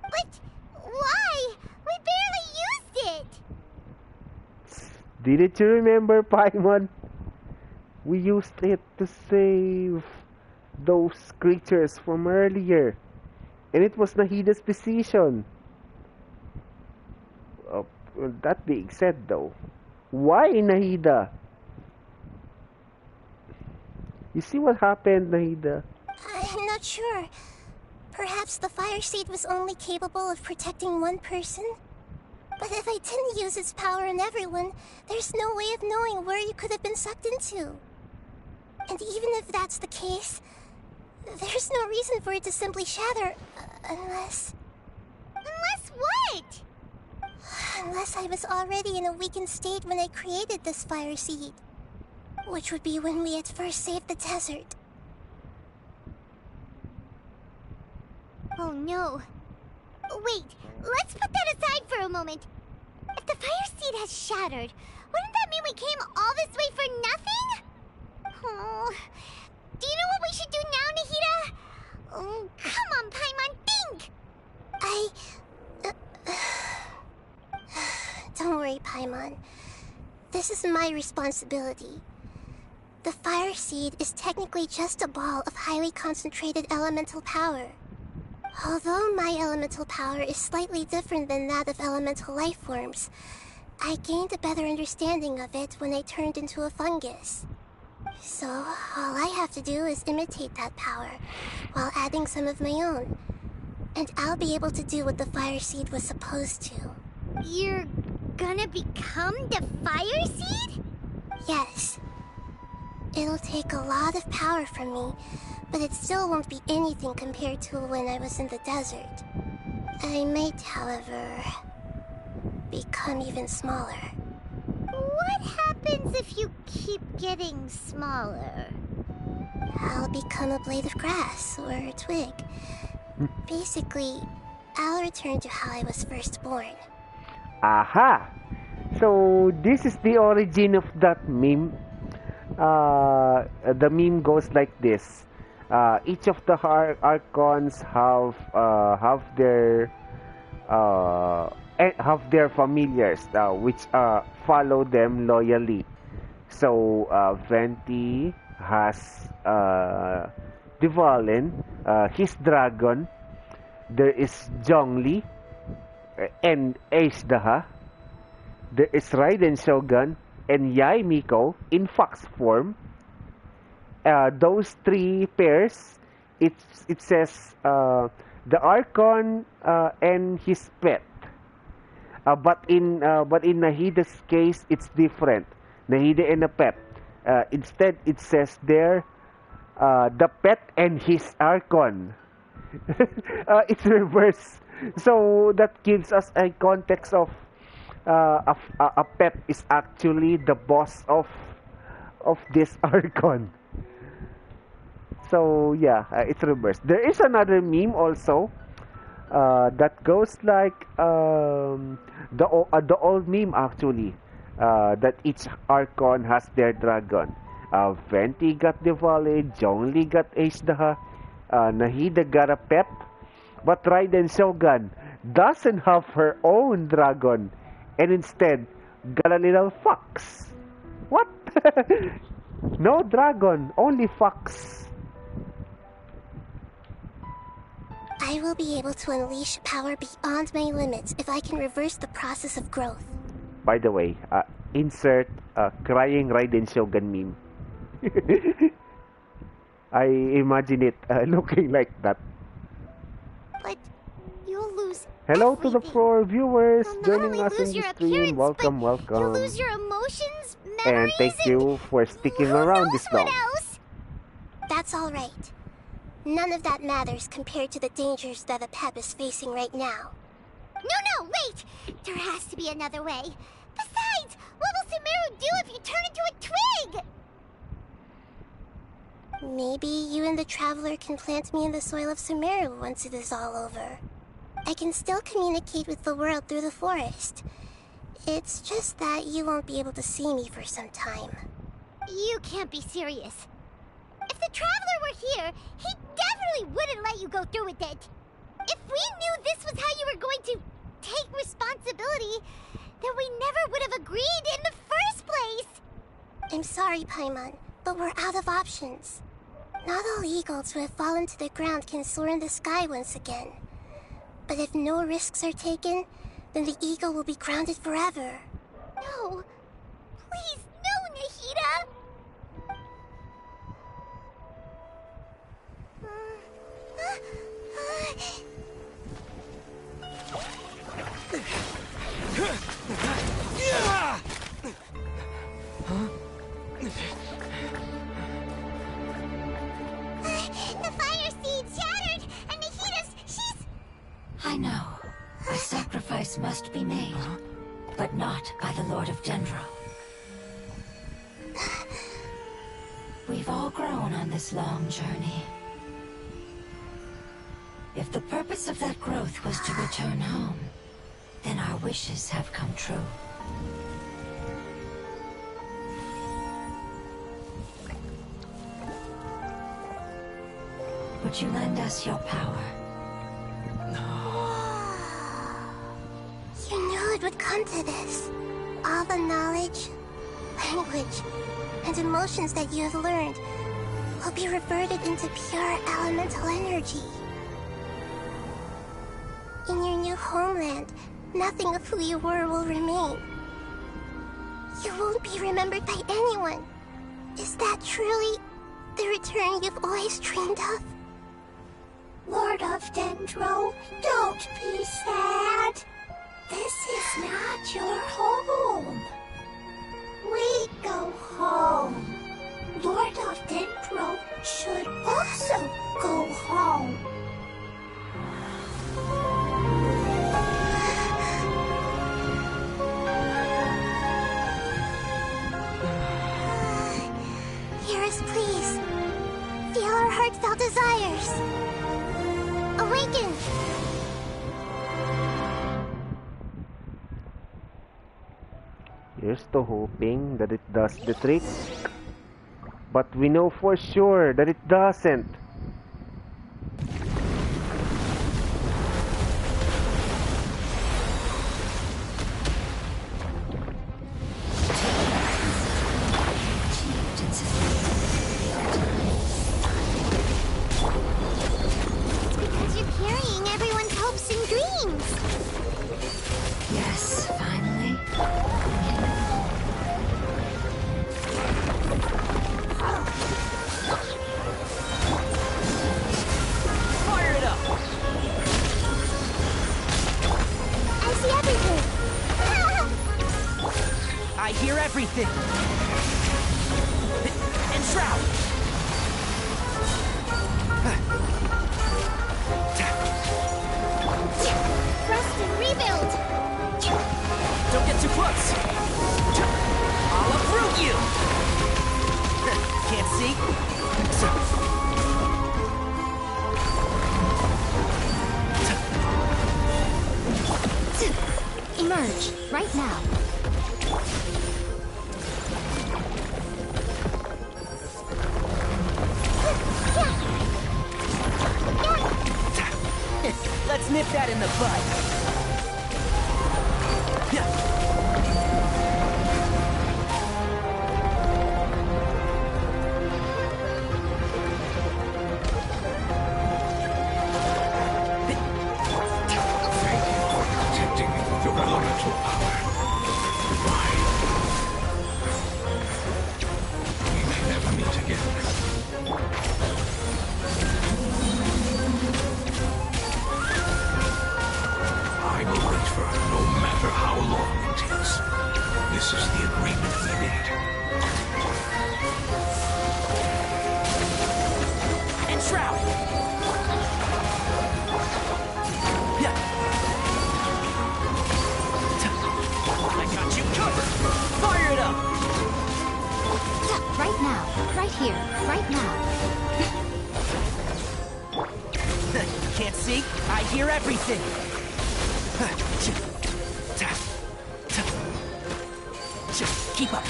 [SPEAKER 5] But why? We barely used it!
[SPEAKER 1] Didn't you remember, Paimon? We used it to save those creatures from earlier. And it was Nahida's decision. That being said though, why Nahida? You see what happened, Nahida?
[SPEAKER 3] I'm not sure. Perhaps the fire seed was only capable of protecting one person? But if I didn't use its power on everyone, there's no way of knowing where you could have been sucked into. And even if that's the case, there's no reason for it to simply shatter, unless...
[SPEAKER 5] Unless what?
[SPEAKER 3] Unless I was already in a weakened state when I created this fire seed. Which would be when we had first saved the desert.
[SPEAKER 5] Oh no. Wait, let's put that aside for a moment. If the fire seed has shattered, wouldn't that mean we came all this way for nothing? Oh, do you know what we should do now, Nahida? Oh, come on, Paimon, think!
[SPEAKER 3] Don't worry, Paimon. This is my responsibility. The fire seed is technically just a ball of highly concentrated elemental power. Although my elemental power is slightly different than that of elemental life forms, I gained a better understanding of it when I turned into a fungus. So, all I have to do is imitate that power, while adding some of my own. And I'll be able to do what the fire seed was supposed to.
[SPEAKER 5] You're gonna become the fire seed?
[SPEAKER 3] Yes. It'll take a lot of power from me, but it still won't be anything compared to when I was in the desert. I might, however, become even smaller.
[SPEAKER 5] What happens if you keep getting smaller?
[SPEAKER 3] I'll become a blade of grass or a twig. Basically, I'll return to how I was first born.
[SPEAKER 1] Aha! So this is the origin of that meme. The meme goes like this. Each of the Archons have their familiars which follow them loyally. So Venti has Dvalin, his dragon. There is Zhongli and Aishdaha. There is Raiden Shogun and Yai Miko in fox form. Those three pairs, it says the Archon and his pet. But in Nahida's case, it's different. Nahida and a pet. Instead, it says there the pet and his Archon. It's reverse. So that gives us a context of a pet is actually the boss of this Archon. So yeah, it's reversed. There is another meme also that goes like the old meme actually, that each Archon has their dragon. Venti got Diwali, Zhongli got Aishdaha, Nahida got a pet, but Raiden Shogun doesn't have her own dragon, and instead got a little fox. What? No dragon, only fox.
[SPEAKER 3] I will be able to unleash power beyond my limits if I can reverse the process of growth.
[SPEAKER 1] By the way, insert crying Raiden Shogun meme. I imagine it looking like that.
[SPEAKER 5] But you'll lose
[SPEAKER 1] Hello to the
[SPEAKER 5] everything.
[SPEAKER 1] 4 viewers
[SPEAKER 5] You'll not
[SPEAKER 1] joining
[SPEAKER 5] only
[SPEAKER 1] us in
[SPEAKER 5] lose
[SPEAKER 1] the
[SPEAKER 5] your
[SPEAKER 1] stream.
[SPEAKER 5] appearance,
[SPEAKER 1] Welcome,
[SPEAKER 5] but
[SPEAKER 1] welcome.
[SPEAKER 5] You'll lose your emotions,
[SPEAKER 1] And
[SPEAKER 5] memories,
[SPEAKER 1] thank you for sticking around this long.
[SPEAKER 5] What else?
[SPEAKER 3] That's all right. None of that matters compared to the dangers that the Pep is facing right now.
[SPEAKER 5] No, wait! There has to be another way. Besides, what will Sumeru do if you turn into a twig?
[SPEAKER 3] Maybe you and the Traveler can plant me in the soil of Sumeru once it is all over. I can still communicate with the world through the forest. It's just that you won't be able to see me for some time.
[SPEAKER 5] You can't be serious. If the Traveler were here, he definitely wouldn't let you go through with it. If we knew this was how you were going to take responsibility, then we never would have agreed in the first place.
[SPEAKER 3] I'm sorry, Paimon, but we're out of options. Not all eagles who have fallen to the ground can soar in the sky once again. But if no risks are taken, then the eagle will be grounded forever.
[SPEAKER 5] No. Please, no, Nahida! The fire seed shattered, and she's...
[SPEAKER 6] I know. A sacrifice must be made, but not by the Lord of Dendro. We've all grown on this long journey. If the purpose of that growth was to return home, then our wishes have come true. Would you lend us your power?
[SPEAKER 3] You knew it would come to this. All the knowledge, language, and emotions that you have learned will be reverted into pure elemental energy. In your new homeland, nothing of who you were will remain. You won't be remembered by anyone. Is that truly the return you've always dreamed of?
[SPEAKER 10] Lord of Dendro, don't be sad. This is not your home. We go home. Lord of Dendro should also go home.
[SPEAKER 3] Hear us, please. Feel our heartfelt desires. Awaken!
[SPEAKER 1] Here's to hoping that it does the trick. But we know for sure that it doesn't.
[SPEAKER 8] everything! Enshroud!
[SPEAKER 5] Rest and rebuild!
[SPEAKER 8] Don't get too close! I'll uproot you! Can't see?
[SPEAKER 9] Emerge, right now.
[SPEAKER 8] Let's nip that in the bud.
[SPEAKER 7] Protecting me with your elemental power. Why? We may never meet again. I will wait for her no matter how long it takes. This is the agreement we made.
[SPEAKER 8] Enshroud! I got you covered! Fire it up!
[SPEAKER 9] Right now, right here, right now.
[SPEAKER 8] Can't see? I hear everything! Keep up!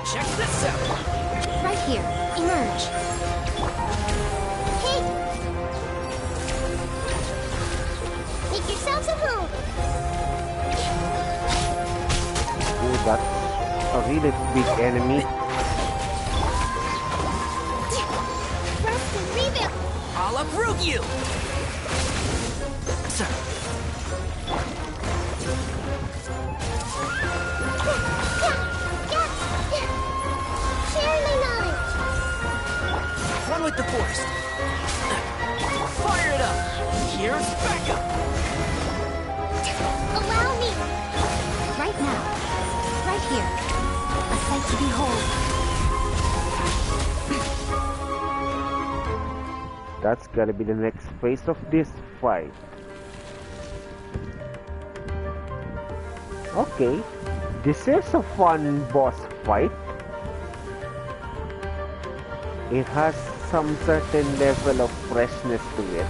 [SPEAKER 8] Check this out!
[SPEAKER 9] Right here, emerge.
[SPEAKER 5] Hey! Make yourselves at home!
[SPEAKER 1] Ooh, that's a really big enemy.
[SPEAKER 5] Rest and rebuild!
[SPEAKER 8] I'll uproot you! Sir.
[SPEAKER 5] Share my knowledge!
[SPEAKER 8] One with the forest. Fire it up! Here's backup!
[SPEAKER 5] Allow me!
[SPEAKER 9] Right now. Right here. A sight to behold.
[SPEAKER 1] That's gotta be the next phase of this fight. Okay, this is a fun boss fight. It has some certain level of freshness to it.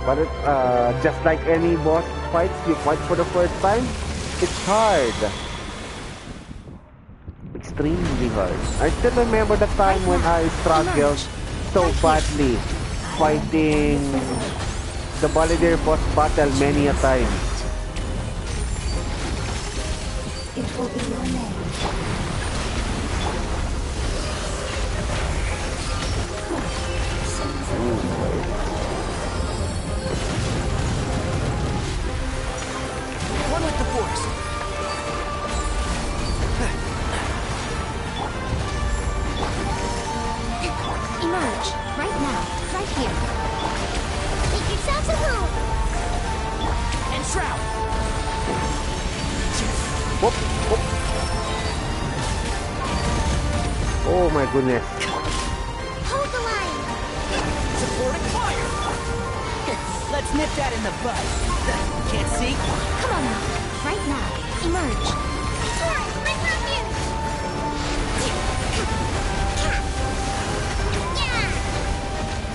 [SPEAKER 1] But just like any boss fights you fight for the first time, it's hard. Extremely hard. I still remember the time when I struggled so badly fighting the Bolivar boss battle many a time.
[SPEAKER 6] It will be your name.
[SPEAKER 8] One with the force.
[SPEAKER 9] Emerge, right now, right here.
[SPEAKER 5] Make yourselves at home!
[SPEAKER 8] Enshroud!
[SPEAKER 1] Whoop, whoop. Oh my goodness.
[SPEAKER 5] Hold the line!
[SPEAKER 8] Supporting fire! Let's nip that in the bud. Can't see?
[SPEAKER 9] Come on now, right now. Emerge.
[SPEAKER 5] Sorry, I'm not you! Yeah!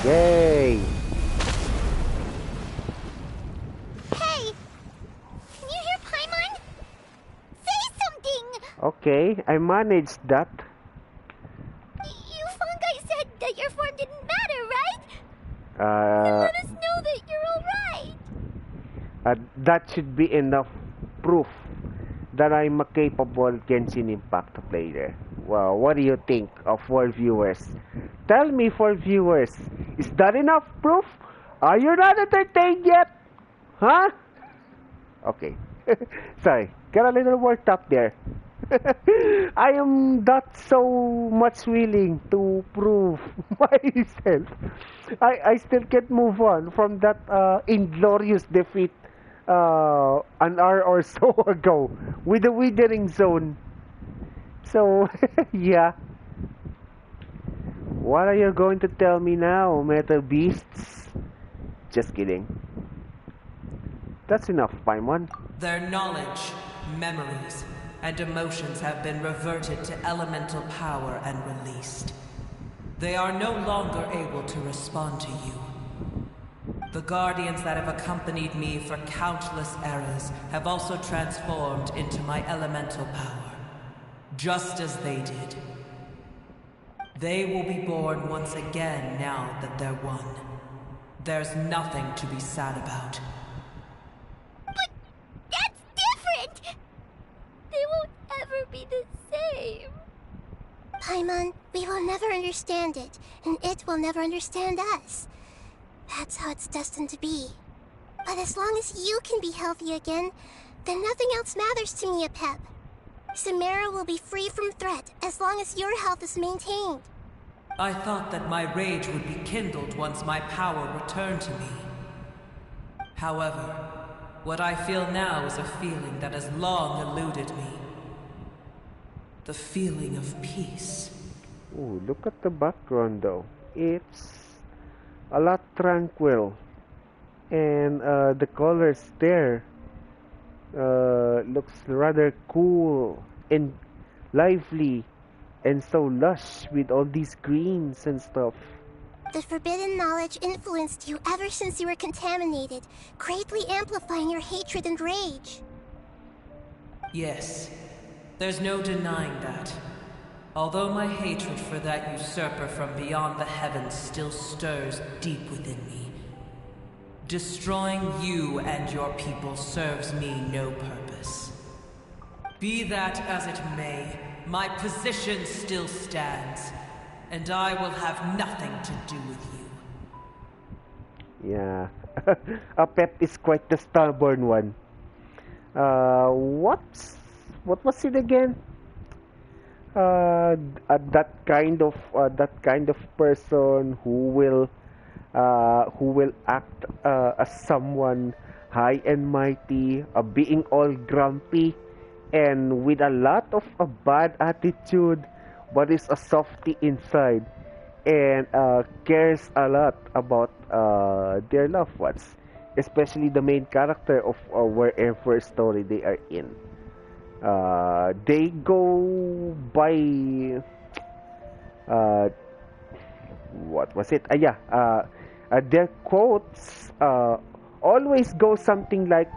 [SPEAKER 1] Yay.
[SPEAKER 5] Hey! Can you hear Paimon? Say something!
[SPEAKER 1] Okay, I managed that.
[SPEAKER 5] You fungi said that your form didn't matter, right?
[SPEAKER 1] Uh,
[SPEAKER 5] Let us know that you're alright!
[SPEAKER 1] that should be enough proof that I'm a capable Genshin Impact player. Well, what do you think of for viewers? Tell me, for viewers, is that enough proof? Are you not entertained yet? Huh? Okay. Sorry, got a little worked up there. I am not so much willing to prove myself. I still can't move on from that inglorious defeat an hour or so ago with the Withering Zone. So, yeah. What are you going to tell me now, Meta Beasts? Just kidding. That's enough, Paimon.
[SPEAKER 8] Their knowledge, memories, and emotions have been reverted to elemental power and released. They are no longer able to respond to you. The guardians that have accompanied me for countless eras have also transformed into my elemental power, just as they did. They will be born once again now that they're one. There's nothing to be sad about.
[SPEAKER 5] But that's different! They won't ever be the same. Paimon, we will never understand it, and it will never understand us. That's how it's destined to be. But as long as you can be healthy again, then nothing else matters to me, Apep. Samara will be free from threat as long as your health is maintained.
[SPEAKER 8] I thought that my rage would be kindled once my power returned to me. However, what I feel now is a feeling that has long eluded me. The feeling of peace.
[SPEAKER 1] Ooh, look at the background though. It's a lot tranquil. And the colors there looks rather cool and lively and so lush with all these greens and stuff.
[SPEAKER 3] The forbidden knowledge influenced you ever since you were contaminated, greatly amplifying your hatred and rage.
[SPEAKER 8] Yes, there's no denying that. Although my hatred for that usurper from beyond the heavens still stirs deep within me, destroying you and your people serves me no purpose. Be that as it may, my position still stands, and I will have nothing to do with you.
[SPEAKER 1] Yeah, Apep is quite the stubborn one. What was it again? That kind of person who will act as someone high and mighty, being all grumpy and with a lot of a bad attitude, but is a softy inside and cares a lot about their loved ones, especially the main character of wherever story they are in. They go by what was it? Their quotes always go something like,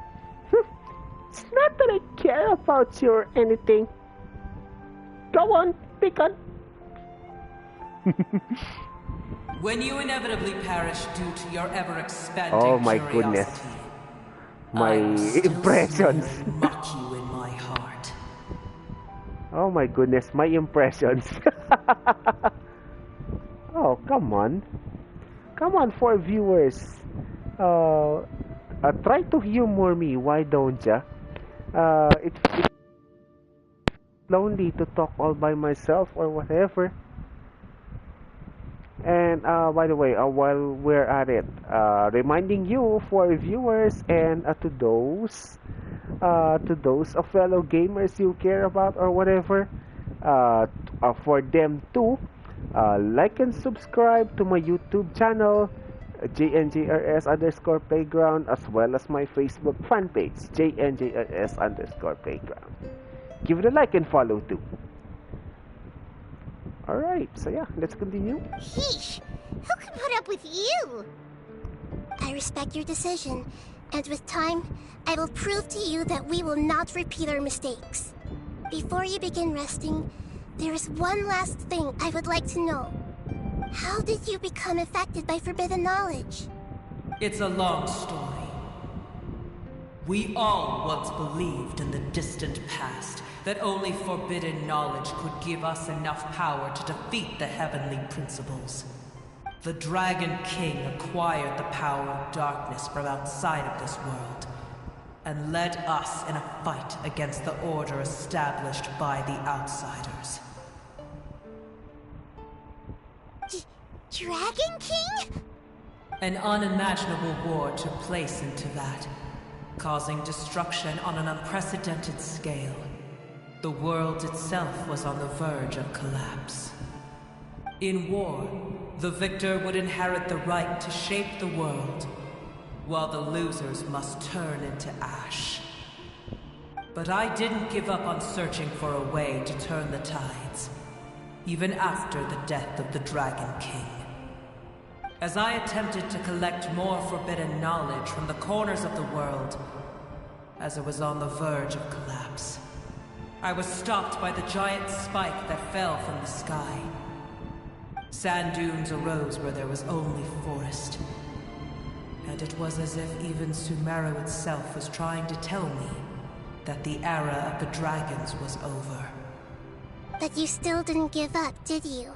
[SPEAKER 1] "It's not that I care about you or anything. Go on, pick on."
[SPEAKER 8] When you inevitably perish due to your ever-expanding
[SPEAKER 1] Oh my
[SPEAKER 8] curiosity,
[SPEAKER 1] goodness. My
[SPEAKER 8] I will still
[SPEAKER 1] impressions.
[SPEAKER 8] sneer and mock you in my heart.
[SPEAKER 1] Oh my goodness, my impressions. Oh, come on. Come on, for viewers. Try to humor me, why don't ya? It's lonely to talk all by myself or whatever. And by the way, while we're at it, reminding you for viewers and to those fellow gamers you care about or whatever, for them to like and subscribe to my YouTube channel, JNJRS_playground, as well as my Facebook fan page, JNJRS_playground. Give it a like and follow too. Alright, so yeah, let's continue.
[SPEAKER 5] Yeesh! Who can put up with you?
[SPEAKER 3] I respect your decision, and with time, I will prove to you that we will not repeat our mistakes. Before you begin resting, there is one last thing I would like to know. How did you become affected by forbidden knowledge?
[SPEAKER 8] It's a long story. We all once believed in the distant past that only forbidden knowledge could give us enough power to defeat the heavenly principles. The Dragon King acquired the power of darkness from outside of this world, and led us in a fight against the order established by the outsiders.
[SPEAKER 5] Dragon King?
[SPEAKER 8] An unimaginable war took place into that, causing destruction on an unprecedented scale. The world itself was on the verge of collapse. In war, the victor would inherit the right to shape the world, while the losers must turn into ash. But I didn't give up on searching for a way to turn the tides, even after the death of the Dragon King. As I attempted to collect more forbidden knowledge from the corners of the world, as it was on the verge of collapse, I was stopped by the giant spike that fell from the sky. Sand dunes arose where there was only forest. And it was as if even Sumeru itself was trying to tell me that the era of the dragons was over.
[SPEAKER 3] But you still didn't give up, did you?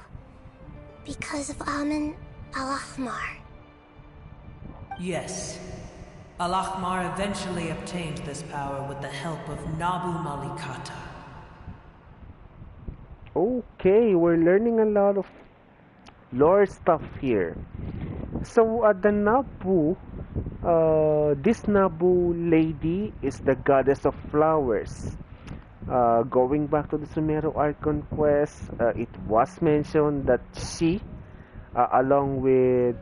[SPEAKER 3] Because of Amun Al-Ahmar.
[SPEAKER 8] Yes. Al-Ahmar eventually obtained this power with the help of Nabu Malikata.
[SPEAKER 1] Okay, we're learning a lot of lore stuff here. So the Nabu, this Nabu lady is the goddess of flowers. Going back to the Sumeru Archon quest, it was mentioned that she, along with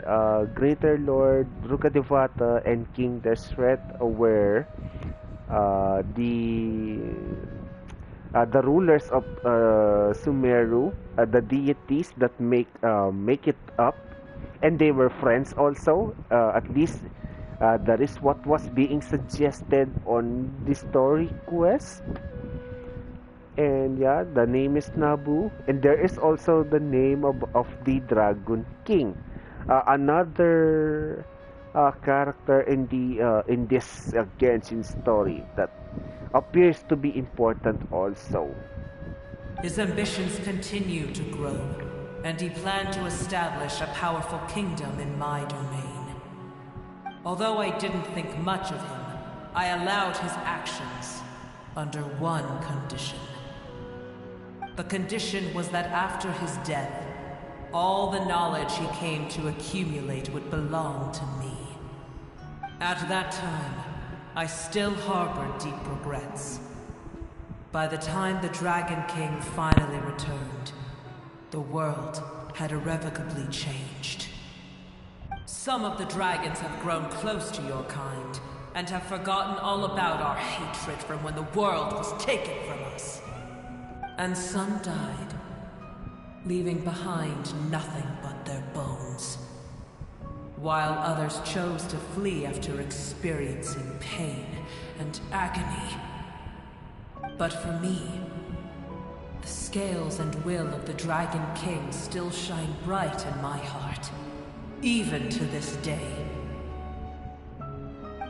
[SPEAKER 1] Greater Lord Rukadevata and King Deshret, were the rulers of Sumeru, the deities that make it up, and they were friends also. At least that is what was being suggested on the story quest. And yeah, the name is Nabu, and there is also the name of the Dragon King, another character in this Genshin story that appears to be important also.
[SPEAKER 8] His ambitions continue to grow, and he planned to establish a powerful kingdom in my domain. Although I didn't think much of him, I allowed his actions under one condition. The condition was that after his death, all the knowledge he came to accumulate would belong to me. At that time, I still harbored deep regrets. By the time the Dragon King finally returned, the world had irrevocably changed. Some of the dragons have grown close to your kind, and have forgotten all about our hatred from when the world was taken from us. And some died, leaving behind nothing but their bones, while others chose to flee after experiencing pain and agony. But for me, the scales and will of the Dragon King still shine bright in my heart, even to this day.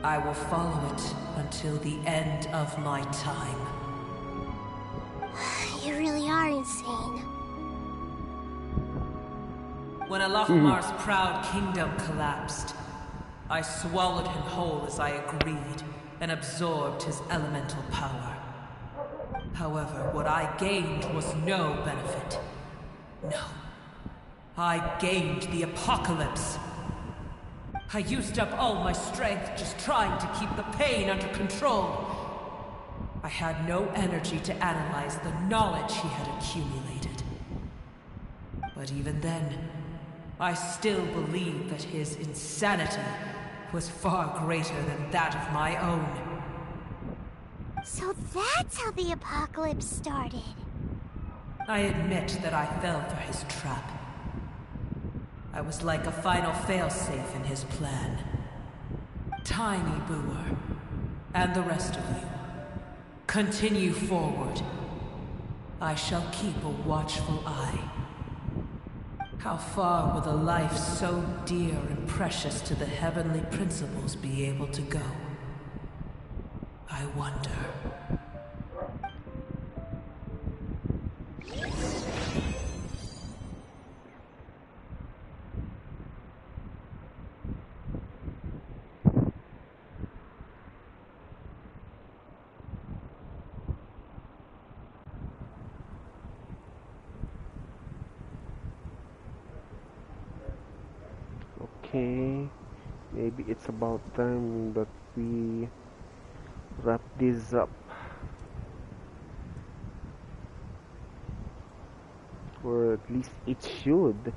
[SPEAKER 8] I will follow it until the end of my time.
[SPEAKER 3] You really are insane.
[SPEAKER 8] When Al-Ahmar's proud kingdom collapsed, I swallowed him whole as I agreed and absorbed his elemental power. However, what I gained was no benefit. No. I gained the apocalypse. I used up all my strength just trying to keep the pain under control. I had no energy to analyze the knowledge he had accumulated. But even then, I still believed that his insanity was far greater than that of my own.
[SPEAKER 5] So that's how the apocalypse started.
[SPEAKER 8] I admit that I fell for his trap. I was like a final failsafe in his plan. Tiny Boer, and the rest of you, continue forward. I shall keep a watchful eye. How far will a life so dear and precious to the heavenly principles be able to go? I wonder.
[SPEAKER 1] Okay, maybe it's about time that we wrap this up. Or at least it should.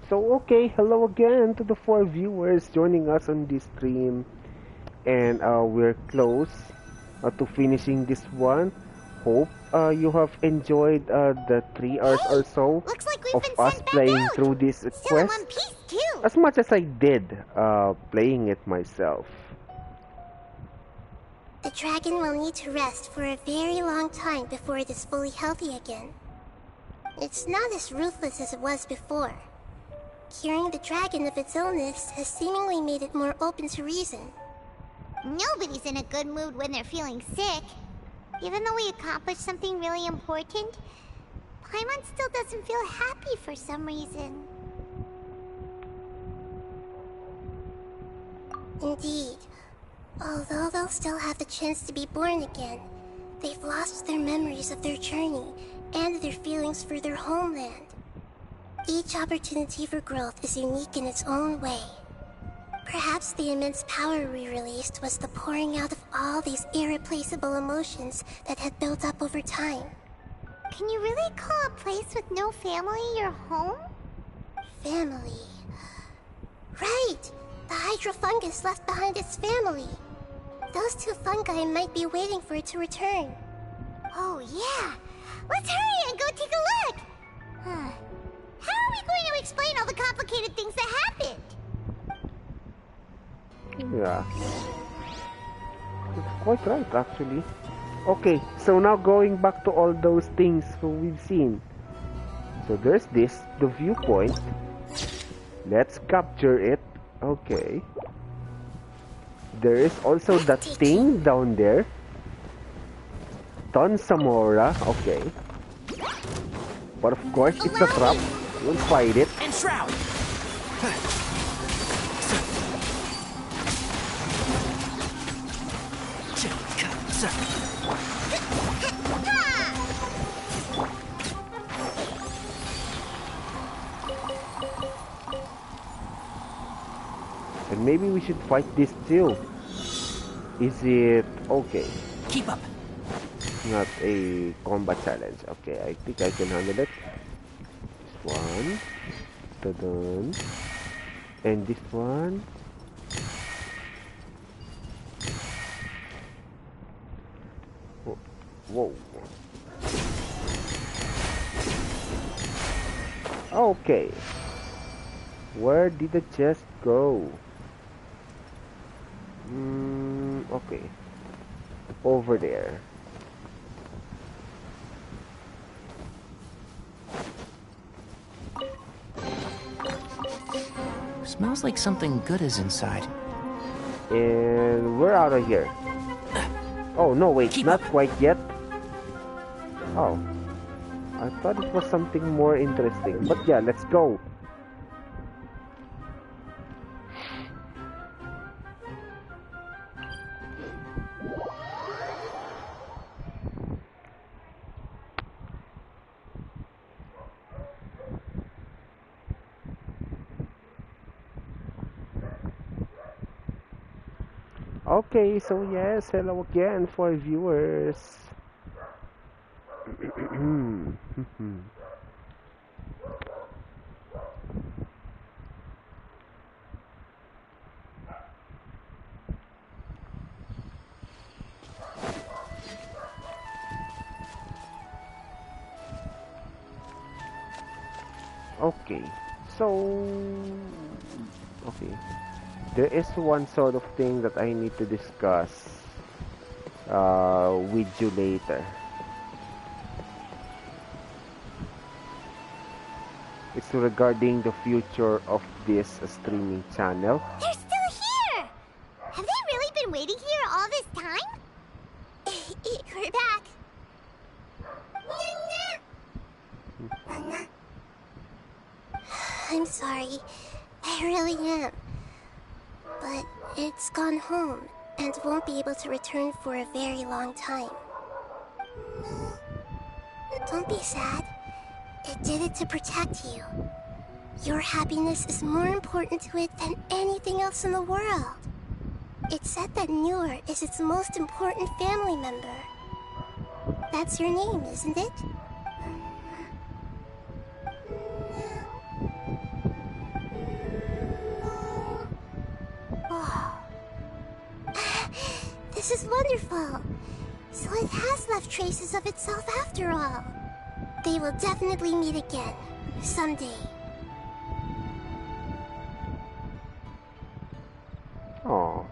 [SPEAKER 1] So okay, hello again to the 4 viewers joining us on this stream. And we're close to finishing this one. Hope you have enjoyed the 3 hours or so
[SPEAKER 5] like
[SPEAKER 1] of us playing through this quest. As much as I did playing it myself.
[SPEAKER 3] The dragon will need to rest for a very long time before it is fully healthy again. It's not as ruthless as it was before. Curing the dragon of its illness has seemingly made it more open to reason.
[SPEAKER 5] Nobody's in a good mood when they're feeling sick. Even though we accomplished something really important, Paimon still doesn't feel happy for some reason.
[SPEAKER 3] Indeed. Although they'll still have the chance to be born again, they've lost their memories of their journey and their feelings for their homeland. Each opportunity for growth is unique in its own way. Perhaps the immense power we released was the pouring out of all these irreplaceable emotions that had built up over time.
[SPEAKER 5] Can you really call a place with no family your home?
[SPEAKER 3] Family. Right! The hydrofungus left behind its family. Those 2 fungi might be waiting for it to return.
[SPEAKER 5] Oh yeah! Let's hurry and go take a look! How are we going to explain all the complicated things that happened?
[SPEAKER 1] Yeah. It's quite right, actually. Okay, so now going back to all those things we've seen. So there's this, the viewpoint. Let's capture it. Okay. There is also that thing down there. Ton Samora. Okay. But of course, it's a trap. We'll fight it.
[SPEAKER 2] And shroud.
[SPEAKER 1] And maybe we should fight this too. Is it okay?
[SPEAKER 2] Keep up.
[SPEAKER 1] Not a combat challenge. Okay, I think I can handle it. This one. Ta-dun. And this one. Whoa. Okay. Where did the chest go? Okay. Over there.
[SPEAKER 2] Smells like something good is inside.
[SPEAKER 1] And we're out of here. Oh, no, wait, not quite yet. Oh. I thought it was something more interesting. But yeah, let's go. Okay, so yes, hello again for viewers. Okay, so okay. There is one sort of thing that I need to discuss with you later. It's regarding the future of this streaming channel.
[SPEAKER 5] They're still here! Have they really been waiting here all this time?
[SPEAKER 3] We're back. I'm sorry. I really am. But it's gone home and won't be able to return for a very long time. Don't be sad. It did it to protect you. Your happiness is more important to it than anything else in the world. It's said that Noor is its most important family member. That's your name, isn't it? Oh. This is wonderful. So it has left traces of itself after all. They will definitely meet again, someday.
[SPEAKER 1] Oh,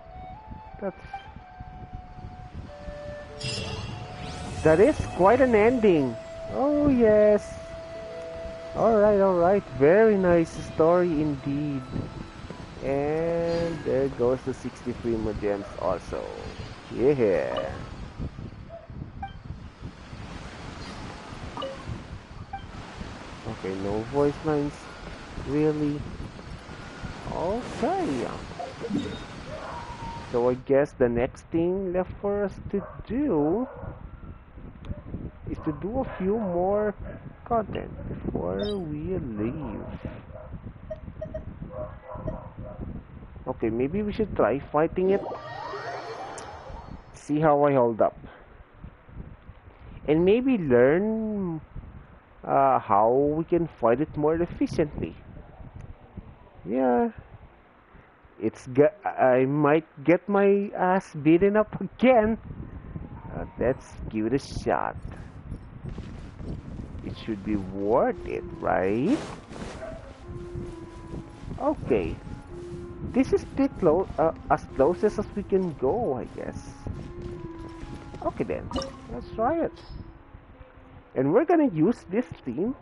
[SPEAKER 1] that is quite an ending. Oh yes. Alright. Very nice story indeed. And there goes the 63 gems also. Yeah. Okay, no voice lines. Really? Okay. So I guess the next thing left for us to do is to do a few more content before we leave. Okay, maybe we should try fighting it. See how I hold up. And maybe learn how we can fight it more efficiently. Yeah. I might get my ass beaten up again. Let's give it a shot. It should be worth it, right? Okay. This is pretty close, as closest as we can go, I guess. Okay then, let's try it. And we're gonna use this theme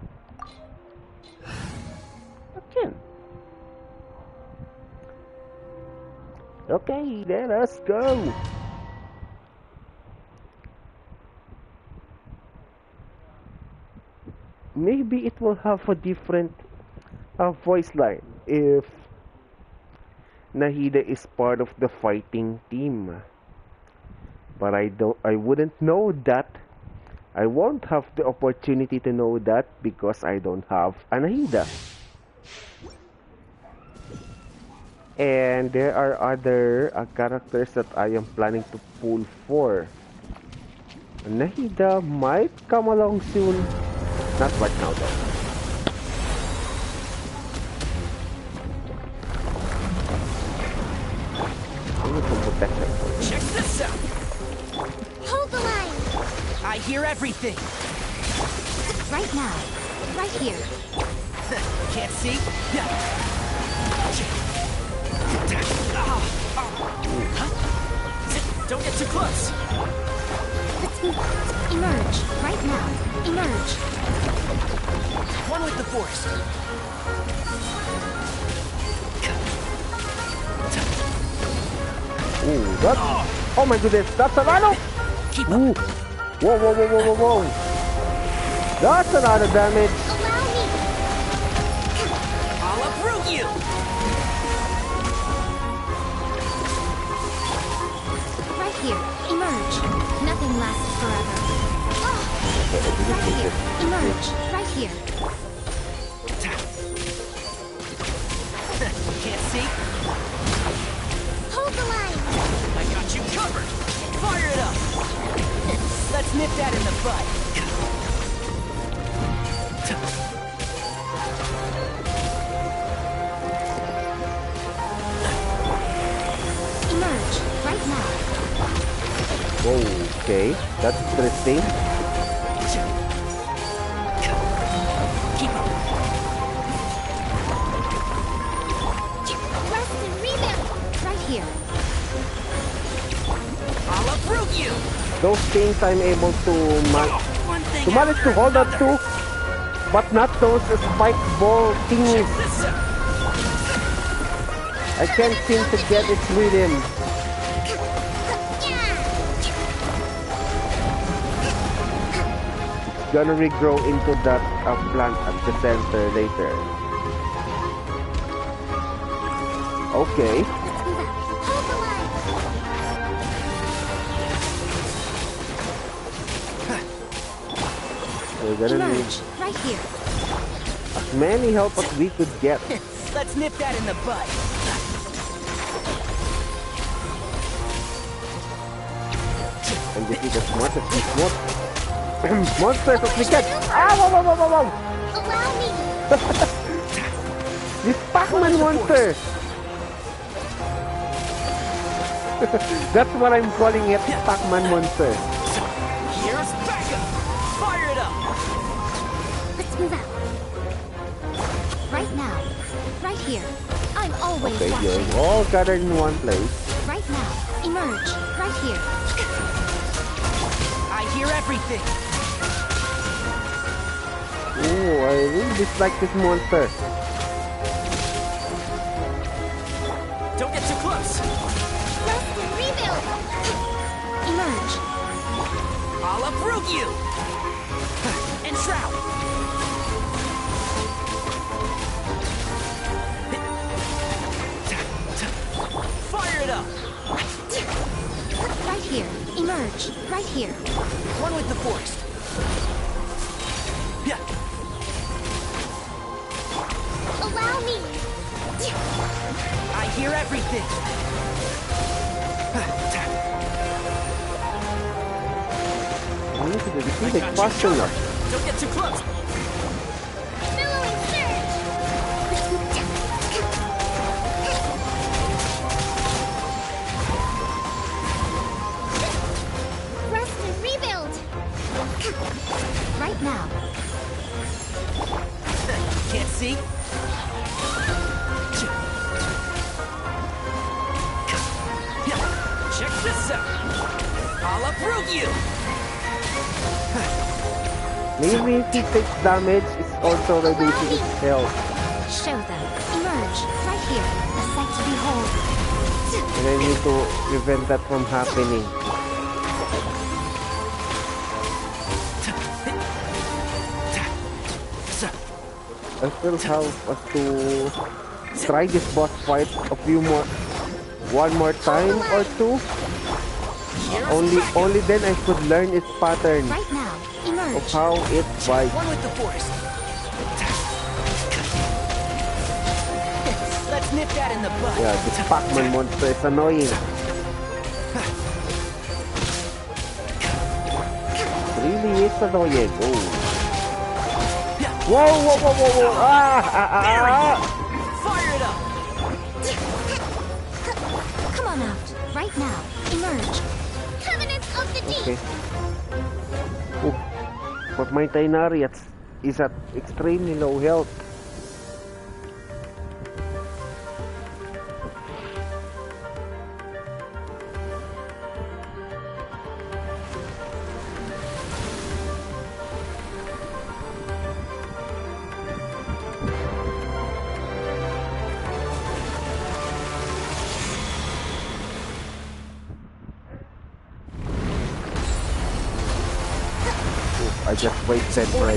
[SPEAKER 1] again. Okay, let us go. Maybe it will have a different voice line if Nahida is part of the fighting team. But I wouldn't know that. I won't have the opportunity to know that because I don't have a Nahida. And there are other characters that I am planning to pull for. Nahida might come along soon. Not right now though. I need some protection.
[SPEAKER 2] Check this out!
[SPEAKER 3] Hold the line!
[SPEAKER 2] I hear everything!
[SPEAKER 9] Right now. Right here.
[SPEAKER 2] Can't see? Don't get too close!
[SPEAKER 9] Let's move. Emerge. Right now. Emerge.
[SPEAKER 2] One with the force.
[SPEAKER 1] Ooh, that. Oh my goodness, that's a lot of. Ooh. Whoa. That's a lot of damage.
[SPEAKER 3] Allow me!
[SPEAKER 2] I'll uproot you!
[SPEAKER 9] Right here. Emerge. Nothing lasts forever. Right here. Emerge. Right here.
[SPEAKER 2] Can't see?
[SPEAKER 3] Hold the line!
[SPEAKER 2] I got you covered! Fire it up! Let's nip that in the bud!
[SPEAKER 9] Emerge. Right now.
[SPEAKER 1] Whoa, okay, that's interesting.
[SPEAKER 2] Keep up!
[SPEAKER 3] Rest and rebound!
[SPEAKER 9] Right here.
[SPEAKER 2] I'll uproot you!
[SPEAKER 1] Those things I'm able to
[SPEAKER 2] One thing
[SPEAKER 1] manage to hold on to, but not those spike ball thingies.
[SPEAKER 2] This out.
[SPEAKER 1] I can't seem to get its rhythm. It's gonna regrow into that plant at the center later. Okay.
[SPEAKER 3] Hold the line!
[SPEAKER 1] We're gonna need.
[SPEAKER 9] Emerge. Right here.
[SPEAKER 1] As many help as we could get.
[SPEAKER 2] Let's nip that in the bud.
[SPEAKER 1] And defeat as much as we want. Monsters as we can. Ah, wow, wow, wow, wow, wow.
[SPEAKER 5] Allow me.
[SPEAKER 1] This Pac-Man monster. That's what I'm calling it, Pac-Man monster.
[SPEAKER 2] Here's backup. Fire it up.
[SPEAKER 9] Let's move out. Right now. Right here. I'm always
[SPEAKER 1] Okay,
[SPEAKER 9] watching.
[SPEAKER 1] you're all gathered in one place.
[SPEAKER 9] Right now. Emerge. Right here.
[SPEAKER 2] I hear everything.
[SPEAKER 1] Oh, I really dislike this monster.
[SPEAKER 2] Don't get too close.
[SPEAKER 5] Rest and rebuild.
[SPEAKER 9] Emerge.
[SPEAKER 2] I'll uproot you. And shroud. Fire it up.
[SPEAKER 9] Right here. Emerge. Right here.
[SPEAKER 2] One with the forest. Yeah.
[SPEAKER 5] Allow me.
[SPEAKER 2] I hear everything.
[SPEAKER 1] I need to defeat it fast enough.
[SPEAKER 2] Don't get too close.
[SPEAKER 5] Billowing surge. Rest and rebuild.
[SPEAKER 9] Right now.
[SPEAKER 2] Can't see. Check this out. I'll uproot you.
[SPEAKER 1] Maybe if he takes damage, it's also reducing its health.
[SPEAKER 9] Show them. Emerge. Right here. A sight to behold.
[SPEAKER 1] And I need to prevent that from happening. I still have to try this boss fight one more time or two. Only then I could learn its pattern
[SPEAKER 9] Right now. Emerge.
[SPEAKER 1] of how it bites.
[SPEAKER 2] One with the forest. Let's nip that in the bud.
[SPEAKER 1] Yeah, this Pac-Man monster is annoying. Really is annoying. Oh. Whoa, whoa, whoa, whoa, whoa. Ah.
[SPEAKER 2] Fire it up.
[SPEAKER 9] Come on out. Right now. Emerge.
[SPEAKER 5] Covenants of the deep.
[SPEAKER 1] Okay. Oh. But my Tainari is at extremely low health. I just wasted my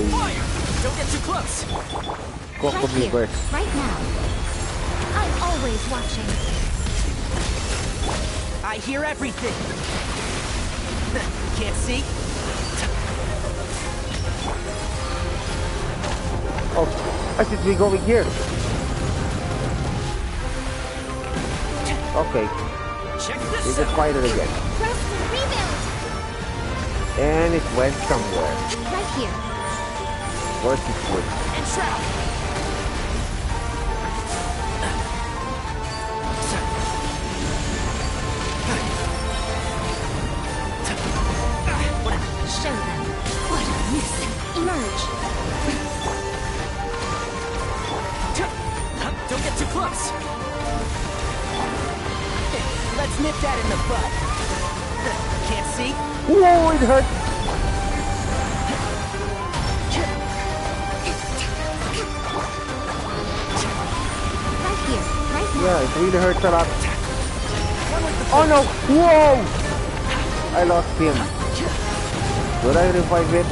[SPEAKER 2] Don't get too close.
[SPEAKER 1] Coco
[SPEAKER 9] Right here.
[SPEAKER 1] Beaver.
[SPEAKER 9] Right now. I'm always watching.
[SPEAKER 2] I hear everything. Can't see.
[SPEAKER 1] Oh, I should be going here. Okay,
[SPEAKER 2] Check
[SPEAKER 1] we
[SPEAKER 2] this
[SPEAKER 1] just
[SPEAKER 2] out.
[SPEAKER 1] fight it again.
[SPEAKER 5] Rest and rebuild.
[SPEAKER 1] And it went somewhere.
[SPEAKER 9] Right here.
[SPEAKER 1] Where's it good?
[SPEAKER 2] And shroud.
[SPEAKER 9] Show them. What a miss. Emerge.
[SPEAKER 2] Don't get too close. Let's nip that in the bud. Can't see.
[SPEAKER 1] Whoa, it hurt.
[SPEAKER 9] Right here. Right now.
[SPEAKER 1] Yeah, it really hurts a lot.
[SPEAKER 2] One with the
[SPEAKER 1] Oh no! Whoa! I lost him. Should I revive it?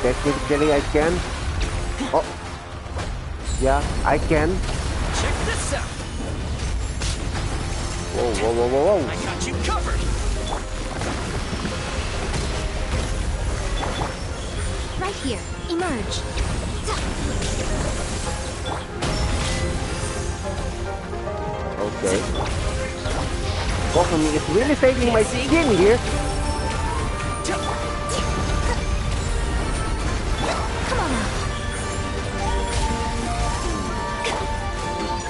[SPEAKER 1] Technically I can. Oh. Yeah, I can.
[SPEAKER 2] Check this out.
[SPEAKER 1] Whoa, whoa, whoa, whoa,
[SPEAKER 2] I
[SPEAKER 1] whoa.
[SPEAKER 2] got you covered.
[SPEAKER 9] Right here. Emerge.
[SPEAKER 1] Okay. Kokomi is really saving my skin here.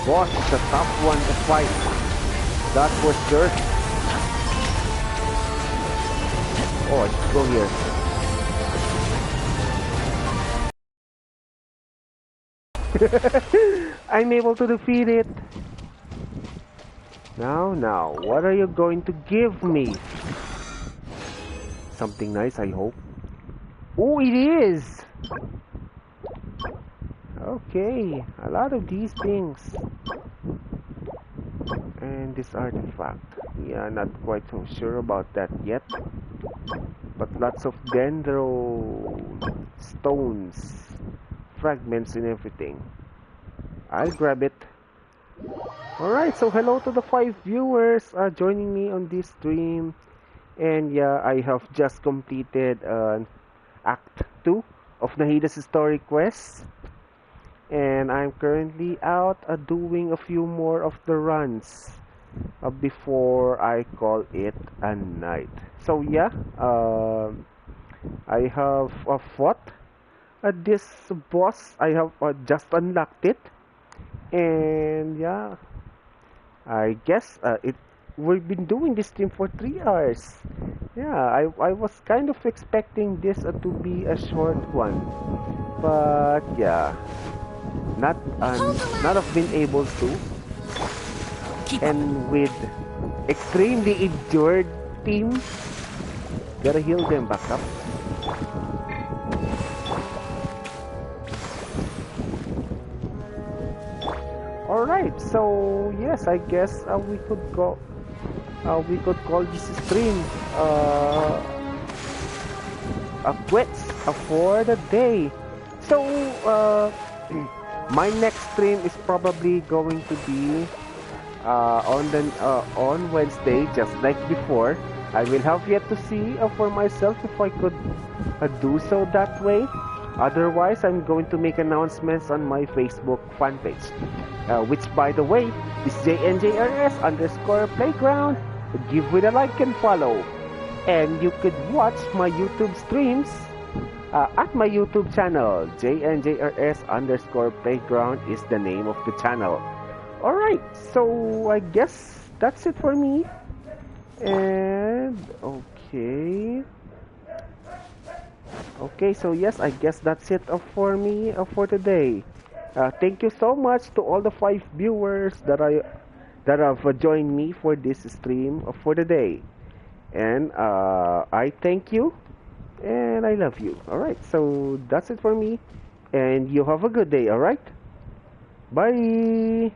[SPEAKER 1] Boss is a tough one to fight. That was sure. Oh, let's go here. I'm able to defeat it. Now, what are you going to give me? Something nice, I hope. Oh, it is! Okay, a lot of these things. And this artifact. Yeah, not quite so sure about that yet. But lots of dendro stones, fragments and everything. I'll grab it. Alright, so hello to the 5 viewers joining me on this stream. And yeah, I have just completed Act 2 of Nahida's story quest. And I'm currently out doing a few more of the runs before I call it a night. So yeah, I have fought this boss. I have just unlocked it. And yeah, I guess we've been doing this stream for 3 hours. Yeah, I was kind of expecting this to be a short one, but yeah, not have been able to. And with extremely injured team, gotta heal them back up. Alright, so yes, I guess we could go. We could call this stream a quits for the day. So my next stream is probably going to be on Wednesday, just like before. I will have yet to see for myself if I could do so that way. Otherwise, I'm going to make announcements on my Facebook fan page, which, by the way, is JNJRS_playground. Give it a like and follow. And you could watch my YouTube streams at my YouTube channel. JNJRS_playground is the name of the channel. Alright, so I guess that's it for me. And okay. Okay, so yes, I guess that's it for me for today. Thank you so much to all the 5 viewers that have joined me for this stream for the day. And I thank you and I love you. Alright, so that's it for me. And you have a good day, alright? Bye!